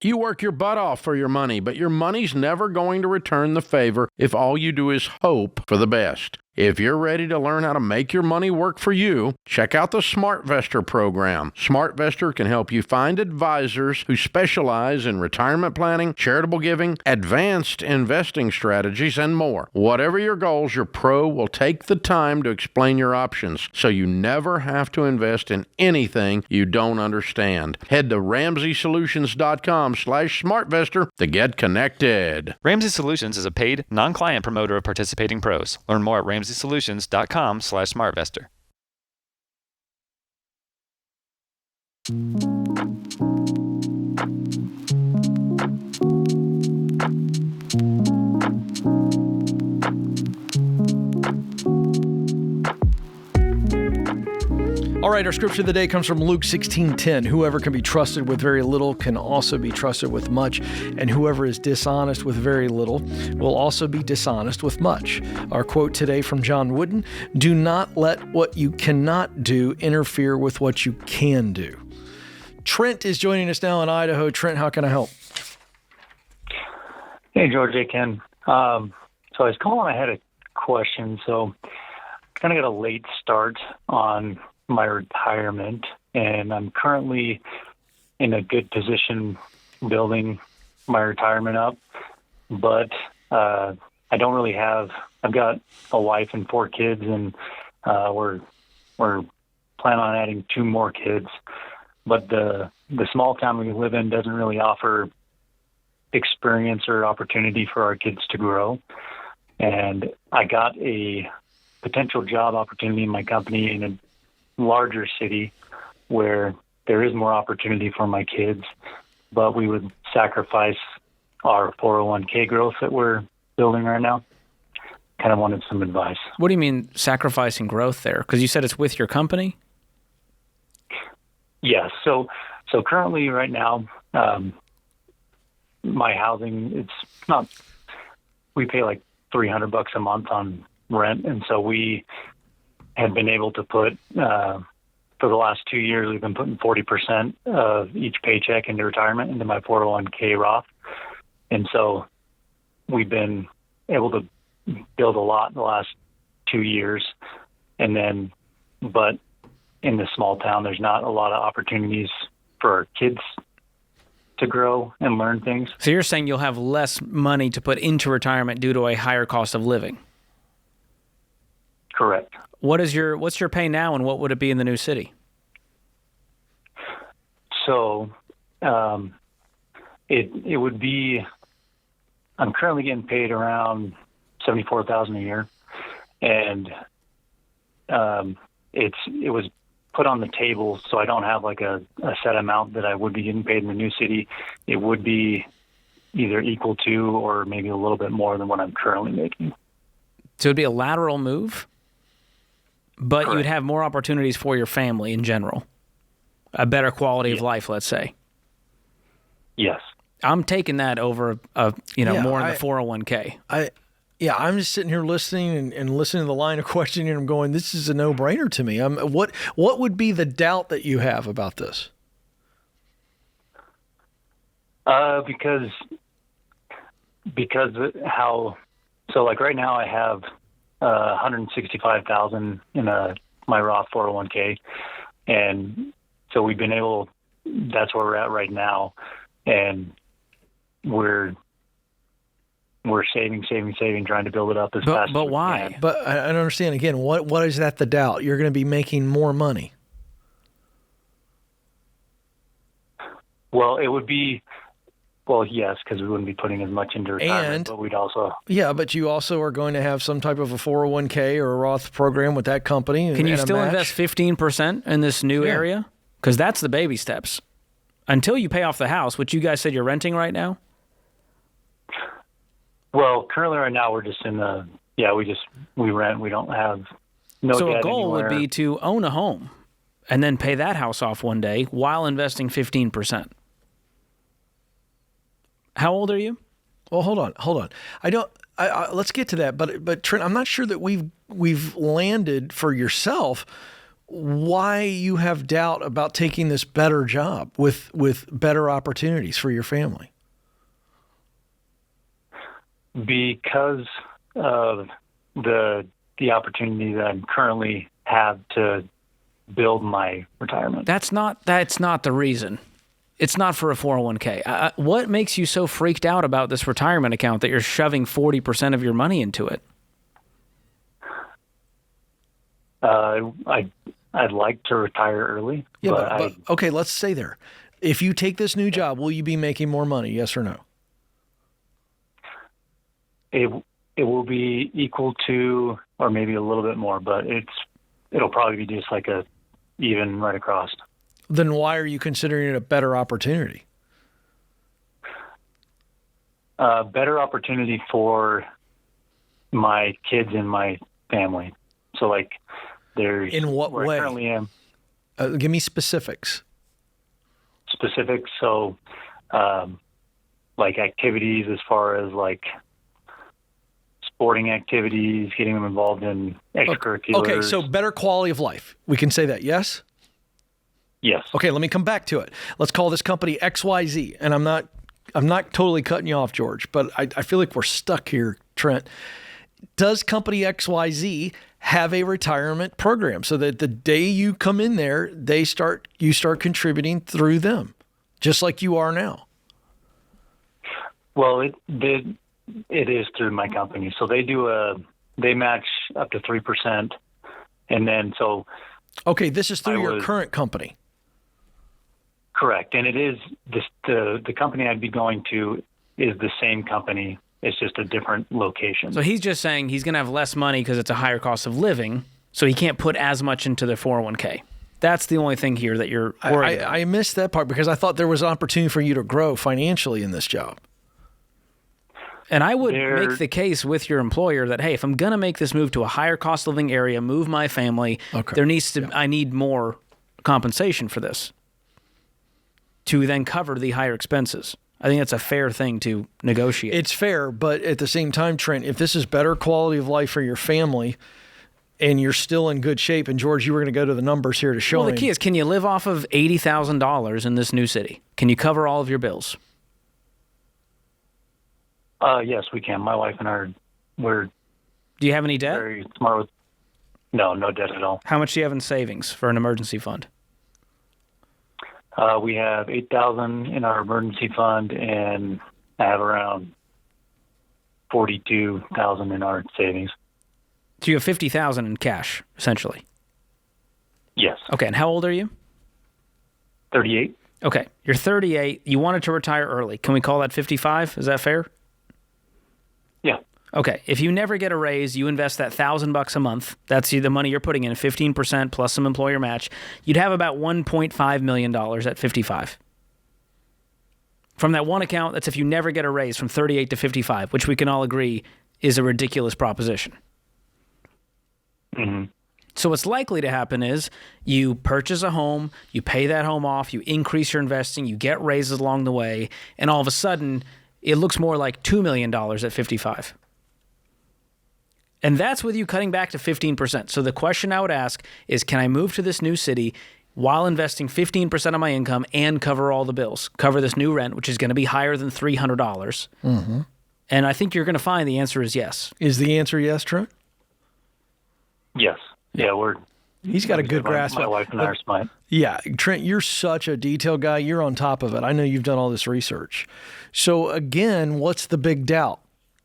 You work your butt off for your money, but your money's never going to return the favor if all you do is hope for the best. If you're ready to learn how to make your money work for you, check out the SmartVestor program. SmartVestor can help you find advisors who specialize in retirement planning, charitable giving, advanced investing strategies, and more. Whatever your goals, your pro will take the time to explain your options, so you never have to invest in anything you don't understand. Head to RamseySolutions.com/SmartVestor to get connected. Ramsey Solutions is a paid, non-client promoter of participating pros. Learn more at RamseySolutions.com/SmartVestor. All right, our scripture of the day comes from Luke 16:10. Whoever can be trusted with very little can also be trusted with much, and whoever is dishonest with very little will also be dishonest with much. Our quote today from John Wooden: do not let what you cannot do interfere with what you can do. Trent is joining us now in Idaho. Trent, how can I help? Hey, George, hey, Ken. So I was calling, I had a question. So kind of got a late start on my retirement, and I'm currently in a good position building my retirement up, but I don't really have, I've got a wife and 4 kids, and we're planning on adding 2 more kids, but the small town we live in doesn't really offer experience or opportunity for our kids to grow. And I got a potential job opportunity in my company in a larger city where there is more opportunity for my kids, but we would sacrifice our 401k growth that we're building right now. Kind of wanted some advice. What do you mean sacrificing growth there? Because you said it's with your company? Yes. So currently right now, my housing, it's not, we pay like $300 a month on rent. And so we had been able to put, for the last 2 years, we've been putting 40% of each paycheck into retirement, into my 401k Roth. And so we've been able to build a lot in the last 2 years. And then, but in this small town, there's not a lot of opportunities for our kids to grow and learn things. So you're saying you'll have less money to put into retirement due to a higher cost of living? Correct. What's your pay now, and what would it be in the new city? So it would be, I'm currently getting paid around $74,000 a year, and it was put on the table, so I don't have like a set amount that I would be getting paid in the new city. It would be either equal to or maybe a little bit more than what I'm currently making. So it'd be a lateral move, but Correct. You'd have more opportunities for your family in general. A better quality of life, let's say. Yes. I'm taking that over, more in the 401k. I'm just sitting here listening and listening to the line of questioning, and I'm going, this is a no-brainer to me. What would be the doubt that you have about this? Because how, so like right now I have $165,000 in my Roth 401k, and so we've been able, that's where we're at right now, and we're saving, trying to build it up as fast as we can. But why? But I don't understand. Again, what is that the doubt? You're going to be making more money. Well, it would be, yes, because we wouldn't be putting as much into retirement, but we'd also... Yeah, but you also are going to have some type of a 401k or a Roth program with that company. Can you still invest 15% in this new area? Because that's the baby steps. Until you pay off the house, which you guys said you're renting right now? Well, currently right now we're just in we rent. We don't have no debt. So a goal anywhere. would be to own a home and then pay that house off one day while investing 15%. How old are you? Well, hold on. Let's get to that. But Trent, I'm not sure that we've landed for yourself why you have doubt about taking this better job with better opportunities for your family. Because of the opportunity that I currently have to build my retirement. That's not the reason. It's not for a 401k. What makes you so freaked out about this retirement account that you're shoving 40% of your money into it? I'd like to retire early. Yeah, but okay, let's stay there. If you take this new job, will you be making more money? Yes or no? It will be equal to, or maybe a little bit more, but it'll probably be just like a even right across. Then why are you considering it a better opportunity? Better opportunity for my kids and my family. So, like, there's... In what where way? I currently am. Give me specifics. Specifics, so, like, activities as far as, like, sporting activities, getting them involved in extracurriculars. Okay, so better quality of life. We can say that, yes? Yes. Okay, let me come back to it. Let's call this company XYZ. And I'm not totally cutting you off, George, but I feel like we're stuck here, Trent. Does company XYZ have a retirement program so that the day you come in there, you start contributing through them, just like you are now? Well, it is through my company. So they match up to 3%. And then so. Okay, this is through your current company. Correct. And it is the company I'd be going to is the same company. It's just a different location. So he's just saying he's going to have less money because it's a higher cost of living, so he can't put as much into the 401k. That's the only thing here that you're worried about. I missed that part because I thought there was an opportunity for you to grow financially in this job. And I would make the case with your employer that, hey, if I'm going to make this move to a higher cost of living area, move my family, I need more compensation for this to then cover the higher expenses. I think that's a fair thing to negotiate. It's fair, but at the same time, Trent, if this is better quality of life for your family and you're still in good shape, and George, you were going to go to the numbers here to show the key is, can you live off of $80,000 in this new city? Can you cover all of your bills? Yes, we can. My wife and we're. Do you have any debt? Very smart with. No debt at all. How much do you have in savings for an emergency fund? We have $8,000 in our emergency fund, and I have around $42,000 in our savings. So you have $50,000 in cash, essentially. Yes. Okay, and how old are you? 38. Okay, you're 38. You wanted to retire early. Can we call that 55? Is that fair? Yeah. Okay, if you never get a raise, you invest that $1,000 a month. That's the money you're putting in, 15% plus some employer match. You'd have about $1.5 million at 55. From that one account, that's if you never get a raise from 38 to 55, which we can all agree is a ridiculous proposition. Mm-hmm. So what's likely to happen is you purchase a home, you pay that home off, you increase your investing, you get raises along the way, and all of a sudden, it looks more like $2 million at 55. And that's with you cutting back to 15%. So the question I would ask is, can I move to this new city while investing 15% of my income and cover all the bills? Cover this new rent, which is going to be higher than $300. Mm-hmm. And I think you're going to find the answer is yes. Is the answer yes, Trent? Yes. Yeah, He's got a good grasp. My wife and I are smart. Yeah, Trent, you're such a detail guy. You're on top of it. I know you've done all this research. So again, what's the big doubt?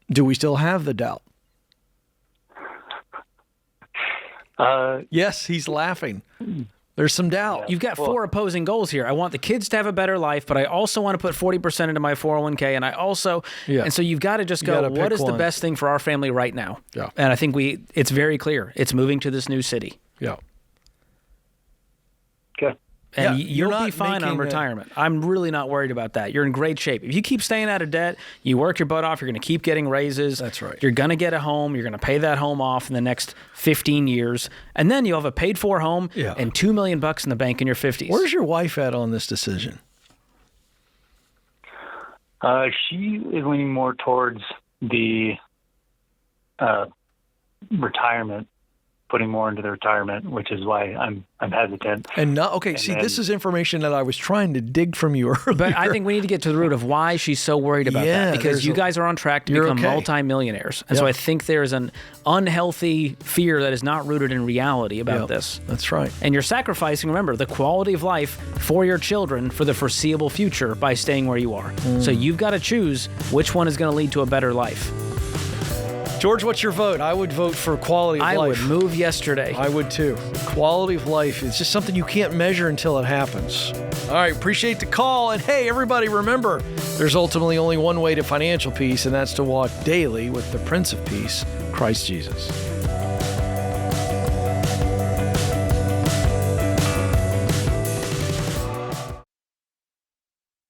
Do we still have the doubt? Yes, he's laughing. There's some doubt. You've got four opposing goals here. I want the kids to have a better life, but I also want to put 40% into my 401k, and I also... Yeah. And so you've got to just go, what is the best thing for our family right now? Yeah. And I think it's very clear. It's moving to this new city. Yeah. Okay. And you'll be fine on retirement. I'm really not worried about that. You're in great shape. If you keep staying out of debt, you work your butt off, you're going to keep getting raises. That's right. You're going to get a home. You're going to pay that home off in the next 15 years. And then you'll have a paid-for home and $2 million in the bank in your 50s. Where's your wife at on this decision? She is leaning more towards the retirement, putting more into the retirement, which is why I'm hesitant. And this is information that I was trying to dig from you earlier. But I think we need to get to the root of why she's so worried about that, because you guys are on track to become multimillionaires. And so I think there's an unhealthy fear that is not rooted in reality about this. That's right. And you're sacrificing, remember, the quality of life for your children for the foreseeable future by staying where you are. So you've got to choose which one is going to lead to a better life. George, what's your vote? I would vote for quality of life. I would move yesterday. I would too. Quality of life. It's just something you can't measure until it happens. All right, appreciate the call. And hey, everybody, remember, there's ultimately only one way to financial peace, and that's to walk daily with the Prince of Peace, Christ Jesus.